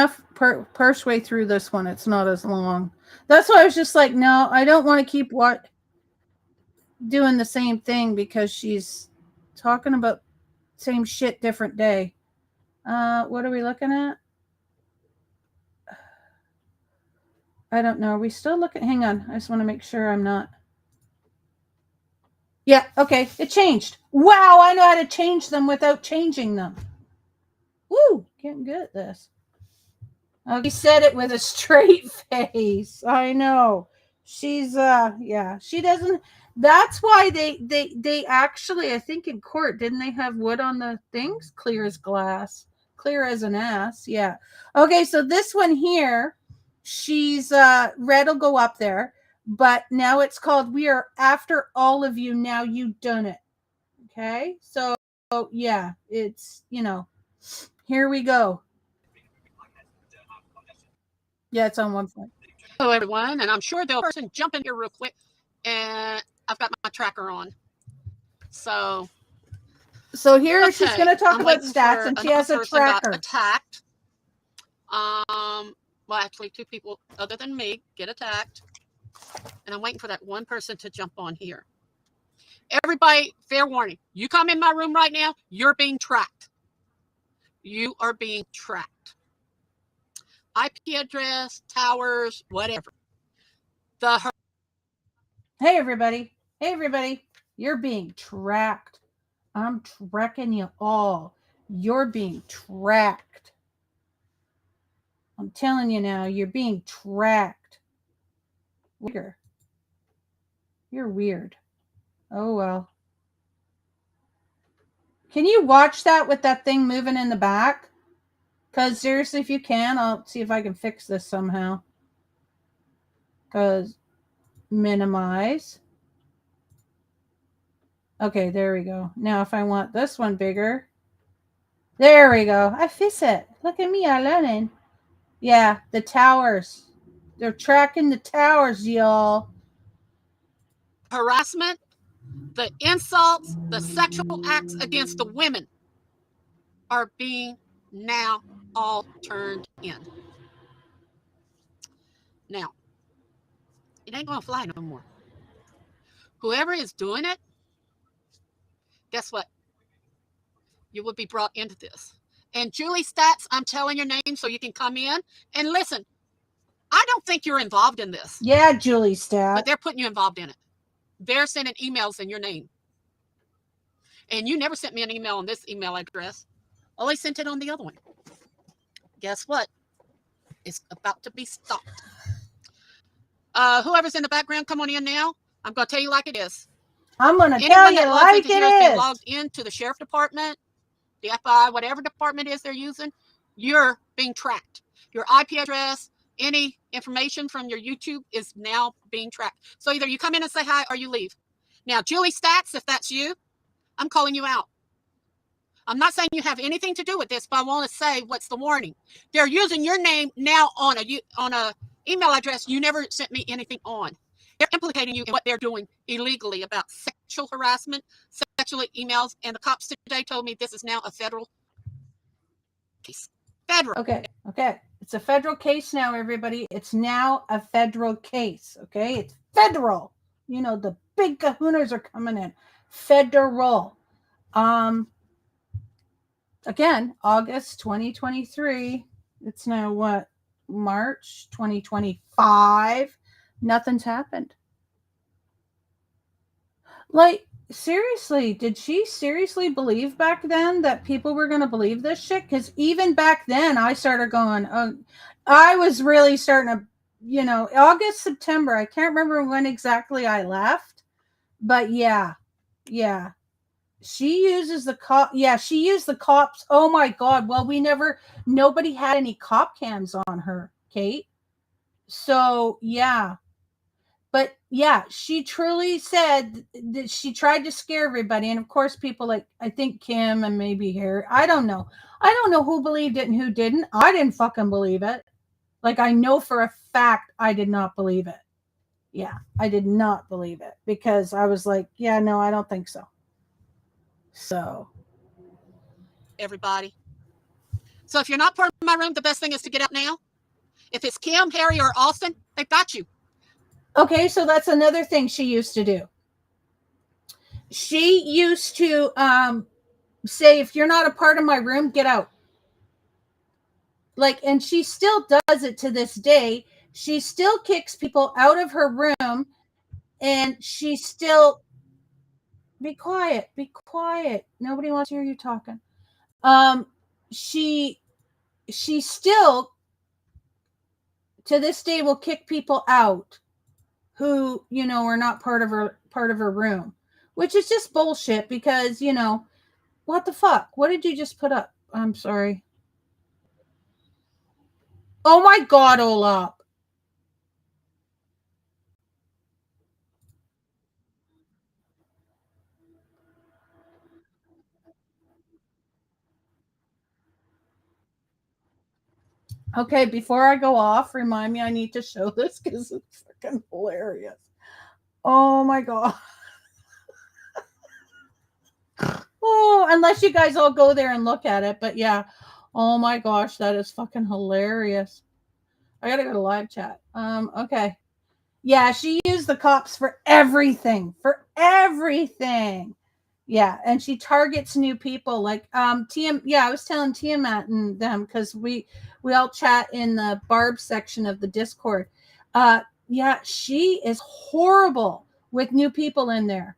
first way through this one. It's not as long. That's why I was just like, no, I don't want to keep doing the same thing because she's talking about same shit, different day. What are we looking at? I don't know. Are we still looking? Hang on. I just want to make sure I'm not. Yeah, okay. It changed. Wow, I know how to change them without changing them. Woo, getting good at this. He said it with a straight face. I know. She's yeah, she doesn't. That's why they actually, I think in court, didn't they have wood on the things? Clear as glass. Clear as an ass. Yeah. Okay, so this one here, she's red will go up there, but now it's called We Are After All of You. Now you done it. Okay? So yeah, it's, here we go. Yeah, it's on one point. Hello, everyone, and I'm sure there'll be a person jump in here real quick, and I've got my tracker on. So here she's going to talk about stats, and she has a tracker. Got attacked. Well, actually, 2 people other than me get attacked, and I'm waiting for that one person to jump on here. Everybody, fair warning. You come in my room right now, you're being tracked. You are being tracked. IP address, towers, whatever. Hey, everybody. Hey, everybody. You're being tracked. I'm tracking you all. You're being tracked. I'm telling you now, you're being tracked. Weird. You're weird. Oh, well. Can you watch that with that thing moving in the back? Because seriously, if you can, I'll see if I can fix this somehow. Because minimize. Okay, there we go. Now, if I want this one bigger, there we go. I fix it. Look at me, I'm learning. Yeah, the towers. They're tracking the towers, y'all. Harassment, the insults, the sexual acts against the women are being now all turned in. Now, it ain't going to fly no more. Whoever is doing it, guess what? You will be brought into this. And Julie Stats, I'm telling your name so you can come in and listen. I don't think you're involved in this. Yeah, Julie Stats. But they're putting you involved in it. They're sending emails in your name. And you never sent me an email on this email address. Only sent it on the other one. Guess what? It's about to be stopped. Whoever's in the background, come on in now. I'm going to tell you like it is. I'm going to tell you like it is. Logged into the sheriff department, the FBI, whatever department is they're using, you're being tracked. Your IP address, any information from your YouTube is now being tracked. So either you come in and say hi or you leave. Now, Julie Stats, if that's you, I'm calling you out. I'm not saying you have anything to do with this, but I want to say what's the warning. They're using your name now on a email address you never sent me anything on. They're implicating you in what they're doing illegally about sexual harassment, sexual emails, and the cops today told me this is now a federal case. Federal. Okay. It's a federal case now, everybody. It's now a federal case. Okay. It's federal. You know, the big kahunas are coming in. Federal. Again, August 2023. It's now what? March 2025. Nothing's happened. Like, seriously, did she seriously believe back then that people were going to believe this shit? Because even back then, I started going, I was really starting to, you know, August, September. I can't remember when exactly I left. But yeah. She uses the cop. Yeah, she used the cops. Oh my God. Well, nobody had any cop cams on her, Kate. So yeah. But yeah, she truly said that she tried to scare everybody. And of course, people like, I think Kim and maybe Harry. I don't know. I don't know who believed it and who didn't. I didn't fucking believe it. Like, I know for a fact I did not believe it. Yeah, I did not believe it because I was like, yeah, no, I don't think so. So. Everybody. So if you're not part of my room, the best thing is to get out now. If it's Kim, Harry, or Austin, they've got you. Okay, so that's another thing she used to do. She used to say, if you're not a part of my room, get out. Like, and she still does it to this day. She still kicks people out of her room, and she still, be quiet. Nobody wants to hear you talking. She still to this day will kick people out who, you know, are not part of her room, which is just bullshit because, you know, what the fuck? What did you just put up? I'm sorry. Oh my God, Olap. Okay, before I go off, remind me I need to show this because it's fucking hilarious. Oh my God. Oh, unless you guys all go there and look at it. But yeah. Oh my gosh, that is fucking hilarious. I gotta go to live chat. Okay. Yeah, she used the cops for everything. Yeah, and she targets new people like TM. Yeah, I was telling Tiamat and them because we all chat in the Barb section of the Discord. Yeah, she is horrible with new people in there.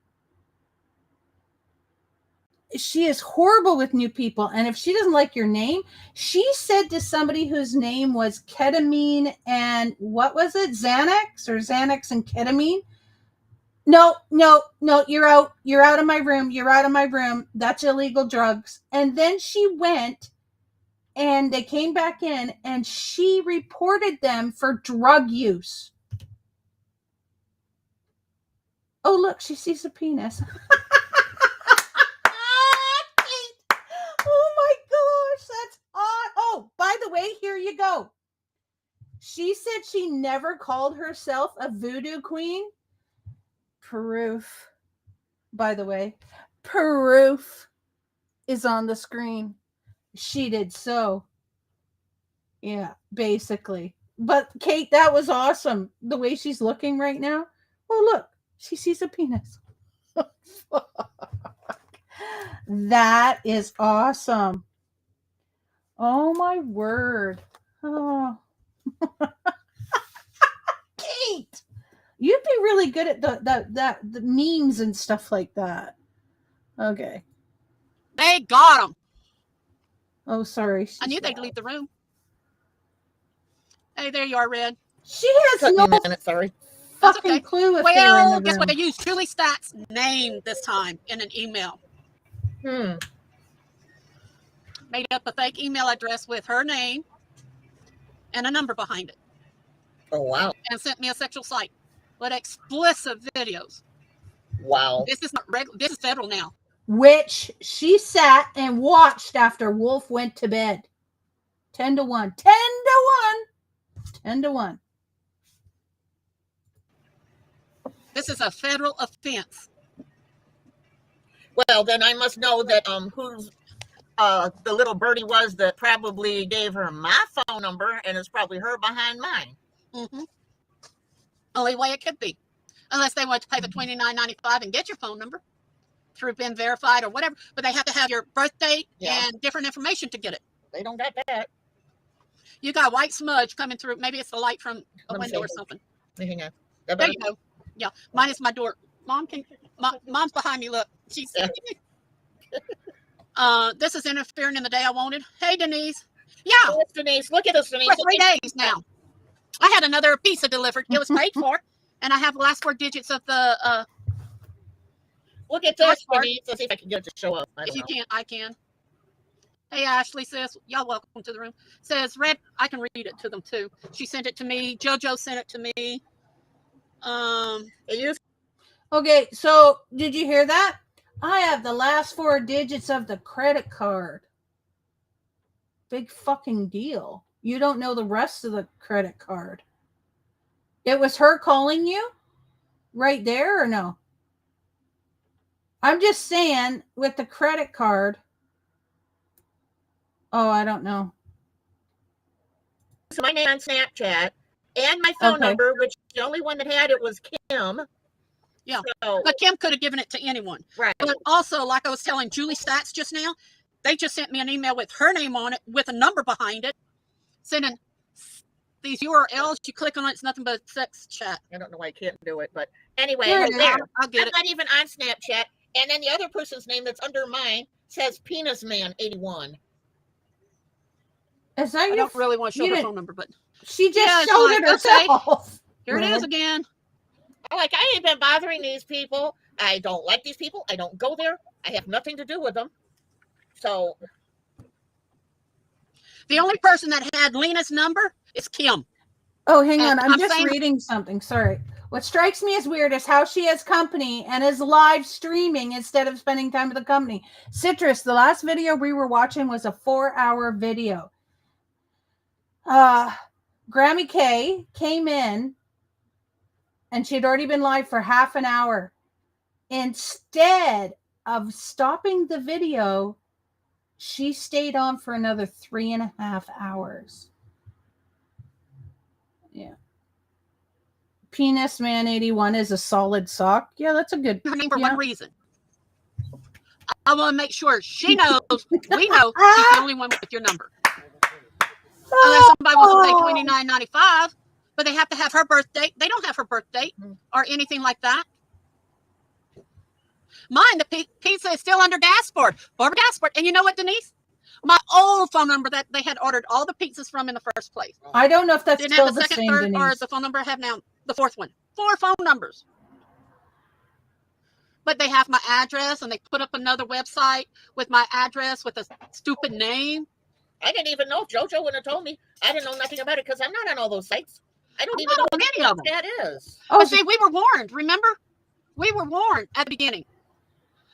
She is horrible with new people, and if she doesn't like your name, she said to somebody whose name was ketamine and what was it, Xanax and ketamine. No, you're out of my room. That's illegal drugs. And then she went and they came back in and she reported them for drug use. Oh, look, she sees a penis. Oh my gosh, that's odd. Oh, by the way, here you go. She said she never called herself a voodoo queen. Proof, by the way. Proof is on the screen. She did so. Yeah, basically. But Kate, that was awesome. The way she's looking right now. Oh, look, she sees a penis. That is awesome. Oh my word. Oh. Kate, you'd be really good at the memes and stuff like that. Okay. They got them. Oh, sorry. I knew they'd leave the room. Hey, there you are, Red. She has Took no me a minute, sorry. fucking clue if they were in Well, the guess what? room. They used Julie Stat's name this time in an email. Made up a fake email address with her name and a number behind it. Oh, wow. And sent me a sexual site with explicit videos. Wow. This is not regular. This is federal now. Which she sat and watched after Wolf went to bed. 10 to 1. 10 to 1. 10 to 1. This is a federal offense. Well, then I must know that who's the little birdie was that probably gave her my phone number, and it's probably her behind mine. Mm-hmm. Only way it could be, unless they want to pay the $29.95 and get your phone number through been verified or whatever. But they have to have your birth date and different information to get it. They don't got that. You got a white smudge coming through. Maybe it's the light from a window or something. Hang on. There you go. Yeah, mine is my door. Mom's behind me. Look, she's. This is interfering in the day I wanted. Hey, Denise. Yeah. Oh, Denise, look at this, Denise. For 3 days now. I had another pizza delivered. It was paid for, and I have the last 4 digits of the. Look at this, Denise. Let's see if I can get it to show up. If you can't, I can. Hey, Ashley says, y'all welcome to the room. Says, Red, I can read it to them too. She sent it to me. JoJo sent it to me. Okay, so did you hear that? I have the last 4 digits of the credit card. Big fucking deal. You don't know the rest of the credit card. It was her calling you right there or no? I'm just saying with the credit card. Oh, I don't know. So my name on Snapchat and my phone number, which the only one that had it was Kim. Yeah, so, but Kim could have given it to anyone. Right. But also, like I was telling Julie Stats just now, they just sent me an email with her name on it with a number behind it, sending these URLs. You click on it, it's nothing but sex chat. I don't know why I can't do it, but anyway, There, I'll get it. I'm not even on Snapchat. And then the other person's name that's under mine says Penis Man 81. Is that I don't really want to show her phone number, but she just showed it herself. Okay. Here it is again. I ain't been bothering these people. I don't like these people. I don't go there. I have nothing to do with them. So the only person that had Lena's number is Kim. Oh, hang on. I'm just reading something. Sorry. What strikes me as weird is how she has company and is live streaming instead of spending time with the company. Citrus, the last video we were watching was a 4-hour video. Grammy K came in and she had already been live for half an hour. Instead of stopping the video, she stayed on for another 3.5 hours. Yeah. Penis Man 81 is a solid sock. Yeah, that's a good. Her name for one reason. I want to make sure she knows, we know she's the only one with your number. Unless somebody wants to pay $29.95, but they have to have her birth date. They don't have her birth date or anything like that. Mine, the pizza is still under dashboard. Barbara dashboard. And you know what, Denise? My old phone number that they had ordered all the pizzas from in the first place. I don't know if that's didn't still have the second, third, Denise. or the phone number I have now, the fourth one. 4 phone numbers. But they have my address, and they put up another website with my address with a stupid name. I didn't even know. JoJo wouldn't have told me. I didn't know nothing about it because I'm not on all those sites. I don't even know what any of them that is. Oh, but see, we were warned. Remember, we were warned at the beginning.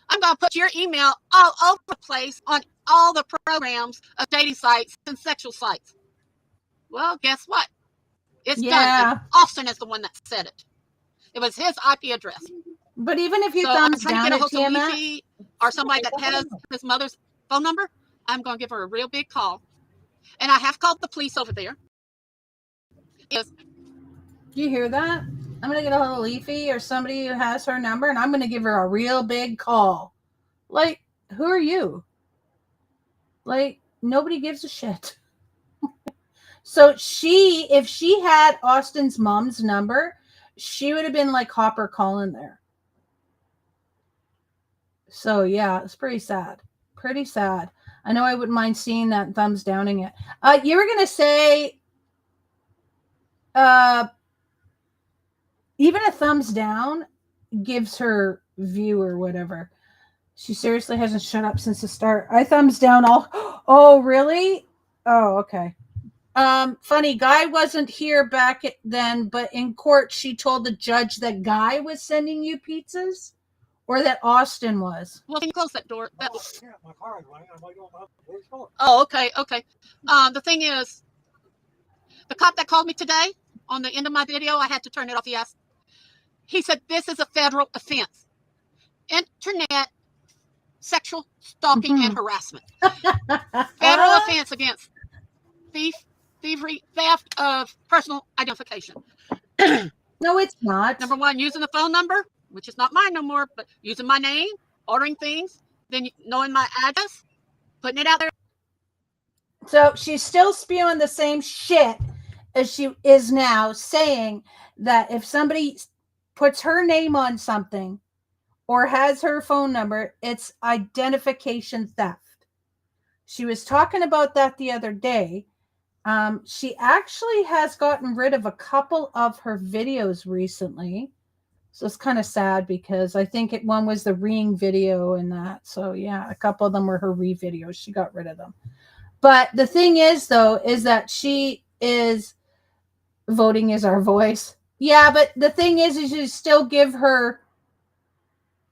I'm going to put your email all over the place on all the programs of dating sites and sexual sites. Well, guess what? It's done. And Austin is the one that said it. It was his IP address. But even if you thumbs down at Tiamat or somebody that has his mother's phone number, I'm going to give her a real big call. And I have called the police over there. Do you hear that? I'm going to get a hold of Leafy or somebody who has her number, and I'm going to give her a real big call. Like, who are you? Like, nobody gives a shit. So if she had Austin's mom's number, she would have been like Hopper calling there. So, yeah, it's pretty sad. Pretty sad. I know I wouldn't mind seeing that thumbs downing it. You were going to say, even a thumbs down gives her view or whatever. She seriously hasn't shut up since the start. I thumbs down all. Oh, really? Oh, okay. Funny, Guy wasn't here back then, but in court, she told the judge that Guy was sending you pizzas. or that Austin was. Well, can you close that door? That, Yeah, my car is running. I'm like, where's the door? oh, okay, okay. The thing is, the cop that called me today on the end of my video, I had to turn it off. He said this is a federal offense. Internet sexual stalking and harassment. Federal offense against thievery, theft of personal identification. No, it's not. Number one, using the phone number, which is not mine no more, but using my name, ordering things, then knowing my address, putting it out there. So she's still spewing the same shit as she is now, saying that if somebody puts her name on something or has her phone number, it's identification theft. She was talking about that the other day. She actually has gotten rid of a couple of her videos recently. So it's kind of sad because I think one was the Ring video and that. So yeah, a couple of them were her videos. She got rid of them. But the thing is, though, is that she is voting is our voice. Yeah, but the thing is you still give her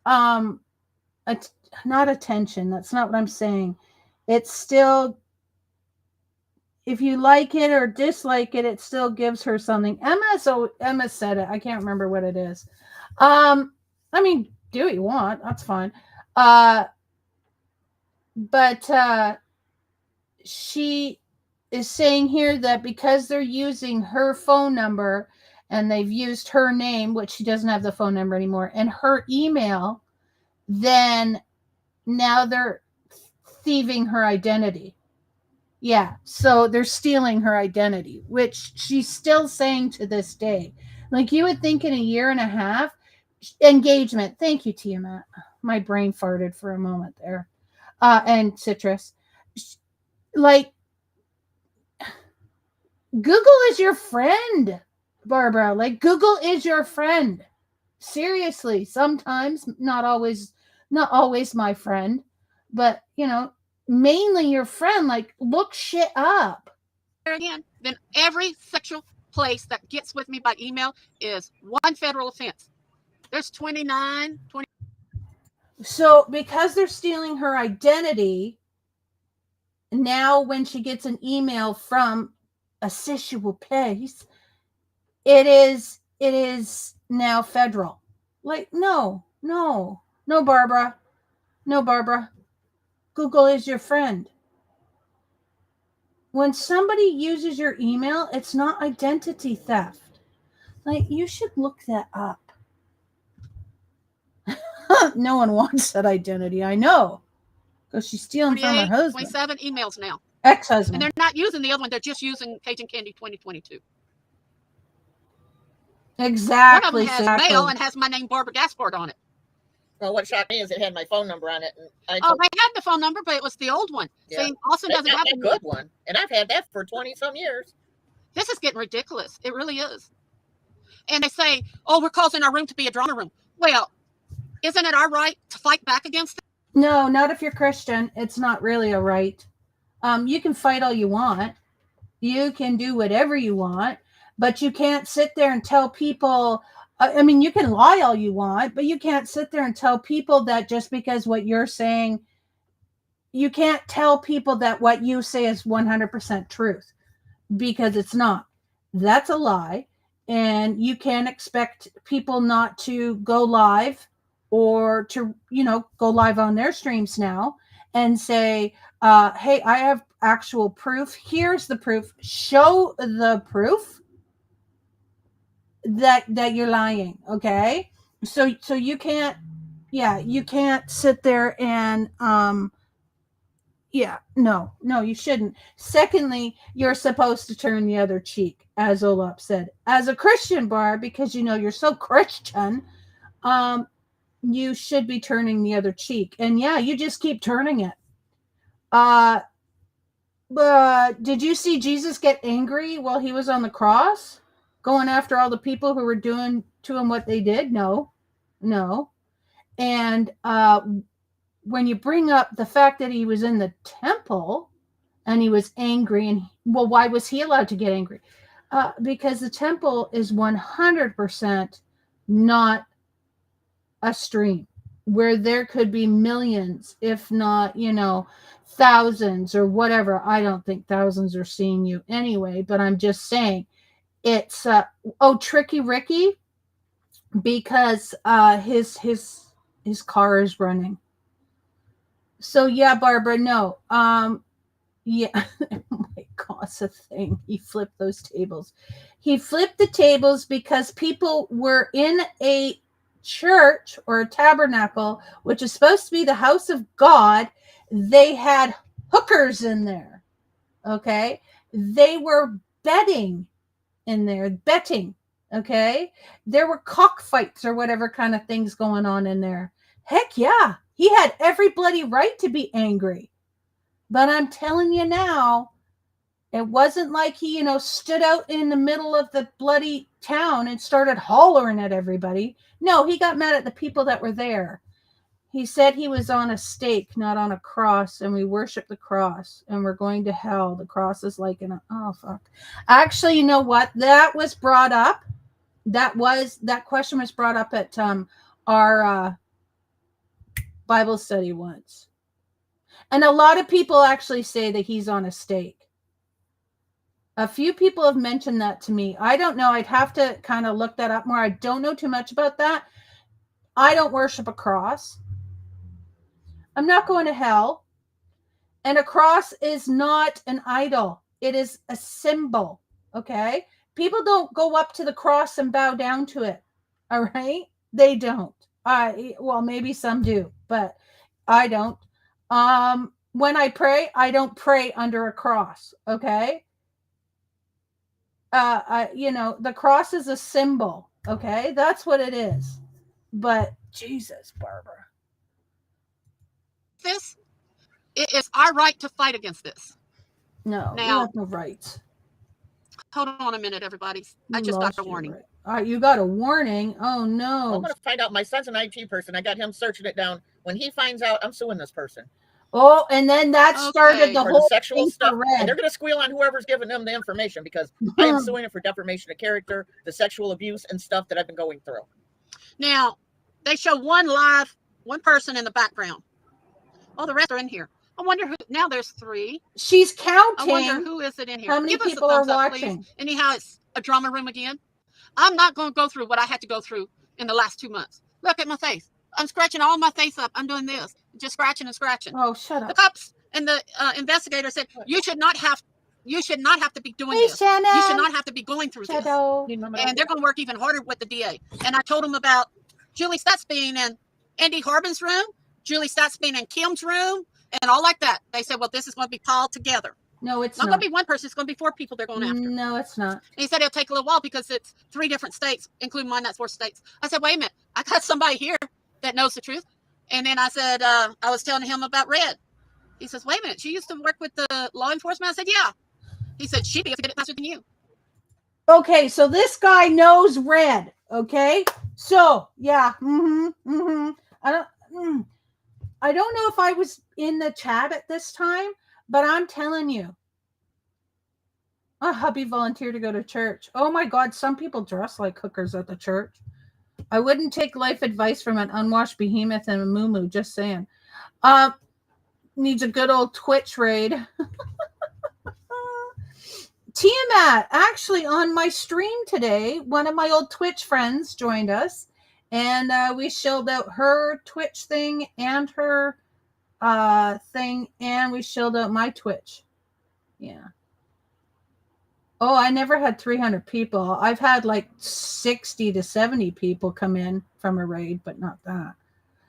not attention. That's not what I'm saying. It's still, if you like it or dislike it, it still gives her something. Emma said it. I can't remember what it is. I mean, do what you want. That's fine. But she is saying here that because they're using her phone number and they've used her name, which she doesn't have the phone number anymore, and her email, then now they're thieving her identity. Yeah, so they're stealing her identity, which she's still saying to this day. Like, you would think in a year and a half, engagement. Thank you, Tiamat. My brain farted for a moment there. And Citrus. Like, Google is your friend, Barbara. Like, Google is your friend. Seriously, sometimes, not always my friend, but, mainly your friend. Like, look shit up. Again, then every sexual place that gets with me by email is one federal offense. There's 29, 20. So because they're stealing her identity, now when she gets an email from a sexual place, it is now federal. Like, no, Barbara. No, Barbara. Google is your friend. When somebody uses your email, it's not identity theft. Like, you should look that up. No one wants that identity. I know. Because she's stealing from her husband. 27 emails now. Ex-husband. And they're not using the other one. They're just using Cajun Candy 2022. Exactly. One of them has mail and has my name, Barbara Gaspard, on it. Well, what shocked me is it had my phone number on it. And they had the phone number, but it was the old one. Yeah. See, Austin doesn't have a good one. And I've had that for 20-some years. This is getting ridiculous. It really is. And they say, oh, we're causing our room to be a drama room. Well, isn't it our right to fight back against it? No, not if you're Christian. It's not really a right. You can fight all you want. You can do whatever you want, but you can't sit there and tell people. I mean, you can lie all you want, but you can't sit there and tell people that just because what you're saying, you can't tell people that what you say is 100% truth, because it's not. That's a lie. And you can't expect people not to go live or to, go live on their streams now and say, hey, I have actual proof. Here's the proof. Show the proof that you're lying. Okay. So you can't sit there and, no, you shouldn't. Secondly, you're supposed to turn the other cheek, as Olap said. As a Christian, Barb, because you're so Christian, you should be turning the other cheek. And yeah, you just keep turning it. But did you see Jesus get angry while he was on the cross, going after all the people who were doing to him what they did? No. And when you bring up the fact that he was in the temple and he was angry, and why was he allowed to get angry? Because the temple is 100% not a stream. where there could be millions, if not, thousands or whatever. I don't think thousands are seeing you anyway, but I'm just saying it's Tricky Ricky, because his car is running. So yeah, Barbara, no. Yeah. Oh my God, it's a thing. He flipped those tables. He flipped the tables because people were in a church or a tabernacle, which is supposed to be the house of God. They had hookers in there. Okay. They were betting in there, betting. Okay. There were cockfights or whatever kind of things going on in there. Heck yeah. He had every bloody right to be angry. But I'm telling you now, it wasn't like he, stood out in the middle of the bloody town and started hollering at everybody. No, he got mad at the people that were there. He said he was on a stake, not on a cross, and we worship the cross, and we're going to hell. The cross is like oh fuck. Actually, you know what? That was brought up. That question was brought up at our Bible study once. And a lot of people actually say that he's on a stake. A few people have mentioned that to me. I don't know. I'd have to kind of look that up more. I don't know too much about that. I don't worship a cross. I'm not going to hell. And a cross is not an idol. It is a symbol. Okay? People don't go up to the cross and bow down to it. All right? They don't. Well, maybe some do, but I don't. When I pray, I don't pray under a cross. Okay? The cross is a symbol. Okay? That's what it is. But Jesus, Barbara. This, it is our right to fight against this. No, Now, you have no rights. Hold on a minute, everybody. I just got a warning. Right. All right, you got a warning? Oh, no. I'm going to find out. My son's an IT person. I got him searching it down. When he finds out, I'm suing this person. Oh, and then that started the for whole the sexual thing stuff. for Red. And they're going to squeal on whoever's giving them the information, because I am suing it for defamation of character, the sexual abuse and stuff that I've been going through. Now, they show one person in the background. Oh, the rest are in here. I wonder who. Now there's 3. She's counting. I wonder who is it in here. How many Give us people a thumbs are up, watching? please. Anyhow, it's a drama room again. I'm not going to go through what I had to go through in the last 2 months. Look at my face. I'm scratching all my face up. I'm doing this, just scratching and scratching. Oh, shut up. The cops and the investigator said you should not have to be doing this. Shannon. You should not have to be going through Shadow. this. And they're going to work even harder with the DA. And I told them about Julie Stutz being in Andy Harbin's room, Julie Stutz being in Kim's room, and all like that. They said, well, this is going to be piled together. No, it's not going to be one person. It's going to be 4 people they're going after. No, it's not. And he said it'll take a little while because it's 3 different states, including mine. That's 4 states. I said, wait a minute. I got somebody here that knows the truth. And then I said, I was telling him about Red. He says, wait a minute. She used to work with the law enforcement. I said, yeah. He said, she'd be able to get it faster than you. Okay, so this guy knows Red. Okay, so yeah. I don't know if I was in the chat at this time, but I'm telling you, a hubby volunteered to go to church. Oh my God, some people dress like hookers at the church. I wouldn't take life advice from an unwashed behemoth and a moo-moo, just saying. Needs a good old Twitch raid. Tiamat, actually on my stream today, one of my old Twitch friends joined us, and we shilled out her Twitch thing and her thing, and we shilled out my Twitch. Yeah. Oh, I never had 300 people. I've had like 60 to 70 people come in from a raid, but not that.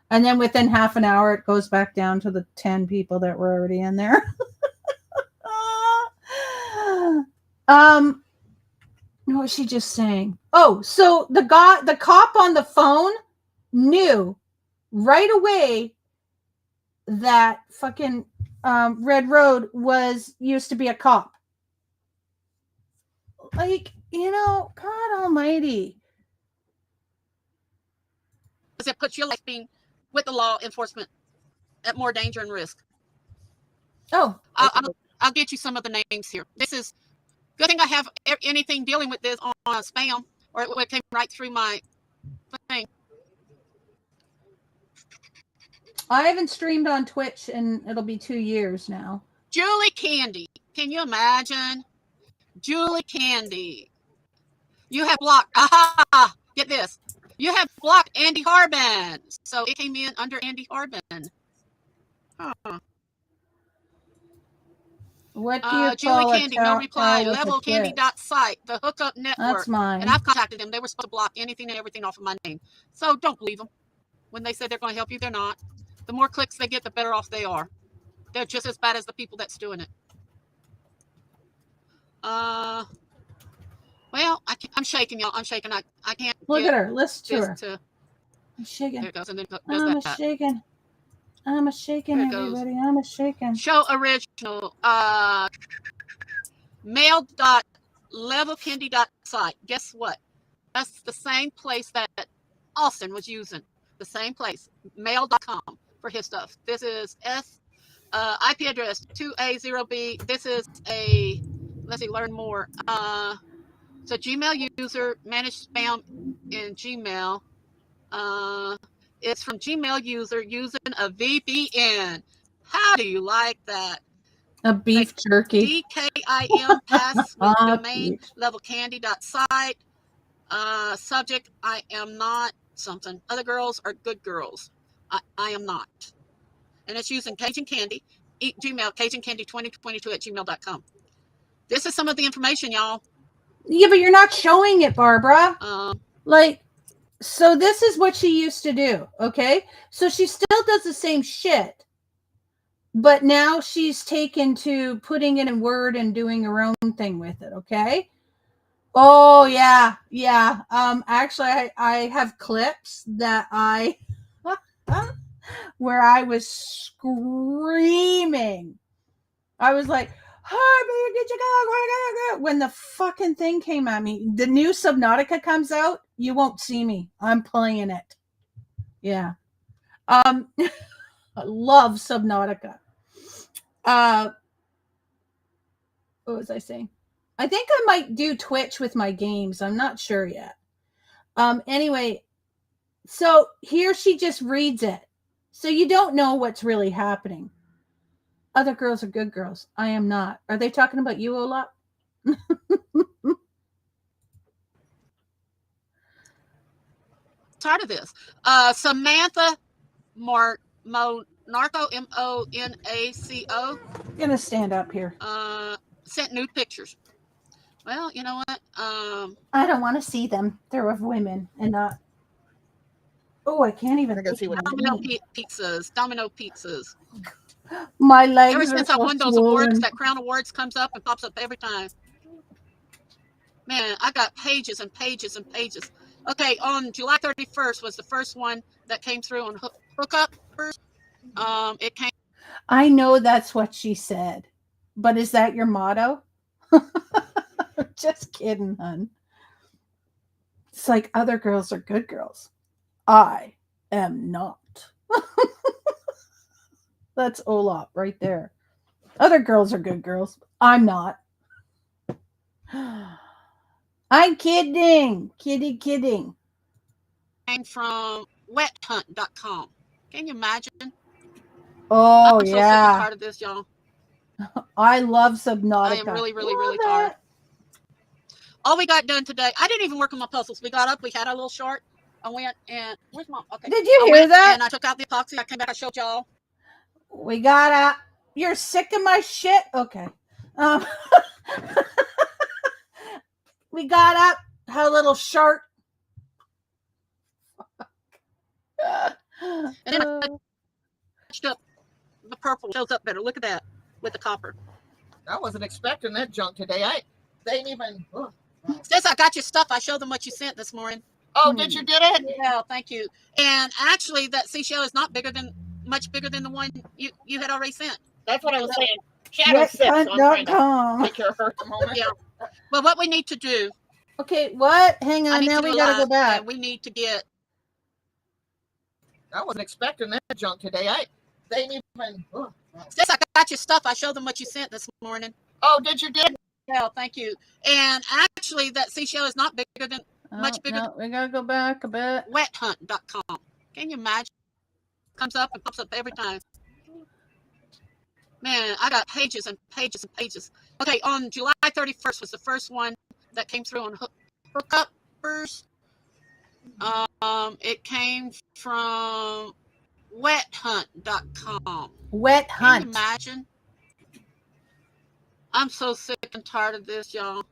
And then within half an hour, it goes back down to the 10 people that were already in there. What was she just saying? Oh, so the cop on the phone knew right away that fucking Red Road used to be a cop. Like, God almighty. Because it puts your life being with the law enforcement at more danger and risk. Oh. I'll get you some of the names here. This is good thing I have anything dealing with this on spam, or it came right through my thing. I haven't streamed on Twitch and it'll be 2 years now. Julie Candy. Can you imagine? Julie Candy. You have blocked. Aha! Get this. You have blocked Andy Harbin. So it came in under Andy Harbin. Huh. What do you Julie call a Candy, no reply. with a Levelcandy.site, the hookup network. That's mine. And I've contacted them. They were supposed to block anything and everything off of my name. So don't believe them. When they say they're going to help you, they're not. The more clicks they get, the better off they are. They're just as bad as the people that's doing it. Well, I'm shaking, y'all. I'm shaking. I can't. Look at her. Listen to her. I'm shaking. There it goes. And then I'm a shaking. I'm a shaking, everybody. I'm a shaking. Show original. Mail.levelcandy.site. Guess what? That's the same place that Austin was using. The same place. Mail.com for his stuff. This is IP address 2A0B. This is a, let's see, learn more. It's a Gmail user, manage spam in Gmail. It's from Gmail user using a VPN. How do you like that? A beef jerky. DKIM pass with domain levelcandy.site. Subject, I am not something. Other girls are good girls. I am not. And it's using Cajun Candy. Gmail, CajunCandy2022@gmail.com. This is some of the information, y'all. Yeah, but you're not showing it, Barbara. So this is what she used to do, okay? So she still does the same shit, but now she's taken to putting it in Word and doing her own thing with it, okay? Oh, yeah. Actually, I have clips that where I was screaming. I was like, Harvey, get your dog, when the fucking thing came at me. The new Subnautica comes out, you won't see me. I'm playing it. Yeah. I love Subnautica. What was I saying? I think I might do Twitch with my games. I'm not sure yet. Anyway, so here she just reads it. So you don't know what's really happening. Other girls are good girls. I am not. Are they talking about you, Ola? Tired of this. Samantha Monarco, M-O-N-A-C-O. I'm gonna stand up here. Sent nude pictures. Well, you know what? I don't want to see them. They're of women and not. Oh, I can't even see what Domino pizzas. My legs Ever are since so I won those swollen. awards, that Crown Awards comes up and pops up every time. Man, I got pages and pages and pages. Okay, on July 31st was the first one that came through on Hookup. It came. I know that's what she said, but is that your motto? Just kidding, hun. It's like other girls are good girls. I am not. That's Olaf right there. Other girls are good girls. I'm not. I'm kidding. Kidding. Came from wethunt.com. Can you imagine? Oh, I'm so sick yeah. and tired of this, y'all. I love Subnautica. I am really tired. All we got done today, I didn't even work on my puzzles. We got up, we had a little short. I went and, where's Mom? Okay. Did you hear that? And I took out the epoxy. I came back, I showed y'all. We got you're sick of my shit? Okay. We got up, had a little shark. And then I touched up the purple. Shows up better. Look at that with the copper. I wasn't expecting that junk today. They ain't even. Oh. Since I got your stuff, I showed them what you sent this morning. Oh, did you get it? Yeah, thank you. And actually, that seashell is not much bigger than the one you had already sent. That's what I was saying. Shadow 6, so I'm trying to take care of her for a moment. Yeah. Well, what we need to do. Okay, what? Hang on, now we gotta go back. We need to get. I wasn't expecting that junk today. They ain't even. Oh. Since I got your stuff, I showed them what you sent this morning. Oh, did you get? Yeah, thank you. And actually, that seashell is not bigger than much bigger. No, we gotta go back a bit. Wethunt.com. Can you imagine? comes up and pops up every time. Man, I got pages and pages and pages. Okay, on July 31st was the first one that came through on hookuppers. It came from wethunt.com. Wet Can you Hunt. imagine? I'm so sick and tired of this, y'all.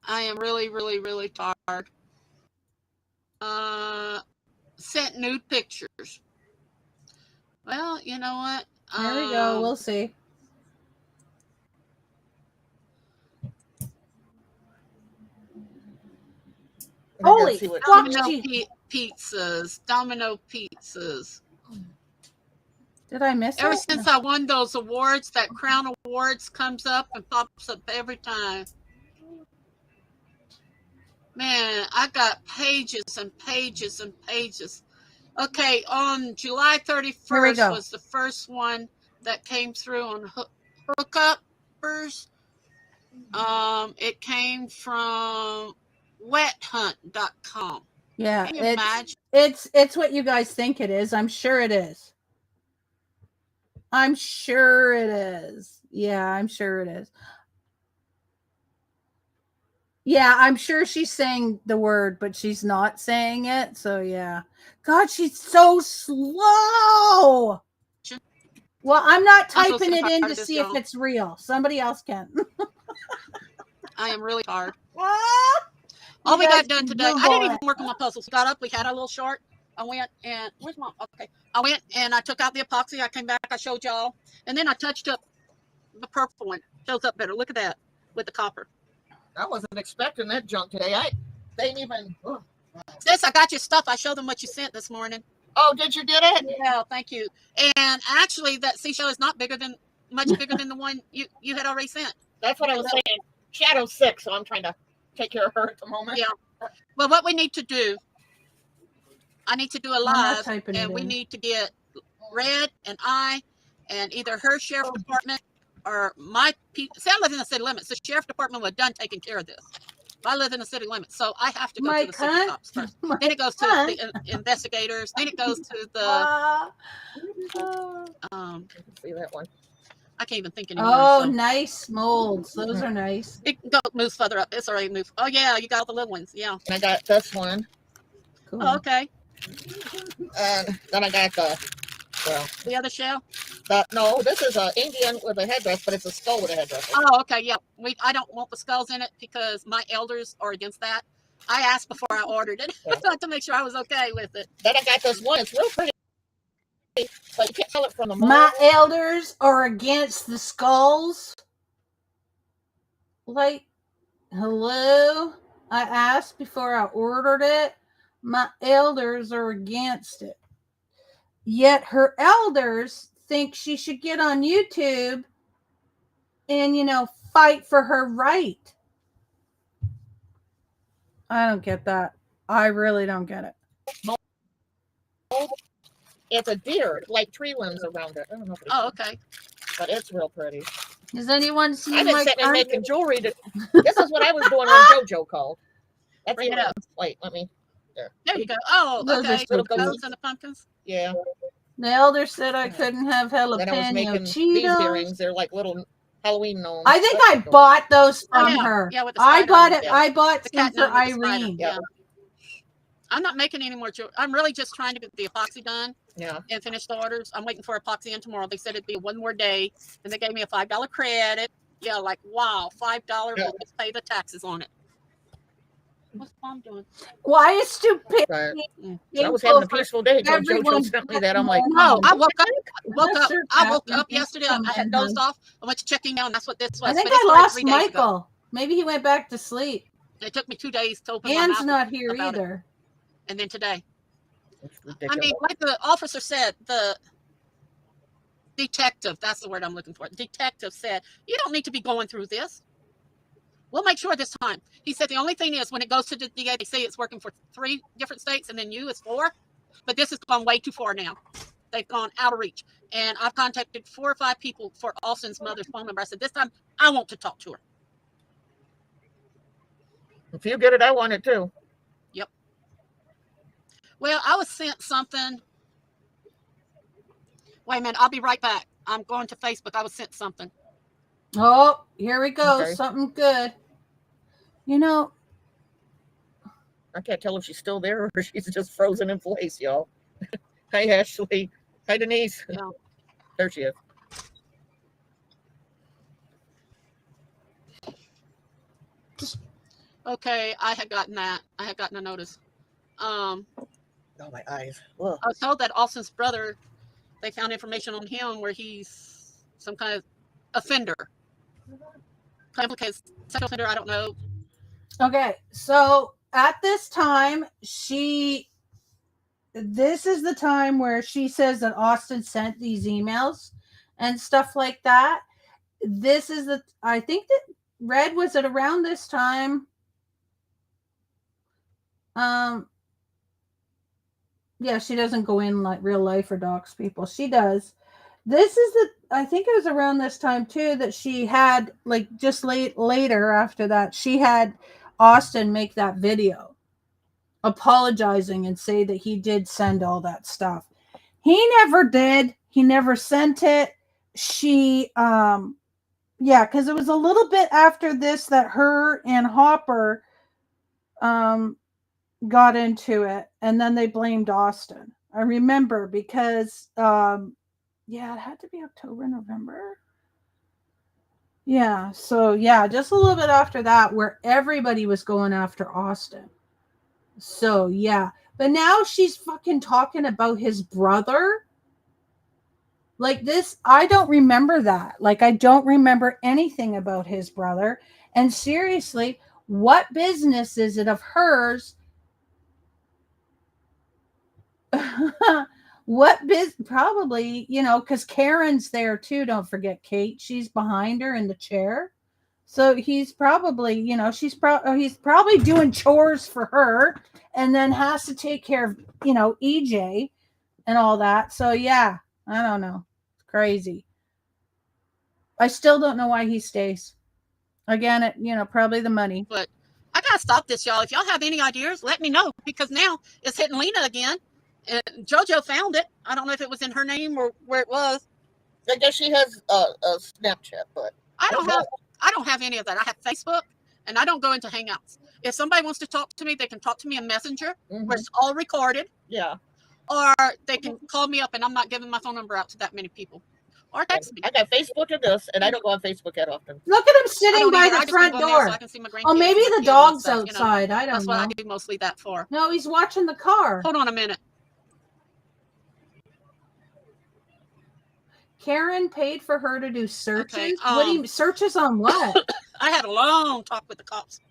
I am really, really, really tired. Sent nude pictures. Well, you know what? There we go. We'll see. Holy fuck! Domino pizzas. Did I miss Ever it? since I won those awards, that Crown Awards comes up and pops up every time. Man, I got pages and pages and pages. Okay, on July 31st was the first one that came through on hookuppers. It came from wethunt.com. Yeah, Can you imagine? It's what you guys think it is. I'm sure it is. I'm sure it is. Yeah, I'm sure it is. Yeah, I'm sure she's saying the word, but she's not saying it. So yeah. God, she's so slow. Well, I'm not typing it in to see if it's real. Somebody else can. I am really tired. All we got done today, I didn't even work on my puzzles. Got up, we had a little short. I went and, where's mom? Okay. I went and I took out the epoxy. I came back, I showed y'all. And then I touched up the purple one. Shows up better. Look at that with the copper. I wasn't expecting that junk today. They didn't even. Oh. Sis, I got your stuff. I showed them what you sent this morning. Oh, did you get it? Yeah, thank you. And actually, that seashell is not much bigger than the one you had already sent. That's what I was saying. Shadow's sick, so I'm trying to take care of her at the moment. Yeah. Well, what we need to do, I need to do a live, and we need to get Red and I, and either her sheriff department or my people. See, I live in the city limits. The sheriff department was done taking care of this. I live in the city limits, so I have to go to the city cops first. Then it goes to the investigators. Then it goes to the. See that one. I can't even think anymore. Oh, so. Nice molds. Those are nice. It moves further up. It's already moved. Oh yeah, you got all the little ones. Yeah. And I got this one. Cool. Oh, okay. And then I got the other shell. No, this is an Indian with a headdress, but it's a skull with a headdress. Oh, okay. Yeah. I don't want the skulls in it because my elders are against that. I asked before I ordered it to make sure I was okay with it. Then I got this one. It's real pretty. But you can't tell it from the mold. My elders are against the skulls. Like, hello? I asked before I ordered it. My elders are against it. Yet her elders think she should get on YouTube and, fight for her right. I don't get that. I really don't get it. It's a deer, like tree limbs around it. I don't know if okay. But it's real pretty. Does anyone see I've been sitting and making jewelry. This is what I was doing when JoJo called. That's Bring it up. Wait, let me. There you go. Oh, okay. Little ghosts and the pumpkins. Yeah. The elder said I couldn't have jalapeno then I was making Cheetos. These earrings. They're like little Halloween gnomes. I think I bought those from her. Yeah, with the I bought it. Yeah. I bought The some cat for gnome with the spider. Irene. Yeah. I'm not making any more jewelry. I'm really just trying to get the epoxy done. Yeah. And finish the orders. I'm waiting for epoxy in tomorrow. They said it'd be one more day, and they gave me a $5 credit. Yeah, like wow, $5. We'll just pay the taxes on it. What's mom doing? Why is stupid? Right. I was having a peaceful day until JoJo sent me that. I'm like, no, I woke up yesterday. I had dozed off. I went to check email, and that's what this was. I think I lost Michael. Ago. Maybe he went back to sleep. It took me 2 days to open Anne's my mouth. Not here either. And then today. I mean, like the officer said, the detective, that's the word I'm looking for. Detective said, you don't need to be going through this. We'll make sure this time. He said the only thing is when it goes to the DA, they say it's working for 3 different states, and then you is 4. But this has gone way too far now. They've gone out of reach. And I've contacted 4 or 5 people for Austin's mother's phone number. I said, this time I want to talk to her. If you get it, I want it too. Yep. Well, I was sent something. Wait a minute. I'll be right back. I'm going to Facebook. I was sent something. Oh, here we go. Okay. Something good. You know, I can't tell if she's still there or she's just frozen in place, y'all. Hi, Ashley. Hi, Denise. Yeah. There she is. Okay, I had gotten that. I had gotten a notice. Oh, my eyes. Ugh. I was told that Austin's brother, they found information on him where he's some kind of offender. Complicated sexual offender, I don't know. okay. So at this time, this is the time where she says that Austin sent these emails and stuff like that. This is I think that Red was at around this time. Yeah, she doesn't go in like real life or dox people. She does. This is I think it was around this time too that she had, like, just later after that, she had Austin make that video apologizing and say that he did send all that stuff. He never did. He never sent it. She yeah, because it was a little bit after this that her and Hopper got into it, and then they blamed Austin. I remember because yeah, it had to be October, November. Yeah, so yeah, just a little bit after that where everybody was going after Austin. So yeah, but now she's fucking talking about his brother. Like this, I don't remember that. Like, I don't remember anything about his brother. And seriously, what business is it of hers? Probably, because Karen's there too. Don't forget Kate. She's behind her in the chair. So he's probably, he's probably doing chores for her and then has to take care of, EJ and all that. So yeah, I don't know. It's crazy. I still don't know why he stays. Again, probably the money. But I gotta stop this, y'all. If y'all have any ideas, let me know, because now it's hitting Lena again. And JoJo found it. I don't know if it was in her name or where it was. I guess she has a Snapchat, but I don't have any of that. I have Facebook, and I don't go into Hangouts. If somebody wants to talk to me, they can talk to me in Messenger, where it's all recorded. Yeah. Or they can call me up, and I'm not giving my phone number out to that many people. Or text me. I got Facebook and this, and I don't go on Facebook that often. Look at him sitting by the front door. So I can see my Oh, maybe the dog's outside. I don't know. That's what I do mostly that for. No, he's watching the car. Hold on a minute. Karen paid for her to do searches. Okay, What do you searches on what? I had a long talk with the cops,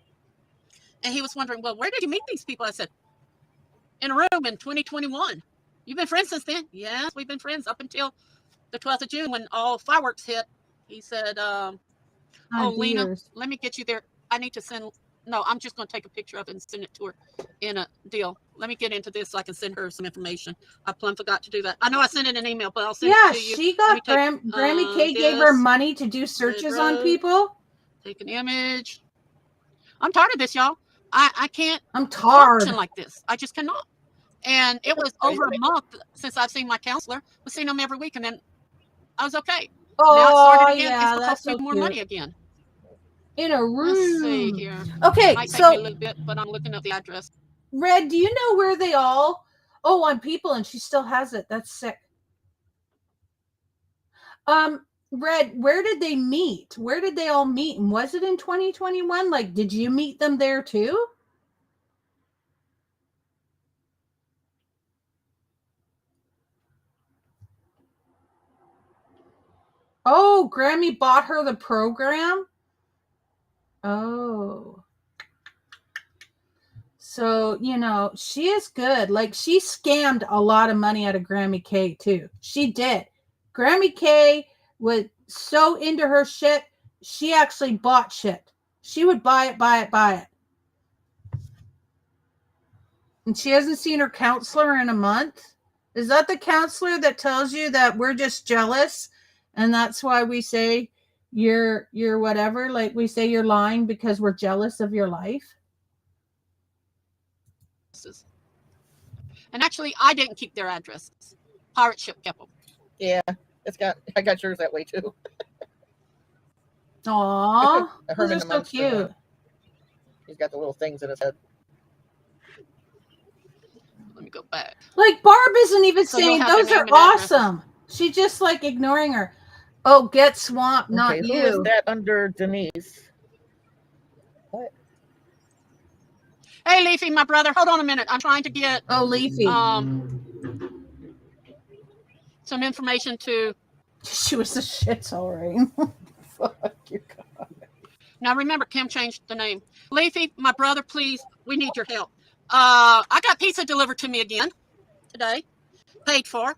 and he was wondering, well, where did you meet these people? I said, in a room in 2021. You've been friends since then? Yes, we've been friends up until the 12th of June when all fireworks hit. He said, Lena, let me get you there. I need to send. No, I'm just going to take a picture of it and send it to her in a deal. Let me get into this so I can send her some information. I plumb forgot to do that. I know I sent it in an email, but I'll send it to you. Yeah, she got Grammy K gave her money to do searches on people. Take an image. I'm tired of this, y'all. I can't. I'm tired. Function like this. I just cannot. And it was over a month since I've seen my counselor. We've seen him every week, and then I was okay. Oh, now it started again. Yeah, it's that's so more cute. Money again. In a room. Let's see here. Okay, it might take me a little bit, but I'm looking up the address. Red, do you know where they all? Oh, on People, and she still has it. That's sick. Red, where did they meet? Where did they all meet? And was it in 2021? Like, did you meet them there too? Oh, Grammy bought her the program? Oh. So, she is good. Like, she scammed a lot of money out of Grammy K too. She did. Grammy K was so into her shit, she actually bought shit. She would buy it. And she hasn't seen her counselor in a month. Is that the counselor that tells you that we're just jealous? And that's why we say you're whatever. Like, we say you're lying because we're jealous of your life. And actually, I didn't keep their addresses. Pirate Ship kept them. Yeah, I got yours that way too. Aww, those Herman are the so Munster cute. one. He's got the little things in his head. Let me go back. Like Barb isn't even So you'll saying have their those are name and addresses. awesome. She just like ignoring her. Oh, get swamped, not Okay, you. who is that under Denise? What? Hey, Leafy, my brother. Hold on a minute. I'm trying to get Oh, Leafy. some information to. She was the shits, all right. Fuck you, God. Now remember, Kim changed the name. Leafy, my brother, please. We need your help. I got pizza delivered to me again today, paid for,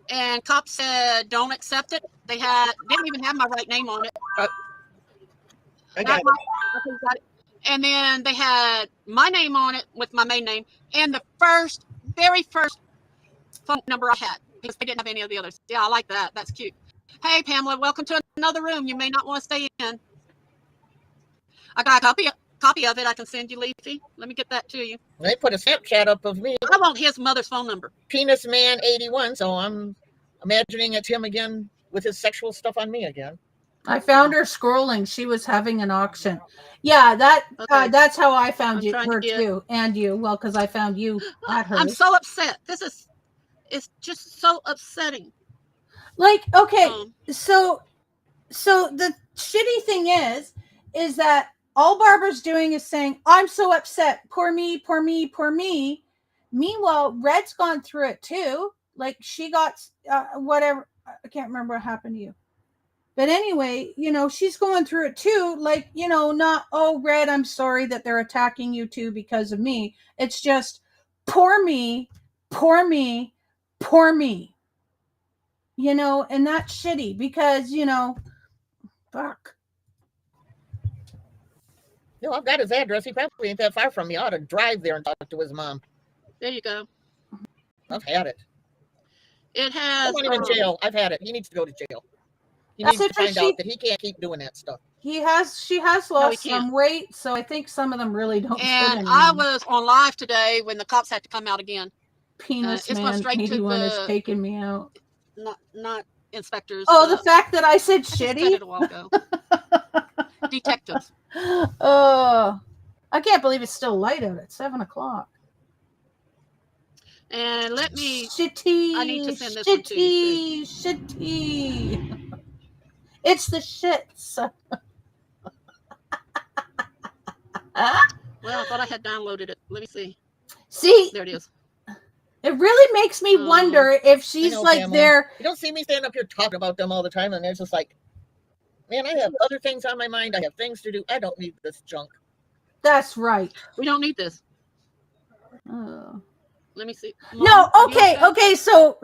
and cop said don't accept it. They didn't even have my right name on it. I got it. Okay, got it. And then they had my name on it with my main name and the very first phone number I had because they didn't have any of the others. Yeah, I like that. That's cute. Hey, Pamela, welcome to another room. You may not want to stay in. I got a copy of it. I can send you, Leafy. Let me get that to you. They put a Snapchat up of me, I want his mother's phone number. Penis Man 81. So I'm imagining it's him again with his sexual stuff on me again. I found her scrolling. She was having an auction. Yeah, that's how I found her too, and you. Well, because I found you at her. I'm so upset. It's just so upsetting. Like, okay, so the shitty thing is that all Barbara's doing is saying, "I'm so upset. Poor me, poor me, poor me." Meanwhile, Red's gone through it too. Like she got whatever. I can't remember what happened to you. But anyway, she's going through it too. Like, not, oh, Red, I'm sorry that they're attacking you too because of me. It's just, poor me, poor me, poor me. And that's shitty because, fuck. No, I've got his address. He probably ain't that far from me. I ought to drive there and talk to his mom. There you go. I've had it. It has. I'm not even in jail. I've had it. He needs to go to jail. He needs to find out that he can't keep doing that stuff. She has lost some weight, so I think some of them really don't fit And I was on live today when the cops had to come out again. Penis Man 81 is taking me out. Not inspectors. Oh, the fact that I said shitty? I said it a while ago. Detectives. Oh, I can't believe it's still light out at 7:00. And let me. Shitty. I need to send this one to you. Shitty. It's the shits. Well, I thought I had downloaded it. Let me see. See, there it is. It really makes me wonder if she's like Pamela, there. You don't see me standing up here talking about them all the time, and it's just like, man, I have other things on my mind. I have things to do. I don't need this junk. That's right. We don't need this. Let me see. Mom, no, okay. So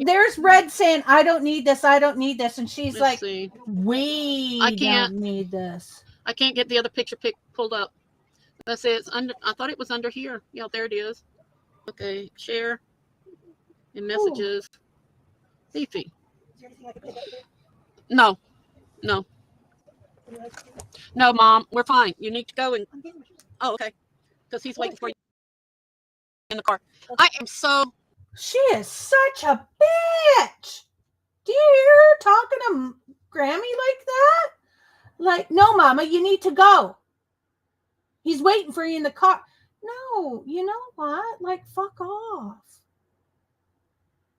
there's Red saying, "I don't need this. I don't need this," and she's Let's like, see. "We don't need this." I can't get the other picture pulled up. Let's say it's under. I thought it was under here. Yeah, there it is. Okay, share in messages. Leafy. No, Mom, we're fine. You need to go and. Oh, okay. Because he's waiting for you in the car. I am so. She is such a bitch. Do you hear her talking to Grammy like that? Like, no, Mama, you need to go. He's waiting for you in the car. No, you know what? Like, fuck off.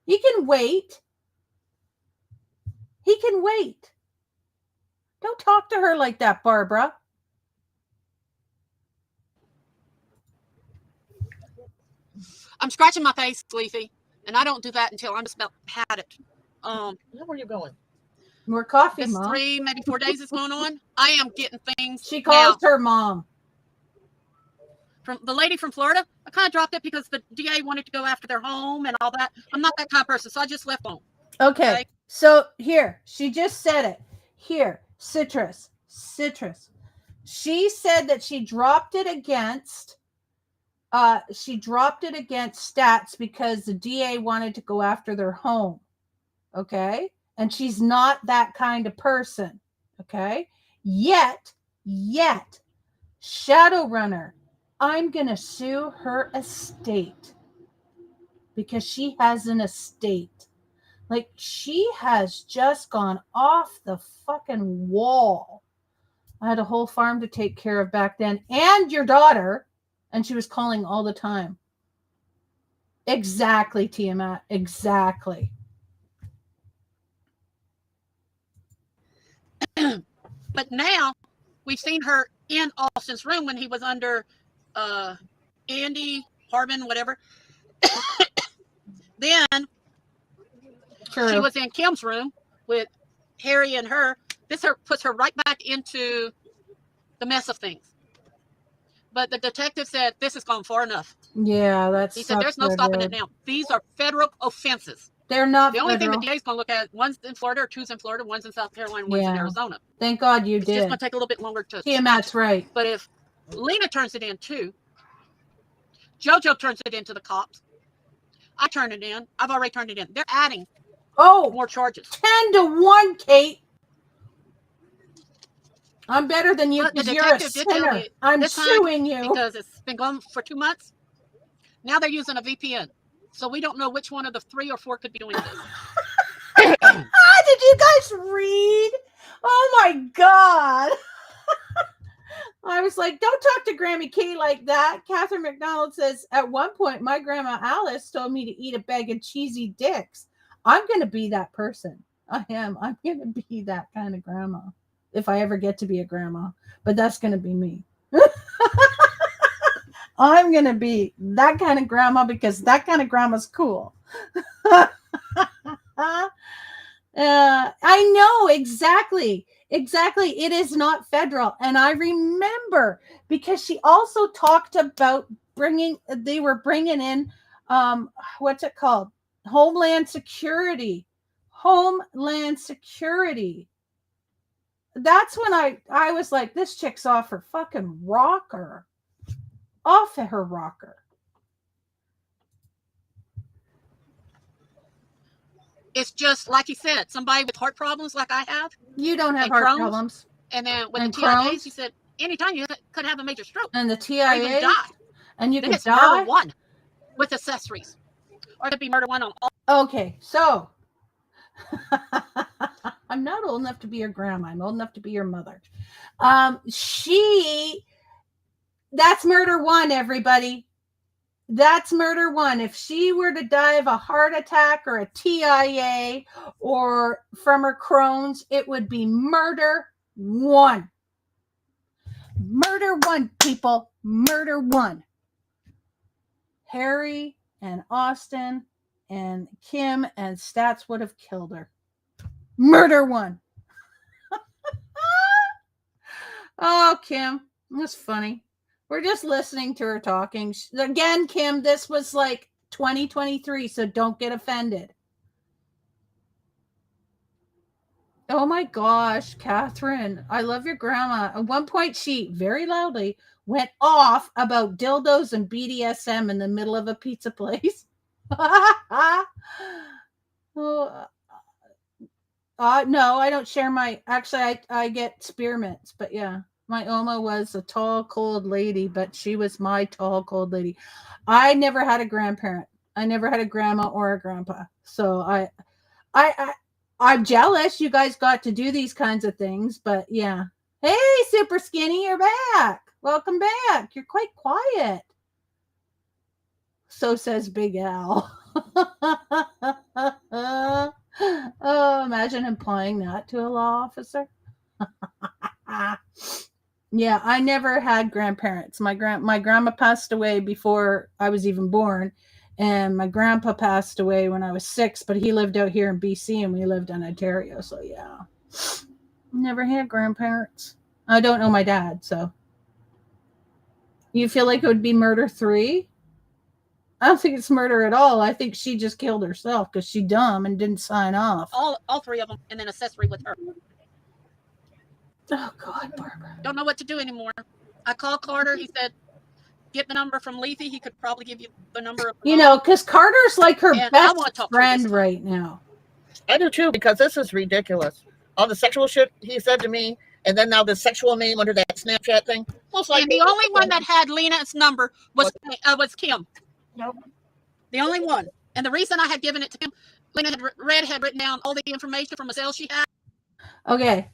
He can wait. He can wait. Don't talk to her like that, Barbara. I'm scratching my face, Leafy, and I don't do that until I'm just about had it. Where are you going? More coffee, this Mom. 3, maybe 4 days is going on. I am getting things. She calls her mom. From the lady from Florida, I kind of dropped it because the DA wanted to go after their home and all that. I'm not that kind of person, so I just left home. Okay. So here, she just said it. Here, citrus. She said that she dropped it against stats because the DA wanted to go after their home. Okay? And she's not that kind of person. Okay? Yet, Shadowrunner, I'm going to sue her estate because she has an estate. Like, she has just gone off the fucking wall. I had a whole farm to take care of back then, and your daughter, and she was calling all the time. Exactly, Tiamat. Exactly. But now we've seen her in Austin's room when he was under Andy, Harbin, whatever. Then True. she was in Kim's room with Harry and her. This puts her right back into the mess of things. But the detective said, this has gone far enough. Yeah, that's. He said, there's no stopping it now. These are federal offenses. They're not the only federal. thing the DA's going to look at, one's in Florida, or two's in Florida, one's in South Carolina, one's in Arizona. Thank God you it's did. It's just going to take a little bit longer to. Tiamat's right. But if Lena turns it in too, JoJo turns it into the cops. I turn it in. I've already turned it in. They're adding more charges. 10-1, Kate. I'm better than you because you're a sinner. I'm suing you. Because it's been going for 2 months. Now they're using a VPN. So we don't know which one of the 3 or 4 could be doing this. Did you guys read? Oh my God. I was like, don't talk to Grammy Kate like that. Catherine McDonald says, at one point, my grandma Alice told me to eat a bag of cheesy dicks. I'm going to be that person. I am. I'm going to be that kind of grandma. If I ever get to be a grandma. But that's going to be me. I'm going to be that kind of grandma because that kind of grandma's cool. I know exactly. Exactly. It is not federal. And I remember because she also talked about they were bringing in, what's it called? Homeland Security. Homeland Security. That's when I was like, this chick's off her fucking rocker. Off her rocker. It's just like you said, somebody with heart problems like I have. You don't have heart problems. And then with the TIAs, you said anytime you could have a major stroke. And the TIA, or even die. And you then could it's die. Murder 1 with accessories, or it could be Murder 1 on all. Okay, so I'm not old enough to be your grandma. I'm old enough to be your mother. That's Murder 1, everybody. That's Murder 1. If she were to die of a heart attack or a TIA or from her Crohn's, it would be Murder 1. Murder 1, people. Murder 1. Harry and Austin and Kim and Stats would have killed her. Murder 1. Oh, Kim. That's funny. We're just listening to her talking. Again, Kim, this was like 2023, so don't get offended. Oh my gosh, Catherine, I love your grandma. At one point, she very loudly went off about dildos and BDSM in the middle of a pizza place. No, I don't share my. Actually, I get spearmints, but yeah. My Oma was a tall, cold lady, but she was my tall, cold lady. I never had a grandparent. I never had a grandma or a grandpa. So I'm jealous you guys got to do these kinds of things, but yeah. Hey, Super Skinny, you're back. Welcome back. You're quite quiet. So says Big Al. Oh, imagine implying that to a law officer. Yeah, I never had grandparents. My grandma passed away before I was even born, and my grandpa passed away when I was 6, but he lived out here in BC and we lived in Ontario, so yeah. Never had grandparents. I don't know my dad, so. You feel like it would be Murder 3? I don't think it's murder at all. I think she just killed herself because she's dumb and didn't sign off. All 3 of them, and then accessory with her. Oh, God, Barbara. Don't know what to do anymore. I called Carter. He said, get the number from Lethe. He could probably give you the number of. You know, because Carter's like her best friend right now. I do too, because this is ridiculous. All the sexual shit he said to me, and then now the sexual name under that Snapchat thing. And the only one that had Lena's number was Kim. Nope. The only one. And the reason I had given it to him, Lena had written down all the information from a sale she had. Okay.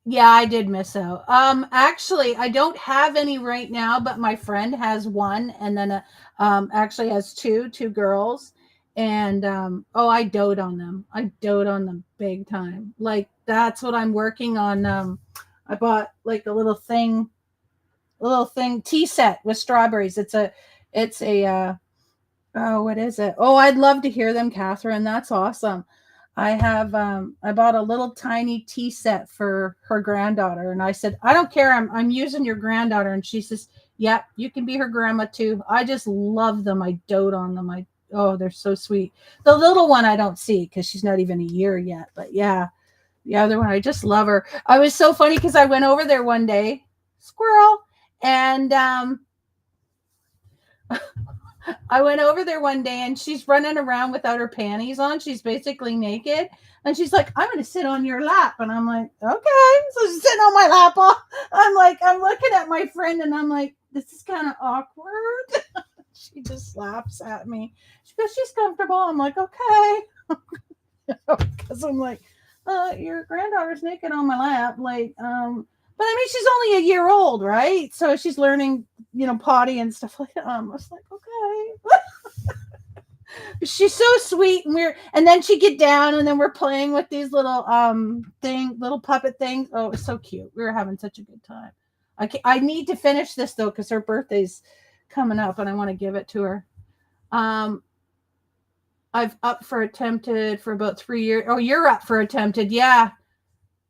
Yeah, I did miss out. Actually, I don't have any right now, but my friend has one, and then actually has two girls, and I dote on them. I dote on them big time. Like that's what I'm working on. I bought like a little thing tea set with strawberries. It's a oh, what is it? Oh, I'd love to hear them, Catherine. That's awesome. I have I bought a little tiny tea set for her granddaughter, and I said, I don't care, I'm using your granddaughter. And she says, yep, you can be her grandma too. I just love them. I dote on them. They're so sweet. The little one I don't see because she's not even a year yet, but yeah, the other one, I just love her. I was so funny because I went over there one day, squirrel, and I went over there one day and she's running around without her panties on. She's basically naked. And she's like, I'm going to sit on your lap. And I'm like, okay. So she's sitting on my lap. I'm looking at my friend and I'm like, this is kind of awkward. She just laughs at me. She goes, she's comfortable. I'm like, okay. Because I'm like, your granddaughter's naked on my lap. Like, but I mean, she's only a year old, right? So she's learning, potty and stuff like that. I was like, okay. She's so sweet and weird. And then she get down and then we're playing with these little little puppet things. Oh, it was so cute. We were having such a good time. I need to finish this though, because her birthday's coming up and I want to give it to her. I've up for attempted for about 3 years. Oh, you're up for attempted. Yeah.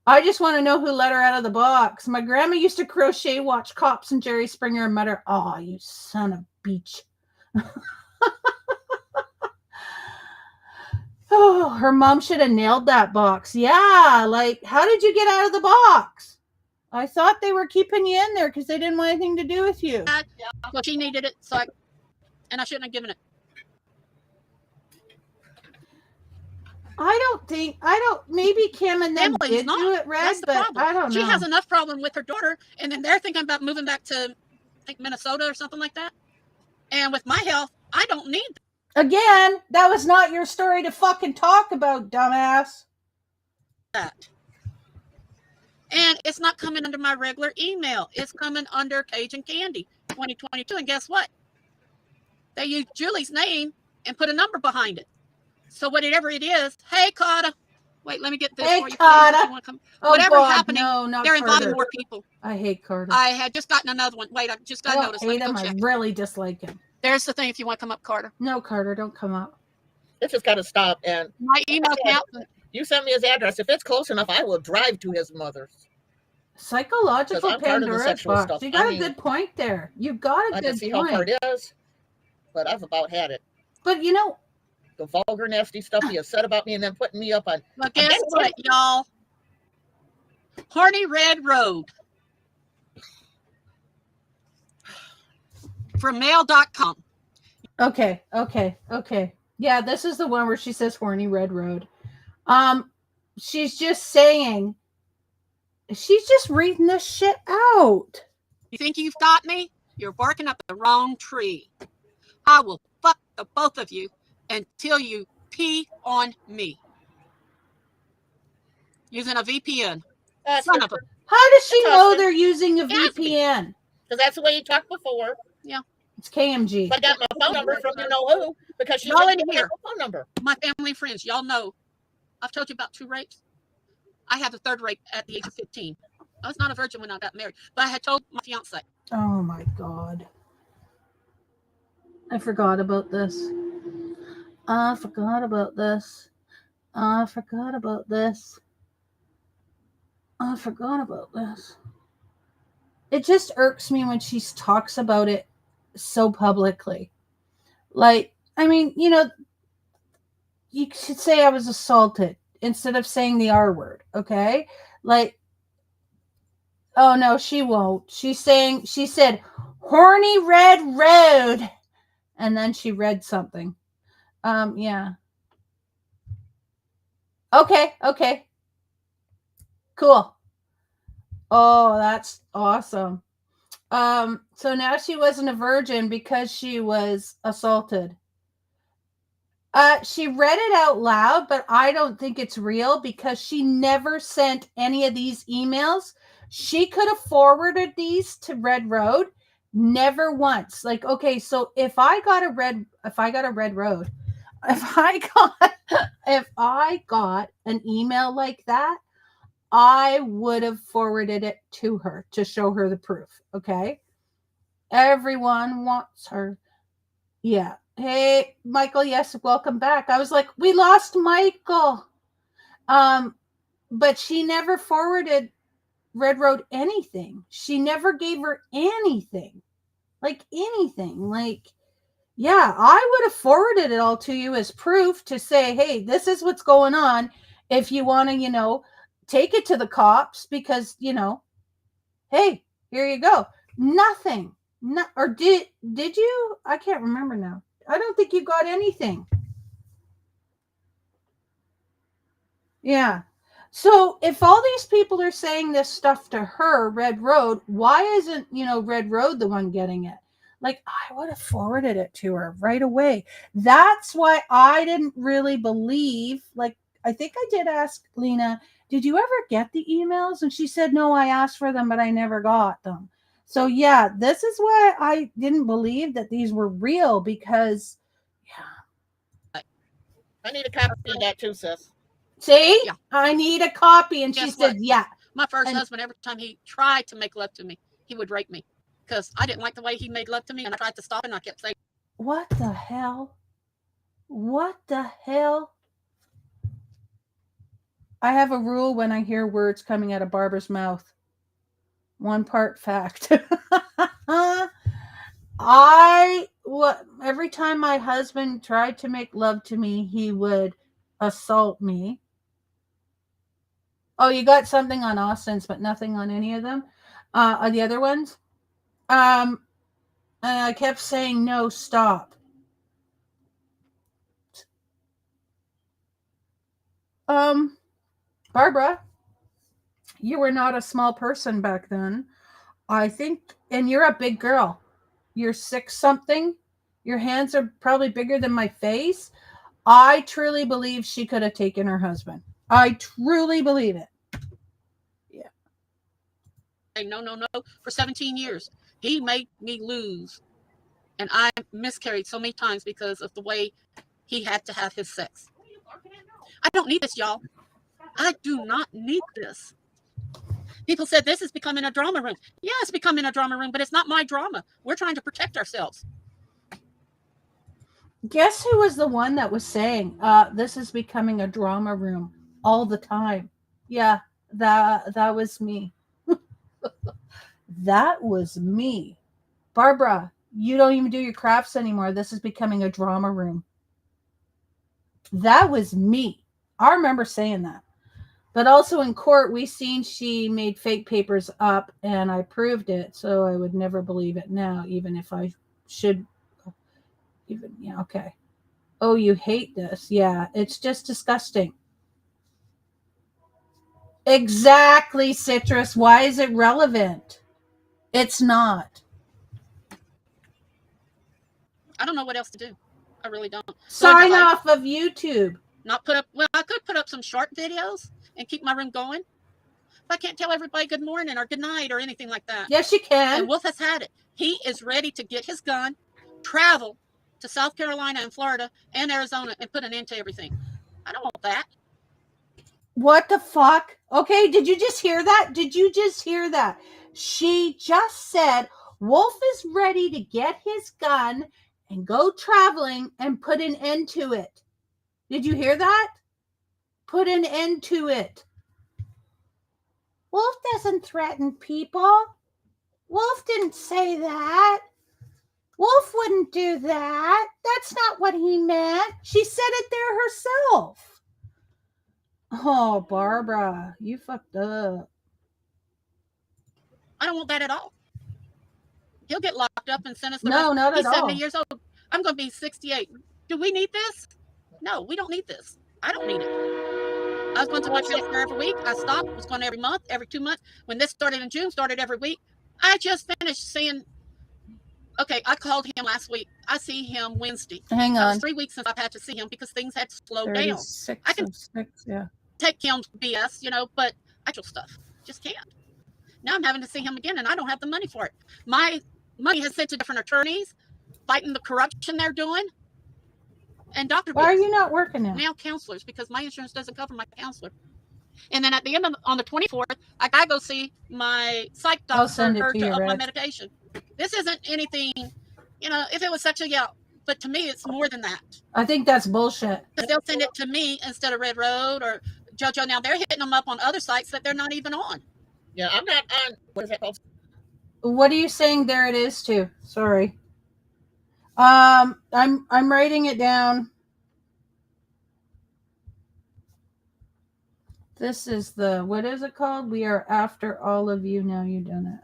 I just want to know who let her out of the box. My grandma used to crochet, watch Cops and Jerry Springer, and mutter, oh, you son of beach. Oh, her mom should have nailed that box. Yeah, like, how did you get out of the box? I thought they were keeping you in there because they didn't want anything to do with you. Well, she needed it, and I shouldn't have given it. Maybe Kim and them did do it, Red, but I don't know. She has enough problem with her daughter, and then they're thinking about moving back to, I think, Minnesota or something like that. And with my health, I don't need Again, that was not your story to fucking talk about, dumbass. that. And it's not coming under my regular email. It's coming under Cajun Candy 2022. And guess what? They used Julie's name and put a number behind it. So whatever it is, hey, Carter. Wait, let me get this for you. Carter. Whatever's happening, they're involving more people. I hate Carter. I had just gotten another one. Wait, I just got noticed. I hate him. I really dislike him. There's the thing if you want to come up, Carter. No, Carter, don't come up. It just got to stop. And my email account. You sent me his address. If it's close enough, I will drive to his mother's. Psychological Pandora's box. Stuff. You got a good point there. You got a good point. I can see how hard it is, but I've about had it. But the vulgar, nasty stuff he has said about me and then putting me up on. Well, guess what, y'all? Horny Red Road. From mail.com. Okay. Yeah, this is the one where she says Horny Red Road. She's just reading this shit out. You think you've got me? You're barking up the wrong tree. I will fuck the both of you until you pee on me. Using a VPN. Son of a... How does she know they're using a VPN? Because that's the way you talked before. Yeah. It's KMG. I got my phone number from who because she's in here. Phone number. My family and friends, y'all know. I've told you about 2 rapes. I had the 3rd rape at the age of 15. I was not a virgin when I got married, but I had told my fiance. Oh my God. I forgot about this. It just irks me when she talks about it so publicly. Like, I mean, you should say I was assaulted instead of saying the R word, okay? Like, oh no, she won't. She said, Horny Red Road. And then she read something. Yeah. Okay. Cool. Oh, that's awesome. So now she wasn't a virgin because she was assaulted. She read it out loud, but I don't think it's real because she never sent any of these emails. She could have forwarded these to Red Road, never once. Like, okay, so if I got a red road, if I got an email like that, I would have forwarded it to her to show her the proof. Okay. Everyone wants her. Yeah. Hey, Michael, yes, welcome back. I was like, we lost Michael. But she never forwarded Red Road anything. She never gave her anything. Like anything. Like, yeah, I would have forwarded it all to you as proof to say, hey, this is what's going on. If you want to, take it to the cops because, hey, here you go. Nothing. No, or did you? I can't remember now. I don't think you got anything. Yeah. So if all these people are saying this stuff to her, Red Road, why isn't, Red Road the one getting it? Like, I would have forwarded it to her right away. That's why I didn't really believe, like, I think I did ask Lena, did you ever get the emails? And she said, no, I asked for them, but I never got them. So yeah, this is why I didn't believe that these were real because, yeah. I need a copy of that too, sis. See? Yeah. I need a copy. And Guess she said, what? yeah. My first husband, every time he tried to make love to me, he would rape me because I didn't like the way he made love to me. And I tried to stop it and I kept saying, what the hell? What the hell? I have a rule when I hear words coming out of Barbara's mouth. One part fact. Every time my husband tried to make love to me, he would assault me. Oh, you got something on Austin's, but nothing on any of them? On the other ones? And I kept saying, no, stop. Barbara, you were not a small person back then. I think, and you're a big girl. You're 6 something. Your hands are probably bigger than my face. I truly believe she could have taken her husband. I truly believe it. Yeah. no, for 17 years. He made me lose. And I miscarried so many times because of the way he had to have his sex. I don't need this, y'all. I do not need this. People said this is becoming a drama room. Yeah, it's becoming a drama room, but it's not my drama. We're trying to protect ourselves. Guess who was the one that was saying, this is becoming a drama room all the time? Yeah, that was me. That was me. Barbara, you don't even do your crafts anymore. This is becoming a drama room. That was me. I remember saying that. But also in court, we seen she made fake papers up and I proved it. So I would never believe it now, even if I should. Even, yeah, okay. Oh, you hate this. Yeah, it's just disgusting. Exactly, Citrus. Why is it relevant? It's not. I don't know what else to do. I really don't. Sign off of YouTube. Not put up, well, I could put up some short videos and keep my room going. But I can't tell everybody good morning or good night or anything like that. Yes, you can. And Wolf has had it. He is ready to get his gun, travel to South Carolina and Florida and Arizona and put an end to everything. I don't want that. What the fuck? Okay, did you just hear that? Did you just hear that? She just said Wolf is ready to get his gun and go traveling and put an end to it. Did you hear that? Put an end to it. Wolf doesn't threaten people. Wolf didn't say that. Wolf wouldn't do that. That's not what he meant. She said it there herself. Oh, Barbara, you fucked up. I don't want that at all. He'll get locked up and sent us the No, rest. not He's at 70 all. years old. I'm going to be 68. Do we need this? No, we don't need this. I don't need it. I was going to my credit card every week. I stopped. Was going every month, every 2 months. When this started in June, started every week. I just finished seeing Okay, I called him last week. I see him Wednesday. Hang That was on. 3 weeks since I've had to see him because things had slowed down. I 36 can of 6, yeah. take him BS, but actual stuff just can't. Now I'm having to see him again, and I don't have the money for it. My money has sent to different attorneys fighting the corruption they're doing, and doctor Why are bills. you not working now? Now counselors, because my insurance doesn't cover my counselor. And then at the end of on the 24th, I gotta go see my psych I'll doctor send for it her to to you, up my Red. medication. This isn't anything, if it was such a but to me it's more than that. I think that's bullshit. Because they'll send it to me instead of Red Road or JoJo. Now they're hitting them up on other sites that they're not even on. Yeah, I'm not on. What is that called? What are you saying? There it is too. Sorry. I'm writing it down. This is what is it called? We are after all of you. Now you've done it.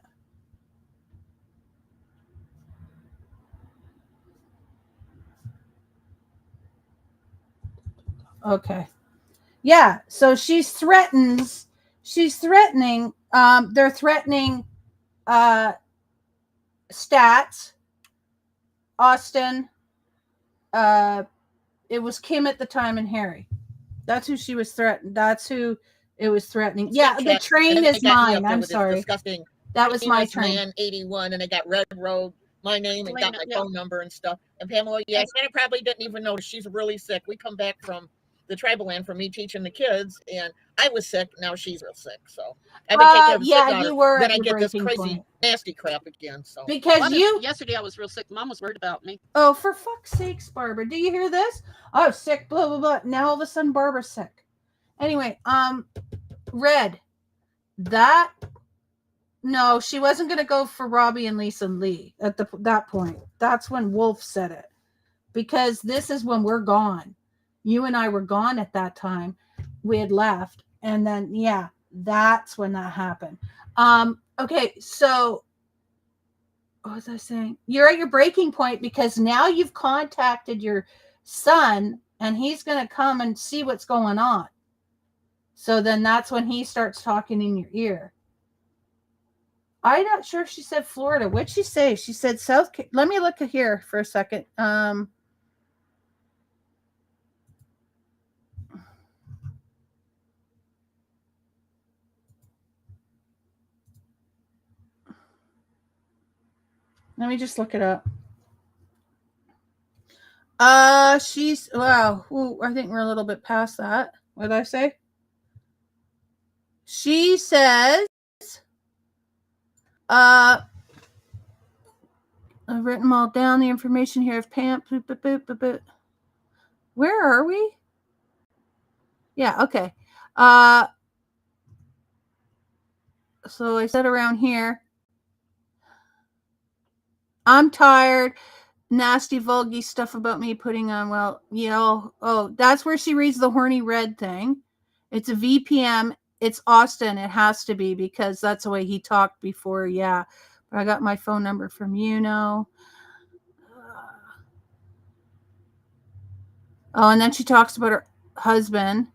Okay. Yeah. So she's threatening. They're threatening Stats, Austin. It was Kim at the time and Harry. That's who she was threatening. That's who it was threatening. Yeah, the train is mine. I'm sorry. Disgusting. That was my train. Man 81, and they got Red Road, my name, and got my phone number and stuff. And Pamela, yes, I probably didn't even notice she's really sick. We come back from the tribal land for me teaching the kids, and I was sick. Now she's real sick. So I've been taking care of the sick daughter. You were. Then I get this crazy, nasty crap again. So because yesterday I was real sick. Mom was worried about me. Oh, for fuck's sakes, Barbara! Do you hear this? I was sick. Blah blah blah. Now all of a sudden, Barbara's sick. Anyway, Red. No, she wasn't going to go for Robbie and Lisa Lee at that point. That's when Wolf said it, because this is when we're gone. You and I were gone at that time. We had left, and then that's when that happened. Okay, so what was I saying? You're at your breaking point because now you've contacted your son, and he's going to come and see what's going on. So then that's when he starts talking in your ear. I'm not sure if she said Florida. What'd she say? She said South. Let me look at here for a second. Let me just look it up. She's wow. Ooh, I think we're a little bit past that. What did I say? She says, I've written them all down. The information here of Pam. Where are we? Yeah, okay. So I said around here. I'm tired. Nasty, vulgy stuff about me putting on. Well, oh, that's where she reads the horny red thing. It's a VPM. It's Austin. It has to be because that's the way he talked before. Yeah. But I got my phone number from Oh, and then she talks about her husband.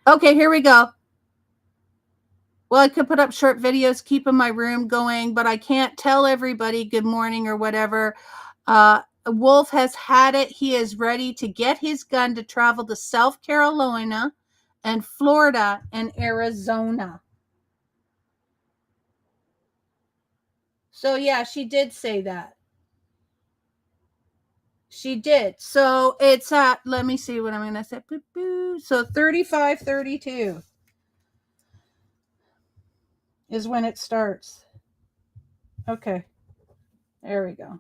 Okay, here we go. Well, I could put up short videos, keeping my room going, but I can't tell everybody good morning or whatever. Wolf has had it. He is ready to get his gun to travel to South Carolina and Florida and Arizona. So, yeah, she did say that. She did. So, it's at, let me see what I'm going to say. So, 35:32 is when it starts. Okay. There we go.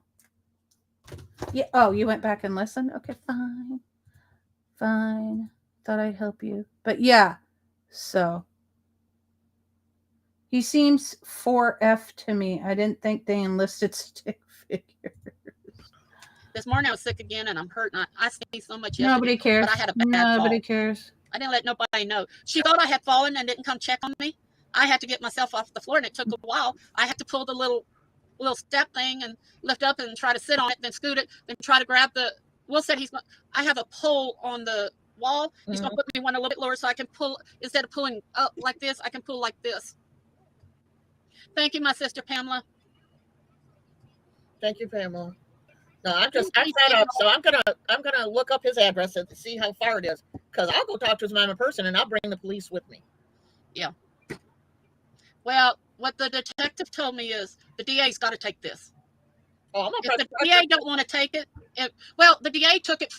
Yeah. Oh, you went back and listened? Okay, fine. Thought I'd help you. But yeah. So he seems 4F to me. I didn't think they enlisted stick figures. This morning I was sick again and I'm hurt. I sneezed so much yesterday. Nobody cares. But I had a bad Nobody fall. cares. I didn't let nobody know. She thought I had fallen and didn't come check on me. I had to get myself off the floor, and it took a while. I had to pull the little step thing and lift up and try to sit on it, then scoot it, then try to grab the. Will said I have a pole on the wall. He's going to put me one a little bit lower so I can pull, instead of pulling up like this, I can pull like this. Thank you, my sister Pamela. Thank you, Pamela. No, I'm fed up. So I'm gonna look up his address and see how far it is. Because I'll go talk to his mom in person and I'll bring the police with me. Yeah. Well, what the detective told me is the DA's got to take this. Oh, if the DA don't want to take it, well, the DA took it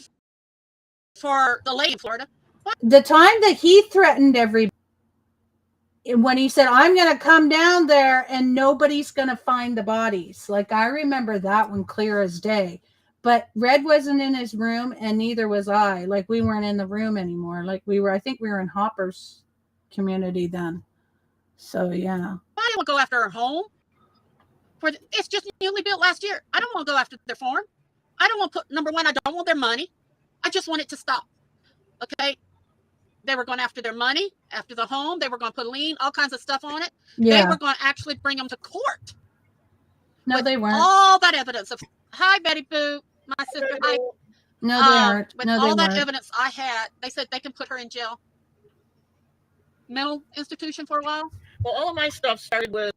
for the lady in Florida. What? The time that he threatened everybody, when he said, I'm going to come down there and nobody's going to find the bodies. Like, I remember that one clear as day. But Red wasn't in his room and neither was I. Like, we weren't in the room anymore. Like, I think we were in Hopper's community then. So, yeah. I don't want to go after her home. It's just newly built last year. I don't want to go after their farm. I don't want to put, number one, I don't want their money. I just want it to stop. Okay? They were going after their money, after the home. They were going to put lien, all kinds of stuff on it. Yeah. They were going to actually bring them to court. No, they weren't. All that evidence of, hi, Betty Boo, my sister. Hi. No, they aren't. With no, all that weren't. evidence I had, they said they can put her in jail. Mental institution for a while. Well, all of my stuff started with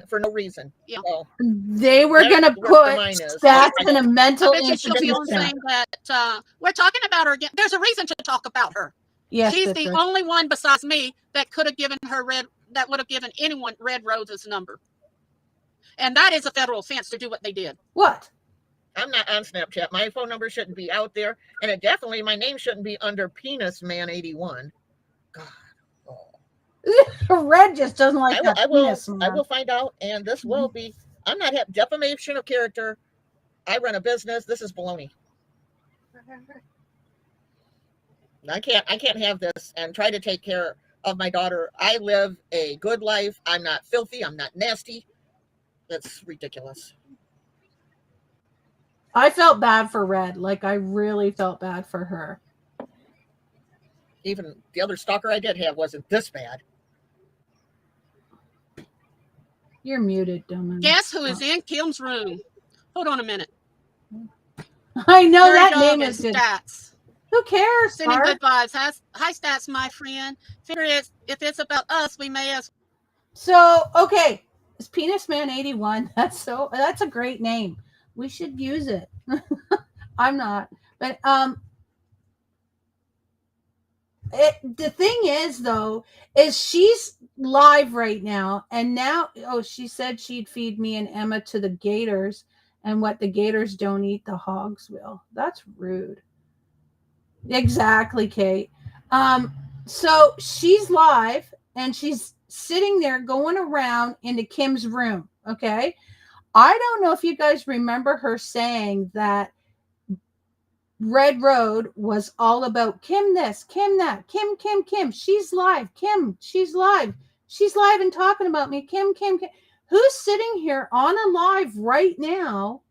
for no reason. Yeah. So they were going to put stats in a mental institution. Saying that we're talking about her again. There's a reason to talk about her. Yes, she's the only one besides me that could have given her that would have given anyone Red Rose's number. And that is a federal offense to do what they did. What? I'm not on Snapchat. My phone number shouldn't be out there. And it definitely, my name shouldn't be under Penis Man 81. God. Oh. Red just doesn't like that. I will find out. And this will be, I'm not having defamation of character. I run a business. This is baloney. I can't have this and try to take care of my daughter. I live a good life. I'm not filthy. I'm not nasty. That's ridiculous. I felt bad for Red. Like, I really felt bad for her. Even the other stalker I did have wasn't this bad. You're muted, dumbass. Guess who is in Kim's room? Hold on a minute. I know that name is Stats. Who cares? Sending good vibes. Hi, Stats, my friend. Figure if it's about us, we may as. So, okay. It's Penis Man 81. That's a great name. We should use it. I'm not. But the thing is, though, is she's live right now. And now, she said she'd feed me and Emma to the gators. And what the gators don't eat, the hogs will. That's rude. Exactly, Kate. So she's live and she's sitting there going around into Kim's room. Okay. I don't know if you guys remember her saying that Red Road was all about Kim this, Kim that, Kim. She's live. Kim, she's live. She's live and talking about me. Kim. Who's sitting here on a live right now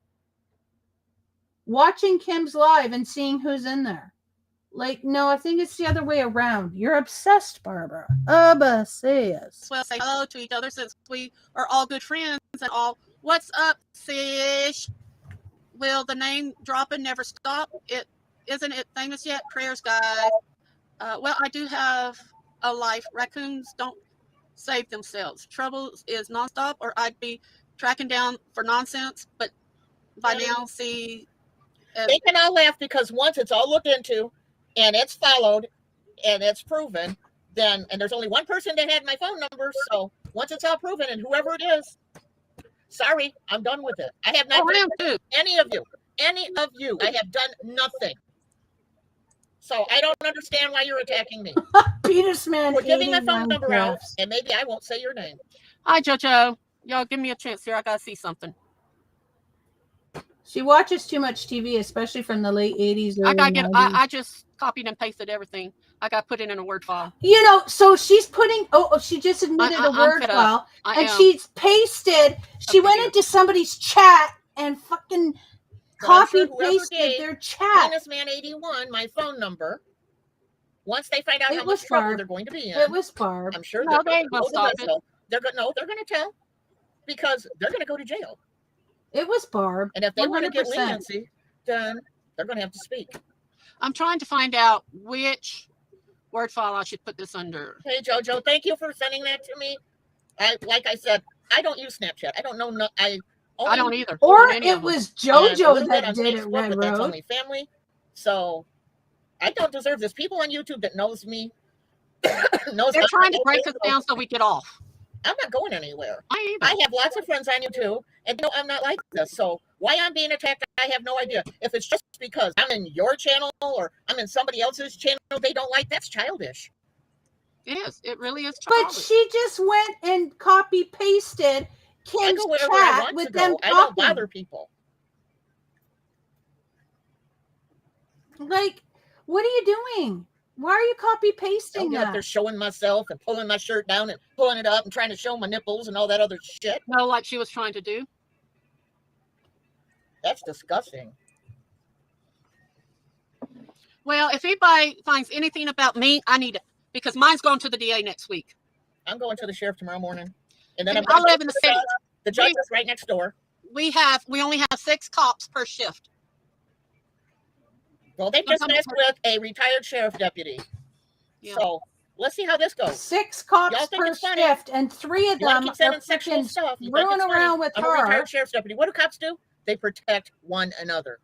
watching Kim's live and seeing who's in there? Like, no, I think it's the other way around. You're obsessed, Barbara. Obsessed. Well, say hello to each other since we are all good friends and all. What's up, Fish? Will the name dropping never stop? Isn't it famous yet? Prayers, guys. Well, I do have a life. Raccoons don't save themselves. Trouble is nonstop, or I'd be tracking down for nonsense. But by now, see. They can all laugh because once it's all looked into, and it's followed, and it's proven, and there's only one person that had my phone number, so once it's all proven, and whoever it is, sorry, I'm done with it. I have not done any of you. I have done nothing. So I don't understand why you're attacking me. Penis Man. We're giving my phone number out, and maybe I won't say your name. Hi, JoJo. Y'all give me a chance here. I gotta see something. She watches too much TV, especially from the late 80s. I just copied and pasted everything. I got to put it in a Word file. So she's putting, she just admitted a Word file. And she's pasted, she went into somebody's chat and fucking copied and pasted their chat. Penis Man 81, my phone number. Once they find out how much trouble they're going to be in. It was Barb. I'm sure they will stop it. They're going to tell because they're going to go to jail. It was Barb. And if they want to get leniency, then they're going to have to speak. I'm trying to find out which Word file I should put this under. Hey, JoJo, thank you for sending that to me. Like I said, I don't use Snapchat. I don't know. I don't either. Or on any it of them. was and a JoJo little bit that on did it, Facebook, Red but that's Road. only family. So I don't deserve this. People on YouTube that knows me knows They're I'm trying to not break okay, us down so we get off. I'm not going anywhere. I I either. have lots of friends on YouTube, and no, I'm not like this. So why I'm being attacked, I have no idea. If it's just because I'm in your channel or I'm in somebody else's channel they don't like, that's childish. It is. It really is But childish. she just went and copy pasted I Kim's go wherever I chat want to with them go. I don't talking. bother people. Like, what are you doing? Why are you copy I don't pasting get up there that? showing myself and pulling my shirt down and pulling it up and trying to show my nipples and all that other shit. No, like she was trying to do. That's disgusting. Well, if anybody finds anything about me, I need it because mine's going to the DA next week. I'm going to the sheriff tomorrow morning, and then And I'm I going live in the city. The judge is right next door. We only have 6 cops per shift. Well, they just messed with a retired sheriff deputy. Yeah. So let's see how this goes. 6 Y'all cops think per it's funny? shift, and 3 of You want them to are keep sending sexual freaking stuff? You think screwing it's funny? around with I'm a her. retired sheriff's deputy. What do cops do? They protect one another.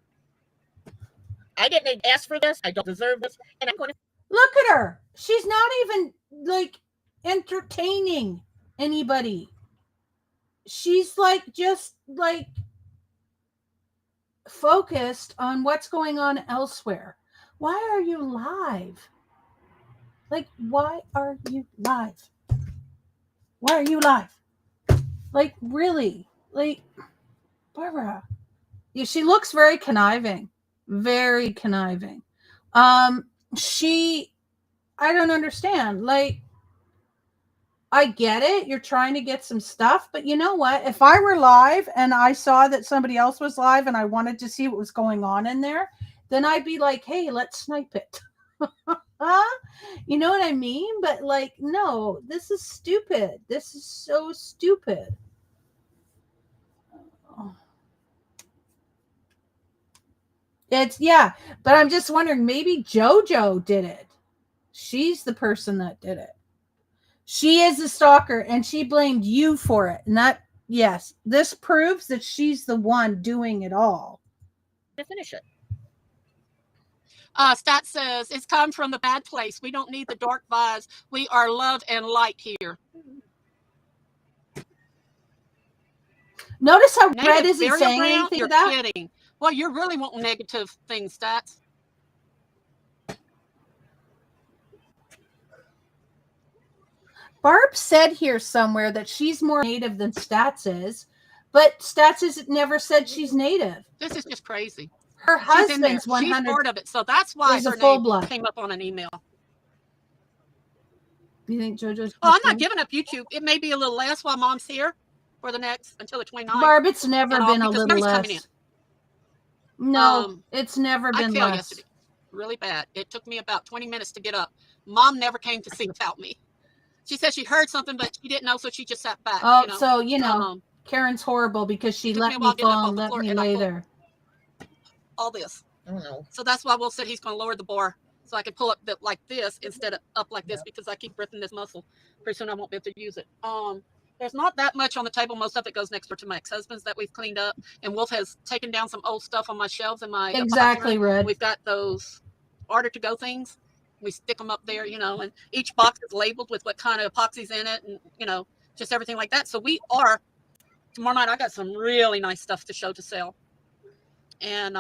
I didn't ask for this. I don't deserve this, and I'm going to. Look at her. She's not even like entertaining anybody. She's like just like focused on what's going on elsewhere. Why are you live? Like, why are you live? Why are you live? Like, really? Like, Barbara. Yeah, she looks very conniving. Very conniving. I don't understand. Like, I get it. You're trying to get some stuff, but you know what? If I were live and I saw that somebody else was live and I wanted to see what was going on in there, then I'd be like, hey, let's snipe it. You know what I mean? But like, no, this is stupid. This is so stupid. Yeah, but I'm just wondering, maybe JoJo did it. She's the person that did it. She is a stalker and she blamed you for it. And that, yes, this proves that she's the one doing it all. To finish it. Stat says it's come from the bad place. We don't need the dark vibes. We are love and light here. Notice how Negative. Red isn't Burial saying ground? anything You're to that. kidding. Well, you're really wanting negative things, Stats. Barb said here somewhere that she's more native than Stats is, but Stats has never said she's native. This is just crazy. Her She's in there. husband's 100. She's part of it, so that's why He's a her full name blood. came up on an email. Do you think JoJo's? Oh, I'm not giving up YouTube. It may be a little less while Mom's here for the next until the 29th. Barb, it's never and been a because little Mary's coming in. less. No, it's never I been fell less. yesterday, really bad. It took me about 20 minutes to get up. Mom never came to see without me. She said she heard something, but she didn't know, so she just sat back. Oh, you know? so you know, Karen's horrible because she took me let a me while getting up fall off and the let floor, me and I lay pulled- there. all this. I don't know. So that's why Will said he's going to lower the bar so I can pull up like this instead of up like this because I keep ripping this muscle. Pretty soon I won't be able to use it. There's not that much on the table. Most of it goes next door to my ex-husband's that we've cleaned up. And Wolf has taken down some old stuff on my shelves in my Exactly, apartment. Red. We've got those order to go things. We stick them up there, you know, and each box is labeled with what kind of epoxy's in it and, you know, just everything like that. So we are, tomorrow night I got some really nice stuff to show to sell. And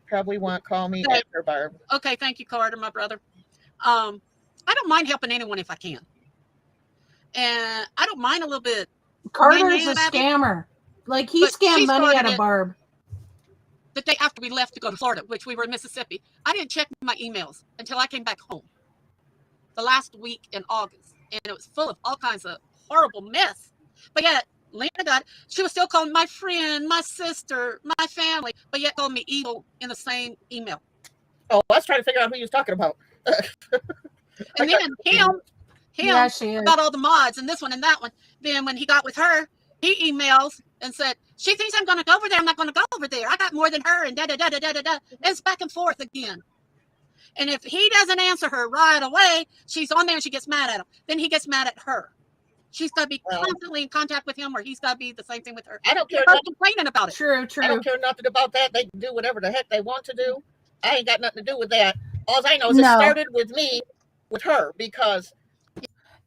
Probably won't call me Okay. after Barb. okay, thank you, Carter, my brother. I don't mind helping anyone if I can. And I don't mind a little bit. Carter's Yeah, a about it. scammer. Like he But scammed she money out started of it. Barb. The day after we left to go to Florida, which we were in Mississippi, I didn't check my emails until I came back home the last week in August. And it was full of all kinds of horrible mess. But yet, Lena got it. She was still calling my friend, my sister, my family, but yet called me evil in the same email. Oh, let's try to figure out who he was talking about. And then him Yeah, she is. about all the mods and this one and that one. Then when he got with her, he emails and said, she thinks I'm going to go over there. I'm not going to go over there. I got more than her and da-da-da-da-da-da. It's back and forth again. And if he doesn't answer her right away, she's on there and she gets mad at him. Then he gets mad at her. She's got to be Well, constantly in contact with him, or he's got to be the same thing with her. I don't care. They're both complaining about it. True, I true. don't care nothing about that. They can do whatever the heck they want to do. I ain't got nothing to do with that. All I know is it No. started with me, with her, because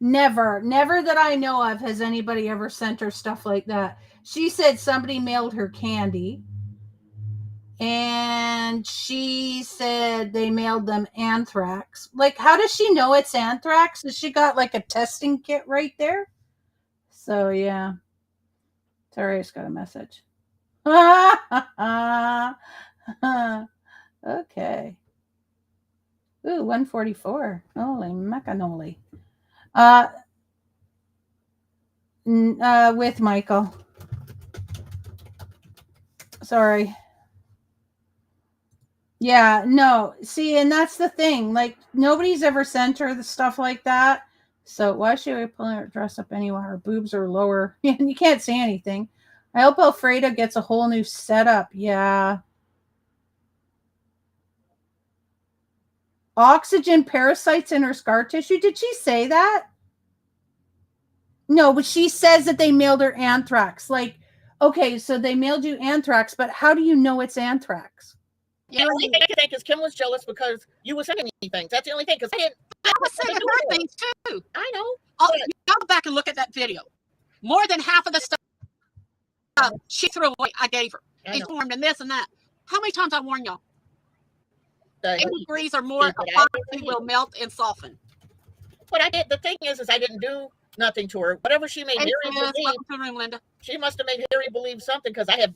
Never that I know of has anybody ever sent her stuff like that. She said somebody mailed her candy. And she said they mailed them anthrax. Like, how does she know it's anthrax? Has she got like a testing kit right there? So, yeah. Sorry, I just got a message. Okay. Ooh, 144. Holy macanoli. With Michael. Sorry. Yeah, no. See, and that's the thing. Like, nobody's ever sent her the stuff like that. So why should we pull her dress up anyway? Her boobs are lower. And you can't see anything. I hope Alfredo gets a whole new setup. Yeah. Oxygen parasites in her scar tissue. Did she say that? No, but she says that they mailed her anthrax. Like, okay, so they mailed you anthrax, but how do you know it's anthrax? the only thing I can think is Kim was jealous because you were sending me things. That's the only thing. Because I was sending her things too. I know. Oh, you gotta go back and look at that video. More than half of the stuff she threw away, I gave her. It's warmed and this and that. How many times I warn y'all? 80 degrees or more, epoxy will melt and soften. But I did. The thing is I didn't do nothing to her. Whatever she made Harry believe, welcome to the room, Linda. She must have made Harry believe something because I have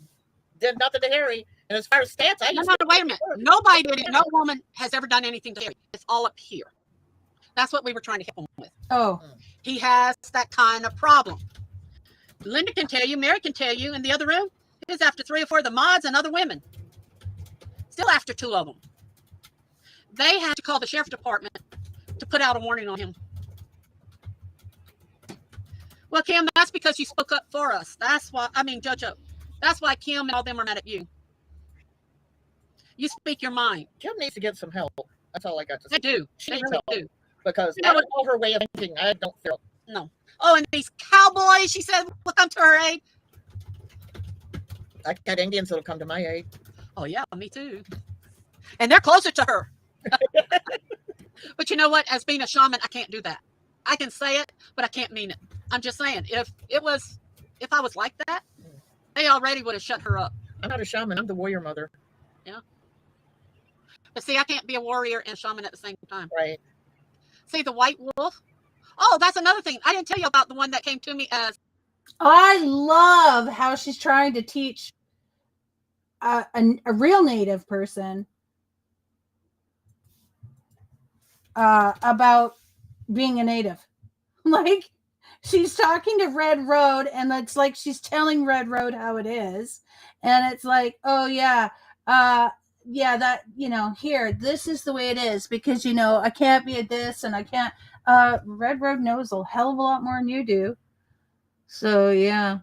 did nothing to Harry. And as far as stats, No, wait a minute. Nobody did it. No woman has ever done anything to Harry. It's all up here. That's what we were trying to help him with. Oh. He has that kind of problem. Linda can tell you, Mary can tell you, in the other room, he was after 3 or 4 of the mods and other women. Still after 2 of them. They had to call the sheriff's department to put out a warning on him. Well, Kim, that's because you spoke up for us. That's why, Judge O. That's why Kim and all them are mad at you. You speak your mind. Kim needs to get some help. That's all I got to say. They do. They really do. Because I don't know her way of thinking. I don't feel. No. Oh, and these cowboys, she said, will come to her aid. I got Indians that'll come to my aid. Oh, yeah, me too. And they're closer to her. But you know what? As being a shaman, I can't do that. I can say it, but I can't mean it. I'm just saying, if I was like that, they already would have shut her up. I'm not a shaman. I'm the warrior mother. Yeah. But see, I can't be a warrior and shaman at the same time. Right. See, the white wolf. Oh, that's another thing. I didn't tell you about the one that came to me as. I love how she's trying to teach a real native person about being a native. Like, she's talking to Red Road, and it's like she's telling Red Road how it is. And it's like, oh, yeah, that, here, this is the way it is because, I can't be a this and I can't. Red Road knows a hell of a lot more than you do. So, yeah.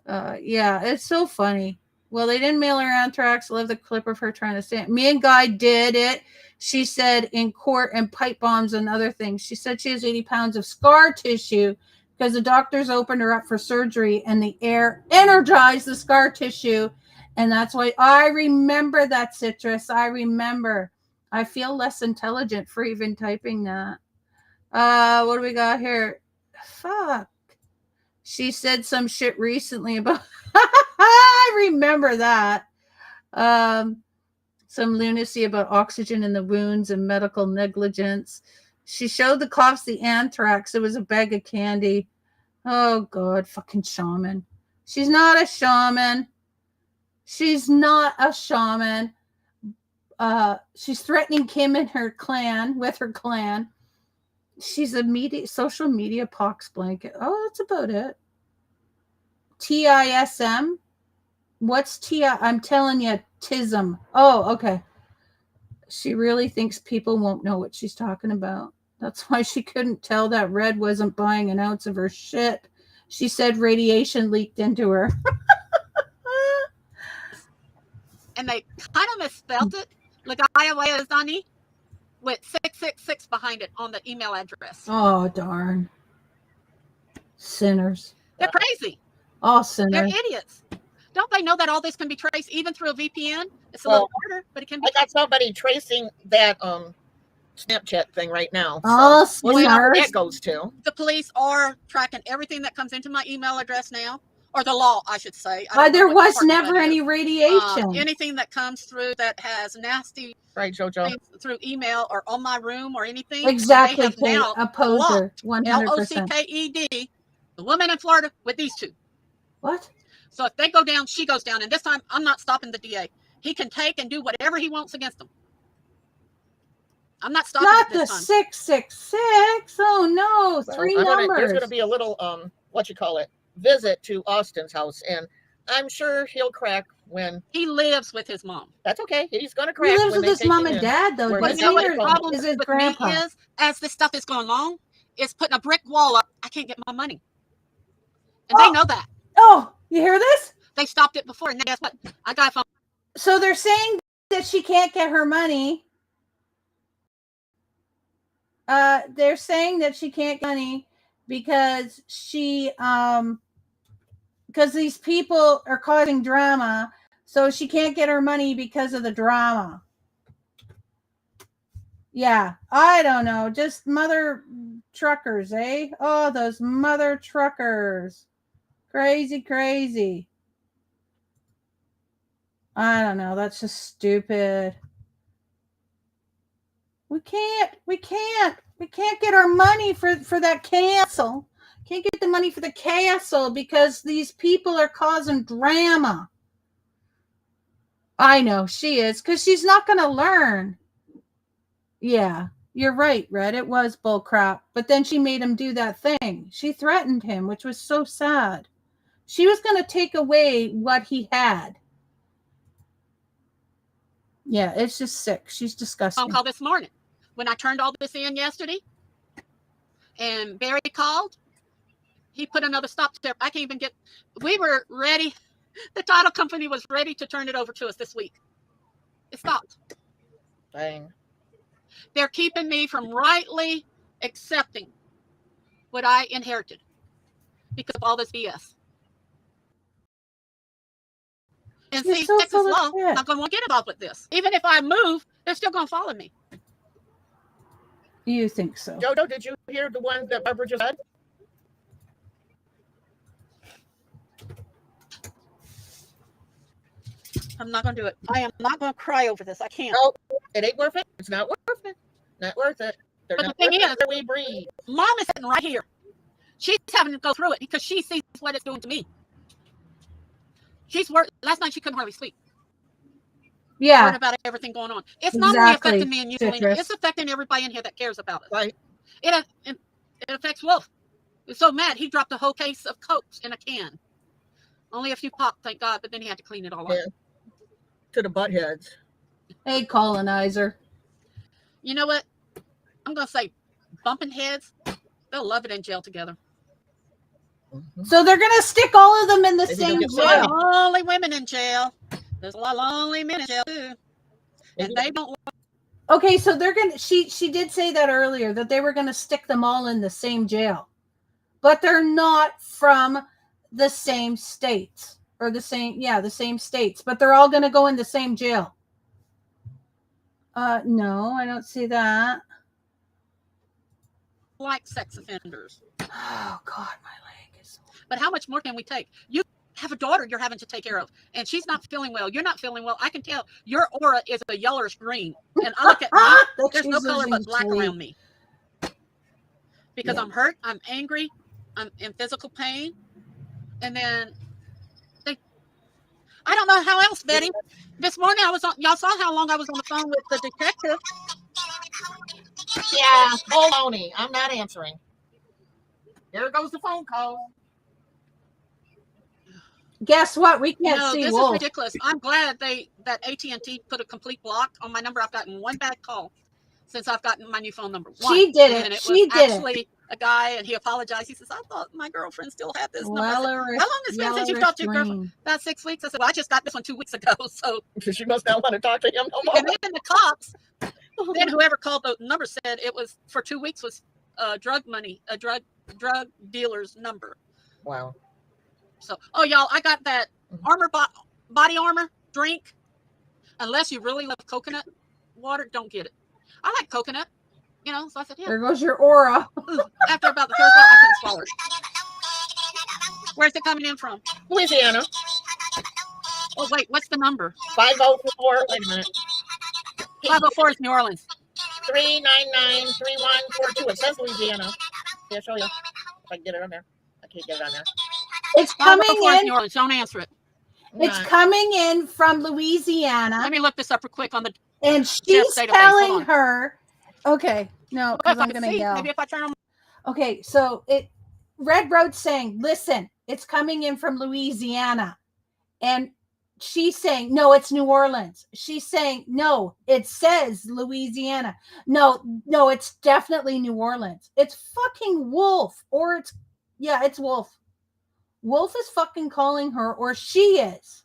Yeah, it's so funny. Well, they didn't mail her anthrax. I love the clip of her trying to stand. Me and Guy did it. She said in court and pipe bombs and other things. She said she has 80 pounds of scar tissue because the doctors opened her up for surgery and the air energized the scar tissue. And that's why I remember that, Citrus. I remember. I feel less intelligent for even typing that. What do we got here? Fuck. She said some shit recently about I remember that. Some lunacy about oxygen in the wounds and medical negligence. She showed the cops the anthrax. It was a bag of candy. Oh God, fucking shaman. She's not a shaman. She's not a shaman. She's threatening Kim and her clan with her clan. She's a social media pox blanket. Oh, that's about it. TISM. What's TI? I'm telling you, TISM. Oh, okay. She really thinks people won't know what she's talking about. That's why she couldn't tell that Red wasn't buying an ounce of her shit. She said radiation leaked into her. And they kind of misspelled it. Lagayawayazani with 666 behind it on the email address. Oh, darn. Sinners. They're crazy. All They're sinners. idiots. Don't they know that all this can be traced even through a VPN? It's a Well, little harder, but it can be. I got somebody tracing that Snapchat thing right now. All So we'll see how sinners. that goes to. The police are tracking everything that comes into my email address now, or the law, I should say. I don't know There what was department never that any is. radiation. Anything that comes through that has nasty Right, JoJo? things through email or on my room or anything. Exactly, They have Kate. now A poser. blocked 100%. LOCKED, the woman in Florida, with these two. What? So if they go down, she goes down. And this time, I'm not stopping the DA. He can take and do whatever he wants against them. I'm not stopping Not it the this time. 666. Oh no, So three there's numbers. going to be a little visit to Austin's house, and I'm sure he'll crack when He lives with his mom. that's okay. He's going to He crack lives when with they his take mom him and in. dad, though. Where But his you know what mother the is. problem Is his with grandpa. me is? As this stuff is going along, is putting a brick wall up. I can't get my money. And they know that. Oh, you hear this? They stopped it before. And guess what? I got a phone. So they're saying that she can't get her money. They're saying that she can't get money because because these people are causing drama. So she can't get her money because of the drama. Yeah, I don't know. Just mother truckers, eh? Oh, those mother truckers. Crazy, crazy. I don't know. That's just stupid. We can't get our money for that castle. Can't get the money for the castle because these people are causing drama. I know she is, because she's not going to learn. Yeah, you're right, Red. It was bull crap. But then she made him do that thing. She threatened him, which was so sad. She was going to take away what he had. Yeah, it's just sick. She's disgusting. Phone call this morning when I turned all this in yesterday, and Barry called. He put another stop there. I can't even get. We were ready. The title company was ready to turn it over to us this week. It stopped. Dang. They're keeping me from rightly accepting what I inherited because of all this BS. And You're see, so Texas full of law, shit. I'm not going to want to get involved with this. Even if I move, they're still going to follow me. You think so? JoJo, did you hear the one that Barbara just said? I'm not going to do it. I am not going to cry over this. I can't. No, it ain't worth it. It's not worth it. Not worth it. They're But not the thing worth is, it. We breathe. Mom is sitting right here. She's having to go through it because she sees what it's doing to me. She's worried. Last night she couldn't hardly sleep. Yeah. Worried about everything going on. It's not only affecting me and you, Selena. Citrus. It's affecting everybody in here that cares about us. Right. It affects Wolf. He's so mad he dropped a whole case of Cokes in a can. Only a few popped, thank God, but then he had to clean it all up. Yeah. To the butt heads. Hey, colonizer. You know what? I'm going to say bumping heads, they'll love it in jail together. Mm-hmm. So they're going to stick all of them in the Maybe same they'll get There's a lot of jail. lonely women in jail. There's a lot of lonely men in jail too. And they don't. Okay, so they're going to, she did say that earlier, that they were going to stick them all in the same jail. But they're not from the same states. Or the same states. But they're all going to go in the same jail. No, I don't see that. Like sex offenders. Oh, God, my leg is... But how much more can we take? You have a daughter you're having to take care of, and she's not feeling well. You're not feeling well. I can tell your aura is a yellowish green. And I look at me, there's no color but black around me. Because I'm hurt, I'm angry, I'm in physical pain. And then I don't know how else, Betty. This morning I was on, y'all saw how long I was on the phone with the detective. Yeah, baloney. I'm not answering. There goes the phone call. Guess what? We can't see this Wolf. is ridiculous. I'm glad that AT&T put a complete block on my number. I've gotten one bad call since I've gotten my new phone number. One. She did it. And it She was did actually a guy, and he apologized. He says, I thought my girlfriend still had this number. I said, how long has it been since you've talked to your girlfriend? About 6 weeks. I said, well, I just got this one 2 weeks ago. So She must not want to talk to him no more. and then the cops, then whoever called the number said it was for 2 weeks was drug money, a drug dealer's number. Wow. So, y'all, I got that body armor drink. Unless you really love coconut water, don't get it. I like coconut, so I said, yeah. There goes your aura. After about the third bottle, I couldn't swallow it. Where's it coming in from? Louisiana. Oh, wait, what's the number? 504. Wait a minute. 504 is New Orleans. 399-3142. It says Louisiana. Yeah, I'll show you. If I can get it on there. I can't get it on there. It's coming 504 is in. New Orleans. Don't answer it. It's coming in from Louisiana. Let me look this up real quick on the and she's telling her, okay, no, because I'm going to yell. Maybe if I turn on. Okay, so Red Road's saying, listen, it's coming in from Louisiana. And she's saying, no, it's New Orleans. She's saying, no, it says Louisiana. No, it's definitely New Orleans. It's fucking Wolf. Or it's Wolf. Wolf is fucking calling her, or she is.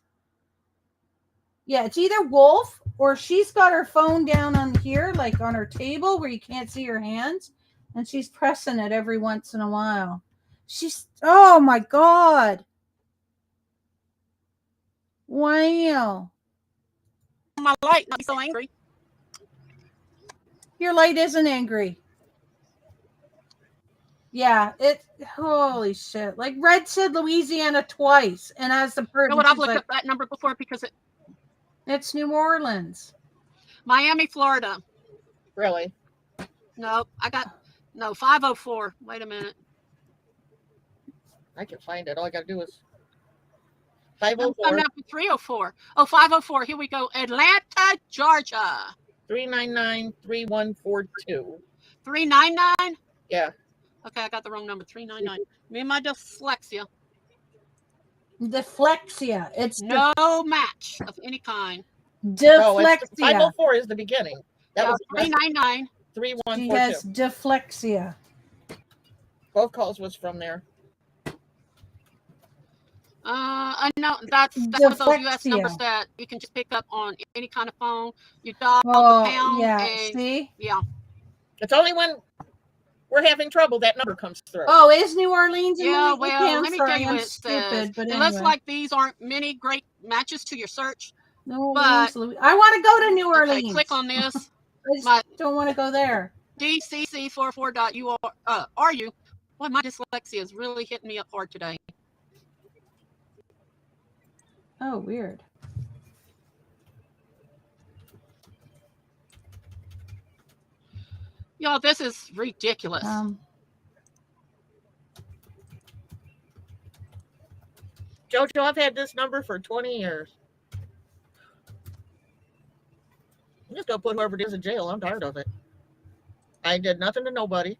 Yeah, it's either Wolf or she's got her phone down on here, like on her table where you can't see her hands, and she's pressing it every once in a while. Oh my God. Wow. My light, not so angry. Your light isn't angry. Yeah, holy shit. Like Red said Louisiana twice, and as the person, I've looked up that number before because it's New Orleans. Miami, Florida. Really? No, 504. Wait a minute. I can find it. All I got to do is 504. I'm up to 304. Oh, 504. Here we go. Atlanta, Georgia. 399-3142. 399? Yeah. Okay, I got the wrong number. 399. Me and my dyslexia. Dyslexia. It's no match of any kind. Dyslexia. 504 is the beginning. That was 399. 3142. She has dyslexia. Both calls was from there. I know that's one of those U.S. numbers that you can just pick up on any kind of phone. You dial the pound. Yeah, and, see? Yeah. It's only when we're having trouble that number comes through. Oh, is New Orleans? Yeah, well, let me tell you I'm what it says. but it anyway. looks like these aren't many great matches to your search. No, but I want to go to New Orleans. Okay, click on this. I don't want to go there. DCC44.ru. Boy, my dyslexia is really hitting me up hard today. Oh, weird. Y'all, this is ridiculous. Jojo, I've had this number for 20 years. I'm just going to put whoever it is in jail. I'm tired of it. I did nothing to nobody.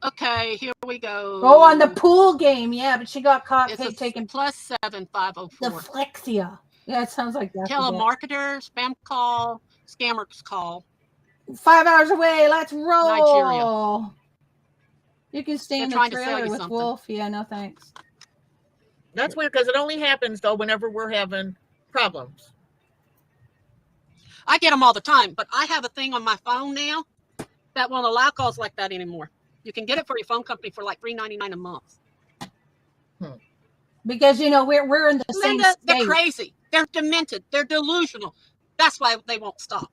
Okay, here we go. Oh, on the pool game. Yeah, but she got caught taking +7504. Dyslexia. Yeah, it sounds like that. Telemarketer, spam call, scammers call. 5 hours away. Let's roll. Nigeria. You can stay in the trailer with something. Wolf. Yeah, no thanks. That's weird because it only happens, though, whenever we're having problems. I get them all the time, but I have a thing on my phone now that won't allow calls like that anymore. You can get it for your phone company for like $3.99 a month. Because, we're in the same state. They're crazy. They're demented. They're delusional. That's why they won't stop.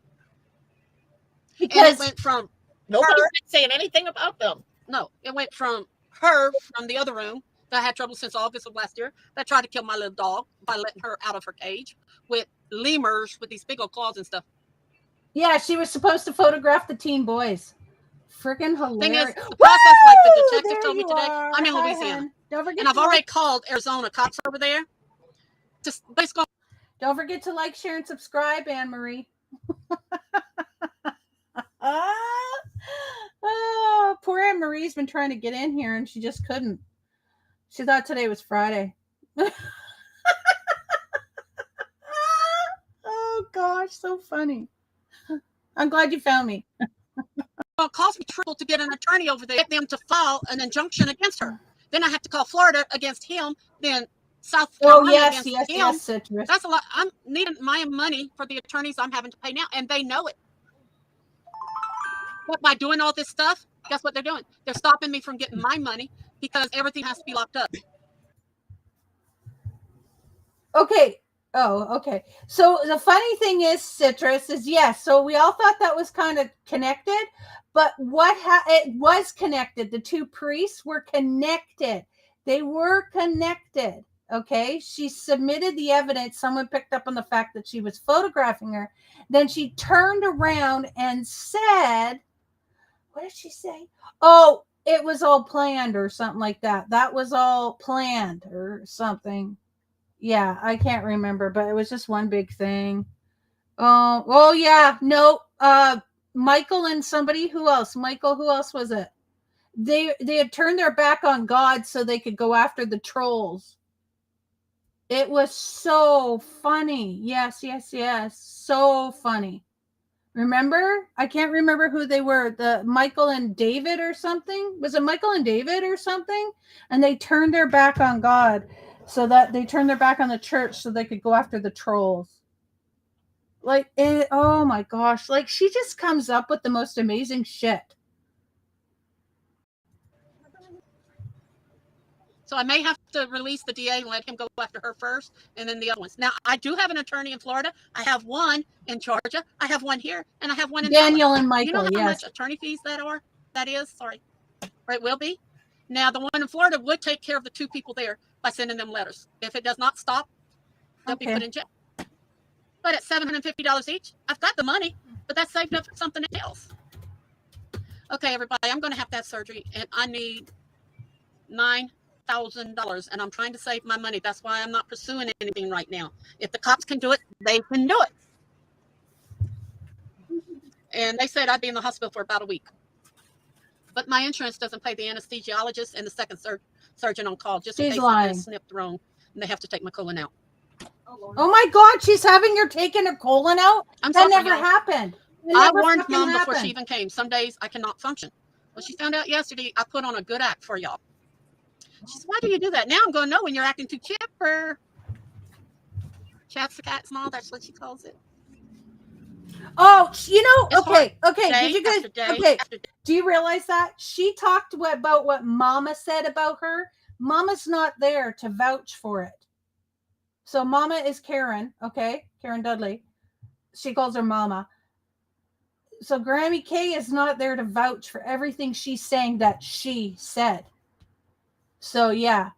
Because it went from nobody's saying anything about them. No, it went from her from the other room that had trouble since August of last year that tried to kill my little dog by letting her out of her cage with lemurs with these big old claws and stuff. Yeah, she was supposed to photograph the teen boys. Freaking hilarious. Thing is, the process, like the detective told me today, I'm in Louisiana. And I've already called Arizona cops over there. Don't forget to like, share, and subscribe, Anne-Marie. Oh, poor Anne-Marie's been trying to get in here and she just couldn't. She thought today was Friday. Oh gosh, so funny. I'm glad you found me. Well, it cost me trouble to get an attorney over there, get them to file an injunction against her. Then I have to call Florida against him, then South Oh Carolina yes, against yes, him. yes, Citrus. That's a lot. I'm needing my money for the attorneys I'm having to pay now, and they know it. But by doing all this stuff, guess what they're doing? They're stopping me from getting my money because everything has to be locked up. Okay. Oh, okay. So the funny thing is, Citrus, is yes. So we all thought that was kind of connected, but it was connected. The two priests were connected. They were connected. Okay. She submitted the evidence. Someone picked up on the fact that she was photographing her. Then she turned around and said, what did she say? Oh, it was all planned or something like that. That was all planned or something. Yeah, I can't remember, but it was just one big thing. Oh yeah, no. Michael and somebody, who else? Michael, who else was it? They had turned their back on God so they could go after the trolls. It was so funny. Yes, yes, yes. So funny. Remember? I can't remember who they were. The Michael and David or something. Was it Michael and David or something? And they turned their back on God, so that they turned their back on the church so they could go after the trolls. Like it, oh my gosh, like she just comes up with the most amazing shit. So I may have to release the DA and let him go after her first, and then the other ones. Now, I do have an attorney in Florida. I have one in Georgia. I have one here, and I have one in Daniel Dallas. and You know Michael, how yes. much attorney fees that is? Sorry. Or it will be. Now, the one in Florida would take care of the two people there by sending them letters. If it does not stop, they'll be put in jail. But at $750 each, I've got the money, but that's saved up for something else. Okay, everybody, I'm going to have that surgery, and I need $9,000, and I'm trying to save my money. That's why I'm not pursuing anything right now. If the cops can do it, they can do it. And they said I'd be in the hospital for about a week. But my insurance doesn't pay the anesthesiologist and the second surgeon on call, just in case something is snipped wrong and they have to take my colon out. Oh my God, she's having her taken her colon out? That never happened. I warned Mom before she even came. Some days I cannot function. Well, she found out yesterday I put on a good act for y'all. She said, why do you do that? Now I'm going to know when you're acting too chipper. Chats the cat's mall, that's what she calls it. Oh, you know, okay. Day Did you guys, after day after day. Do you realize that? She talked about what Mama said about her. Mama's not there to vouch for it. So Mama is Karen, okay? Karen Dudley. She calls her Mama. So Grammy K is not there to vouch for everything she's saying that she said. So yeah.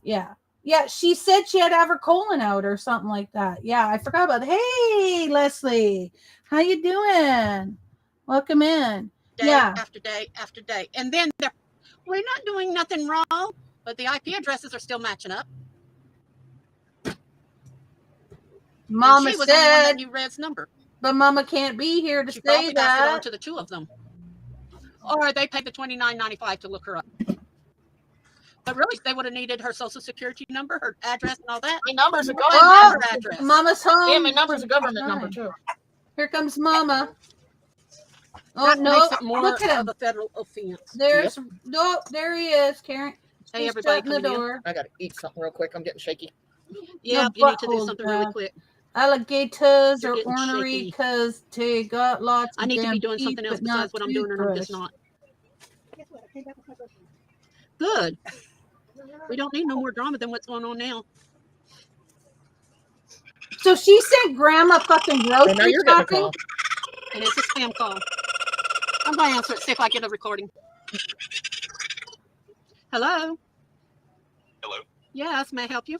Yeah, she said she had to have her colon out or something like that. Yeah, I forgot about that. Hey, Leslie. How you doing? Welcome in. Day after day after day. And then we're not doing nothing wrong, but the IP addresses are still matching up. Mama she was said, on the one that knew Red's number. But Mama can't be here to she say that. Passed it on to the two of them. Or they paid the $29.95 to look her up. But really, they would have needed her social security number, her address, and all that. My number's a government address. Mama's home. Yeah, my number's a government number too. Here comes Mama. Oh that no! Makes it more Look at him. Of a federal offense. There's no. There he is, Karen. Hey, everybody, the door. I gotta eat something real quick. I'm getting shaky. Yeah, you need to do something really quick. Alligators are ornery because they got lots of I need to be doing teeth, something else besides what I'm doing, and I'm just not. Good. We don't need no more drama than what's going on now. So she said Grandma fucking grocery now you're getting a call. And it's a spam call. I'm going to answer it, see if I get a recording. Hello? Hello? Yes, may I help you?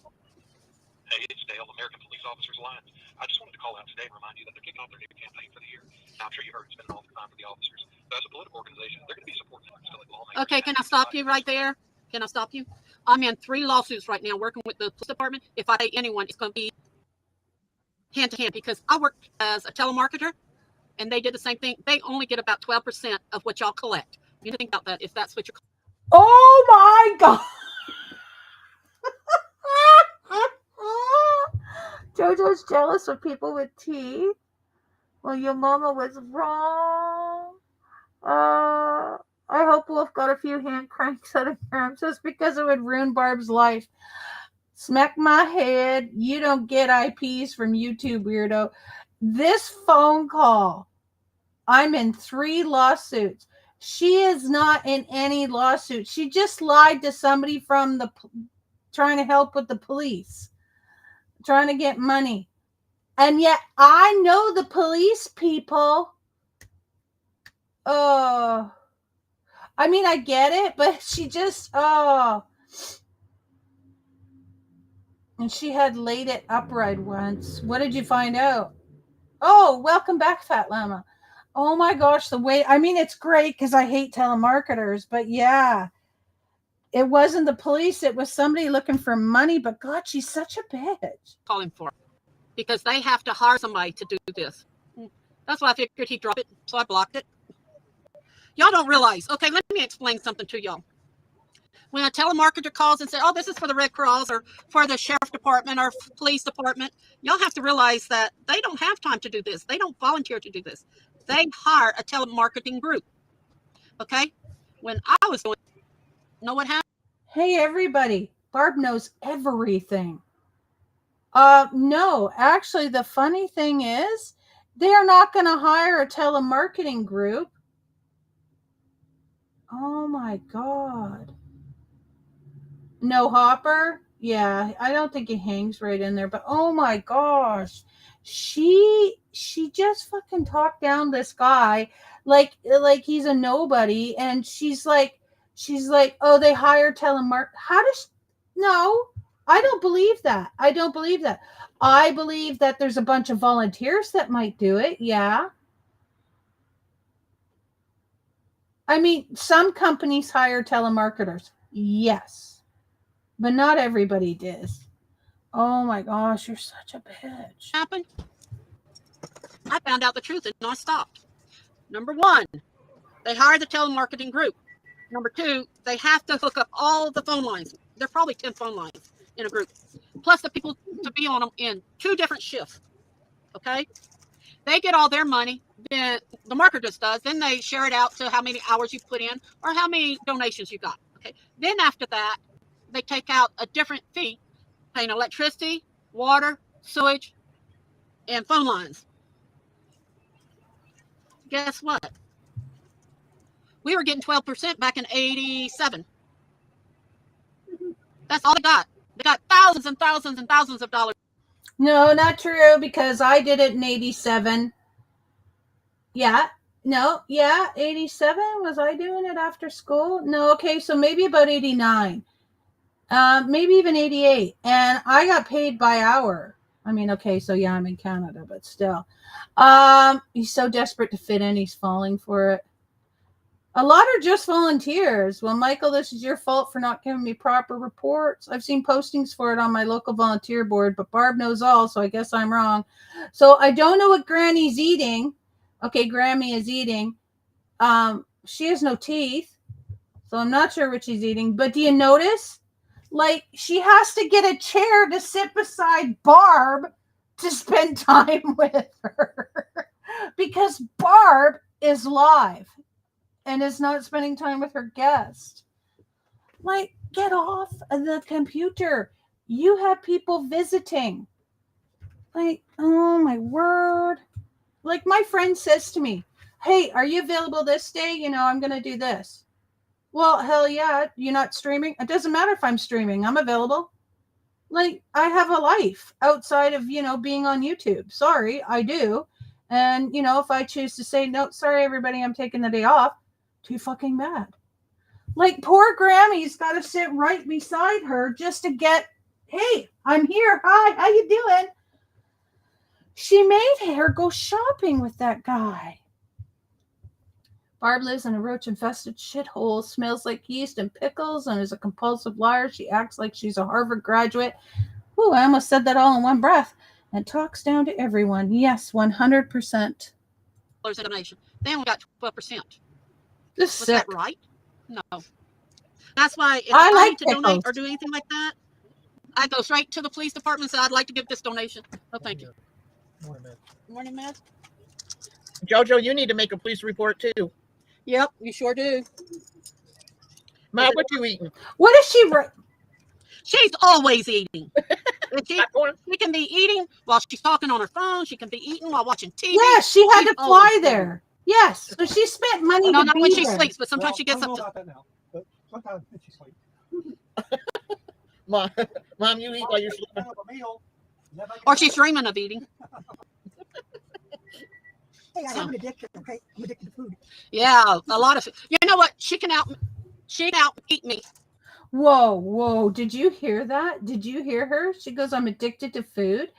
Hey, it's Dale, American Police Officers Alliance. I just wanted to call out today and remind you that they're kicking off their new campaign for the year. Now, I'm sure you heard it's been an awful time for the officers. But as a political organization, they're going to be supporting efforts to let lawmakers... Okay, can I stop you right there? Can I stop you? I'm in 3 lawsuits right now working with the police department. If I pay anyone, it's going to be hand to hand because I work as a telemarketer and they did the same thing. They only get about 12% of what y'all collect. You need to think about that if that's what you're... Oh my God. JoJo's jealous of people with teeth. Well, your mama was wrong. I hope Wolf got a few hand cranks out of him just because it would ruin Barb's life. Smack my head. You don't get IPs from YouTube, weirdo. This phone call, I'm in 3 lawsuits. She is not in any lawsuit. She just lied to somebody from the trying to help with the police, trying to get money. And yet I know the police people. Oh, I mean, I get it, but she just, oh. And she had laid it upright once. What did you find out? Oh, welcome back, Fat Llama. Oh my gosh, the way, I mean, it's great because I hate telemarketers, but yeah, it wasn't the police. It was somebody looking for money, but God, she's such a bitch. Calling for, because they have to hire somebody to do this. That's why I figured he'd drop it, so I blocked it. Y'all don't realize. Okay, let me explain something to y'all. When a telemarketer calls and says, oh, this is for the Red Cross or for the sheriff department or police department, y'all have to realize that they don't have time to do this. They don't volunteer to do this. They hire a telemarketing group. Okay? When I was doing, know what happened? Hey, everybody. Barb knows everything. No, actually, the funny thing is, they're not going to hire a telemarketing group. Oh my God. No Hopper? Yeah, I don't think he hangs right in there, but oh my gosh. She just fucking talked down this guy like he's a nobody, and she's like, oh, they hire telemark. How does no, I don't believe that. I don't believe that. I believe that there's a bunch of volunteers that might do it. Yeah. I mean, some companies hire telemarketers. Yes. But not everybody does. Oh my gosh, you're such a bitch. Happened? I found out the truth and I stopped. Number one, they hire the telemarketing group. Number two, they have to hook up all the phone lines. There are probably 10 phone lines in a group, plus the people to be on them in 2 different shifts. Okay? They get all their money. Then the marketer does. Then they share it out to how many hours you put in or how many donations you got. Okay. Then after that, they take out a different fee, paying electricity, water, sewage, and phone lines. Guess what? We were getting 12% back in '87. That's all they got. They got thousands and thousands and thousands of dollars. No, not true, because I did it in 87. Yeah. No, yeah, 87. Was I doing it after school? No, okay, so maybe about 89. Maybe even 88. And I got paid by hour. I mean, okay, so yeah, I'm in Canada, but still. He's so desperate to fit in, he's falling for it. A lot are just volunteers. Well, Michael, this is your fault for not giving me proper reports. I've seen postings for it on my local volunteer board, but Barb knows all, so I guess I'm wrong. So I don't know what Granny's eating. Okay, Grammy is eating. She has no teeth, so I'm not sure what she's eating. But do you notice? Like, she has to get a chair to sit beside Barb to spend time with her. Because Barb is live and is not spending time with her guest. Like, get off of the computer. You have people visiting. Like, oh my word. Like, my friend says to me, hey, are you available this day? You know, I'm going to do this. Well, hell yeah. You're not streaming? It doesn't matter if I'm streaming. I'm available. Like, I have a life outside of, you know, being on YouTube. Sorry, I do. And, you know, if I choose to say, no, sorry, everybody, I'm taking the day off, too fucking bad. Like, poor Grammy's got to sit right beside her just to get, hey, I'm here. Hi, how you doing? She made her go shopping with that guy. Barb lives in a roach-infested shithole, smells like yeast and pickles, and is a compulsive liar. She acts like she's a Harvard graduate. Ooh, I almost said that all in one breath. And talks down to everyone. Yes, 100%. Donation. They only got 12%. This Was sick. that right? No. That's why if I I like need to donate pickles. or do anything like that, I go straight to the police department and say, I'd like to give this donation. Oh, thank you. Morning, Matt. Jojo, you need to make a police report too. Yep, you sure do. Matt, what you eating? What is she? She's always eating. And Popcorn? she can be eating while she's talking on her phone. She can be eating while watching TV. Yeah, she had She's to always fly eating. there. Yes, so she spent money No, to not be when she there. sleeps, but sometimes Well, she gets I don't up know to. about that now, but sometimes when she sleeps. Mom, you eat while you're sleeping. Have a meal, and that makes Or it she's better. dreaming of eating. Hey, I have an addiction, okay? I'm addicted to food. Yeah, a lot of. You know what? She can out eat me. Whoa, whoa. Did you hear that? Did you hear her? She goes, I'm addicted to food.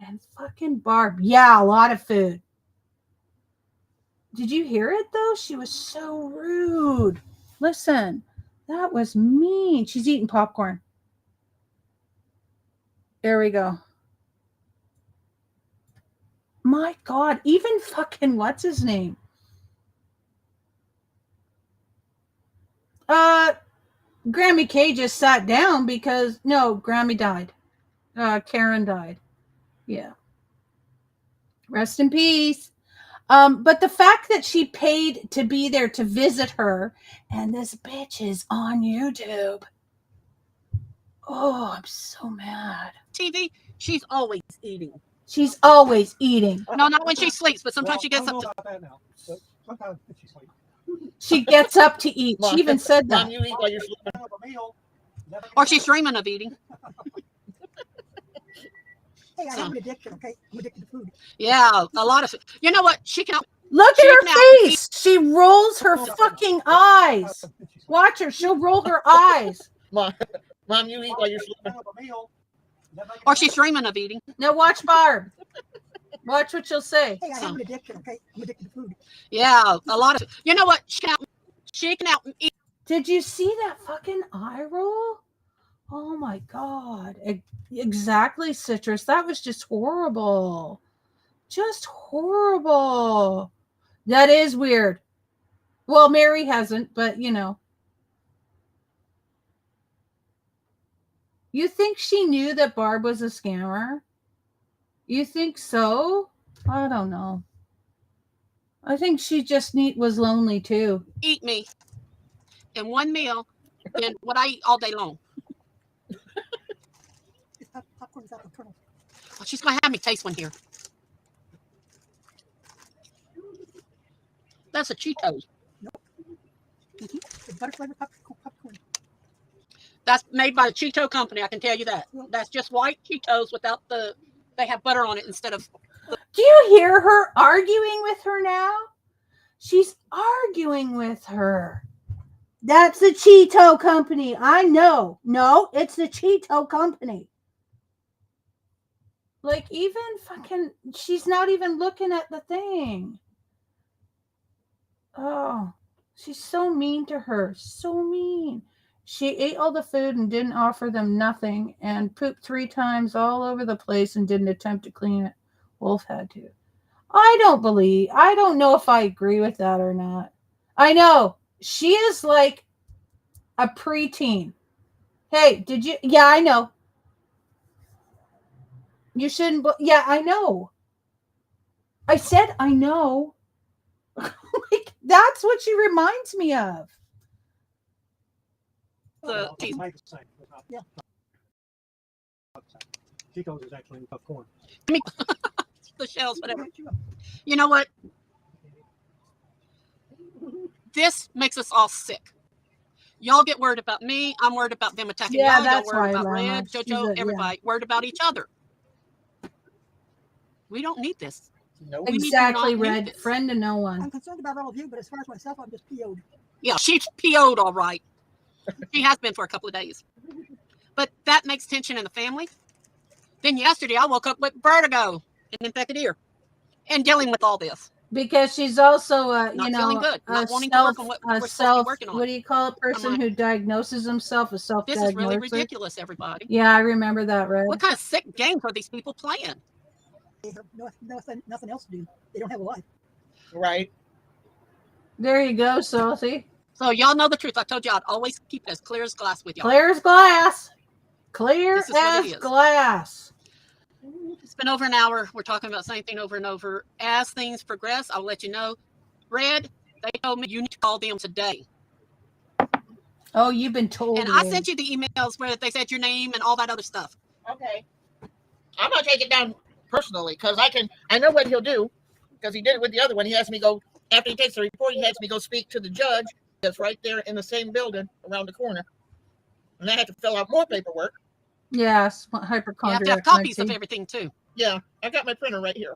And fucking Barb. Yeah, a lot of food. Did you hear it though? She was so rude. Listen, that was mean. She's eating popcorn. There we go. My God, even fucking what's his name? Grammy K just sat down because no, Grammy died. Karen died. Yeah. Rest in peace. But the fact that she paid to be there to visit her, and this bitch is on YouTube. Oh, I'm so mad. TV. She's always eating. She's always eating. No, not when she sleeps, but sometimes Well, she I gets don't up know to. about that now, but sometimes when she sleeps. She gets up to eat. She even said Mom, that. you eat while you're sleeping. Have a meal, and that makes Or it she's better. dreaming of eating. Hey, I have an addiction, okay? I'm addicted to food. Yeah, a lot of. You know what? She can. Look She at can her out face. She rolls her fucking eyes. When she sleeps. Watch her. She'll roll her eyes. Mom, you eat while you're sleeping. Have a meal, and that makes it Or she's better. dreaming of eating. Now watch Barb. Watch what she'll say. Hey, I have an addiction, okay? I'm addicted to food. Yeah, a lot of. You know what? She can out eat. Did you see that fucking eye roll? Oh my God. Exactly, Citrus. That was just horrible. Just horrible. That is weird. Well, Mary hasn't, but you know. You think she knew that Barb was a scammer? You think so? I don't know. I think she just was lonely too. Eat me in one meal than what I eat all day long. This popcorn is out of kernels. Oh, she's gonna have me taste one here. That's a Cheetos. It's butter flavored popcorn. That's made by the Cheeto company. I can tell you that. That's just white Cheetos without the. They have butter on it instead of. Do you hear her arguing with her now? She's arguing with her. That's the Cheeto company. I know. No, it's the Cheeto company. Like, even fucking, she's not even looking at the thing. Oh, she's so mean to her. So mean. She ate all the food and didn't offer them nothing and pooped 3 times all over the place and didn't attempt to clean it. Wolf had to. I don't know if I agree with that or not. I know. She is like a preteen. Hey, did you? Yeah, I know. You shouldn't. Yeah, I know. I said I know. Like, that's what she reminds me of. The Well, teeth. it's made the same. It's not- Yeah. not the same. Chico's is actually popcorn. The shells, whatever. You know what? This makes us all sick. Y'all get worried about me. I'm worried about them attacking Yeah, y'all. that's Y'all worried why, about Lama. Red, She's JoJo, everybody worried about each other. We don't need this. Nope. We do Exactly, not need Red. this. Friend to no one. I'm concerned about all of you, but as far as myself, I'm just PO'd. Yeah, she's PO'd all right. She has been for a couple of days. But that makes tension in the family. Then yesterday I woke up with vertigo and infected ear and dealing with all this. Because she's also, Not feeling good. Not wanting to work on what we're supposed to be working on. what do you call a person like, who diagnoses himself? A This is really self-diagnoser? ridiculous, everybody. Yeah, I remember that, Red. What kind of sick games are these people playing? They have nothing else to do. They don't have a life. Right. There you go, Salty. So y'all know the truth. I told you I'd always keep it as clear as glass with y'all. Clear as glass. Clear This is what as it is. glass. It's been over an hour. We're talking about the same thing over and over. As things progress, I'll let you know. Red, they told me you need to call them today. Oh, you've been told. And I sent you the emails where they said your name and all that other stuff. Okay. I'm gonna take it down personally because I know what he'll do because he did it with the other one. He has me go after he takes the report. He has me go speak to the judge that's right there in the same building around the corner, and I had to fill out more paperwork. Yes, You hypochondriac. have to have copies of everything too. Yeah, I got my printer right here.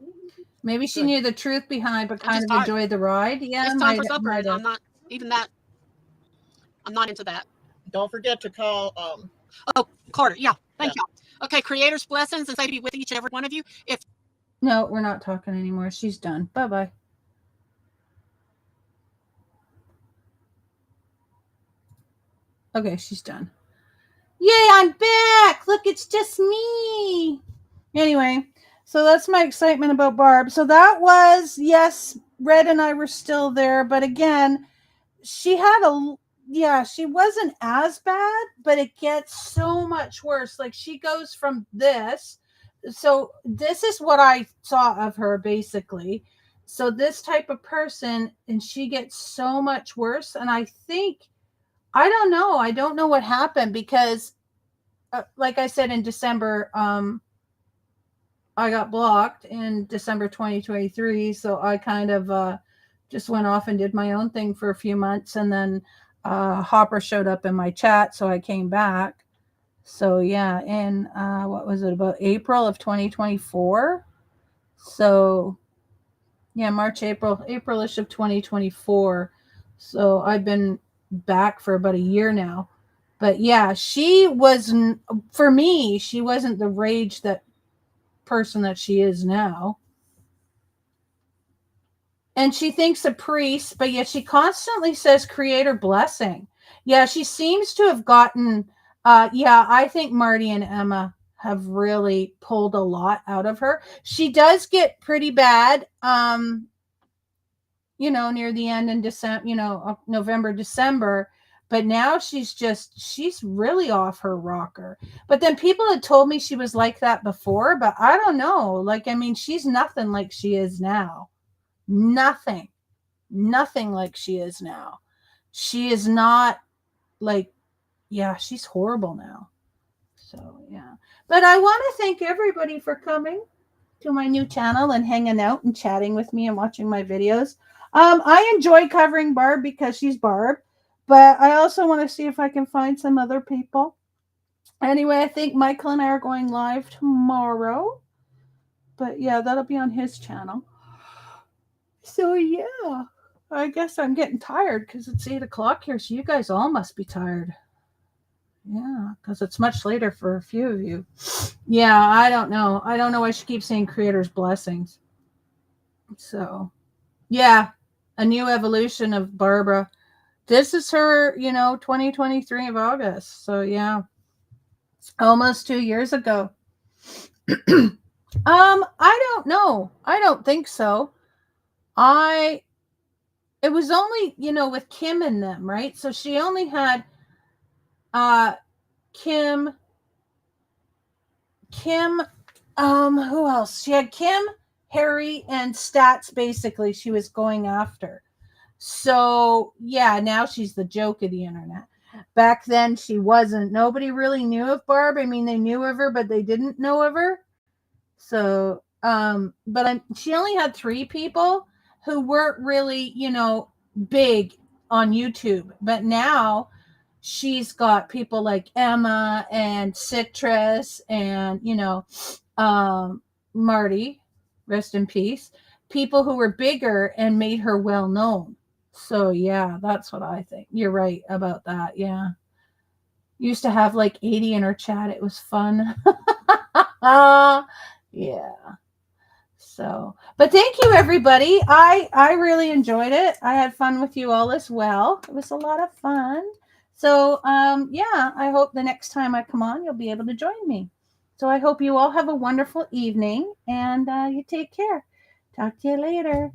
Maybe she Good. knew the truth behind, but I'm kind just of tired. enjoyed the ride. Yeah, It's time for supper, and I'm not even that. I'm not into that. Don't forget to call. Oh, Carter. Yeah, thank you. Okay, creators' blessings and say to be with each and every one of you. If No, we're not talking anymore. She's done. Bye-bye. Okay, she's done. Yay, I'm back. Look, it's just me. Anyway, so that's my excitement about Barb. So that was, yes, Red and I were still there. But again, she wasn't as bad, but it gets so much worse. Like she goes from this. So this is what I saw of her basically. So this type of person, and she gets so much worse. And I think, I don't know. I don't know what happened because, like I said, in December, I got blocked in December 2023. So I kind of just went off and did my own thing for a few months. And then Hopper showed up in my chat. So I came back. So yeah, in what was it, about April of 2024? So yeah, Aprilish of 2024. So I've been back for about a year now. But yeah, she wasn't, for me, she wasn't the rage that person that she is now. And she thinks a priest, but yet she constantly says creator blessing. Yeah, she seems to have gotten, I think Marty and Emma have really pulled a lot out of her. She does get pretty bad, near the end in December, November, December. But now she's really off her rocker. But then people had told me she was like that before, but I don't know. Like, I mean, she's nothing like she is now. Nothing like she is now. She is not like, yeah, she's horrible now. So, yeah. But I want to thank everybody for coming to my new channel and hanging out and chatting with me and watching my videos. I enjoy covering Barb because she's Barb, but I also want to see if I can find some other people. Anyway, I think Michael and I are going live tomorrow. But yeah, that'll be on his channel. So yeah, I guess I'm getting tired because it's 8 o'clock here. So you guys all must be tired. Yeah, because it's much later for a few of you. Yeah, I don't know. I don't know why she keeps saying creator's blessings. So, yeah, a new evolution of Barbara. This is her, 2023 of August. So, yeah, almost 2 years ago. I don't know. I don't think so. It was only, with Kim and them, right? So she only had Kim, who else? She had Kim, Harry, and Stats, basically, she was going after. So, yeah, now she's the joke of the internet. Back then, she wasn't. Nobody really knew of Barb. I mean, they knew of her, but they didn't know of her. So, she only had 3 people who weren't really, big on YouTube. But now she's got people like Emma and Citrus and, Marty, rest in peace, people who were bigger and made her well known. So yeah, that's what I think. You're right about that. Yeah. Used to have like 80 in her chat. It was fun. Yeah. So, but thank you everybody. I really enjoyed it. I had fun with you all as well. It was a lot of fun. So, yeah, I hope the next time I come on, you'll be able to join me. So I hope you all have a wonderful evening and you take care. Talk to you later.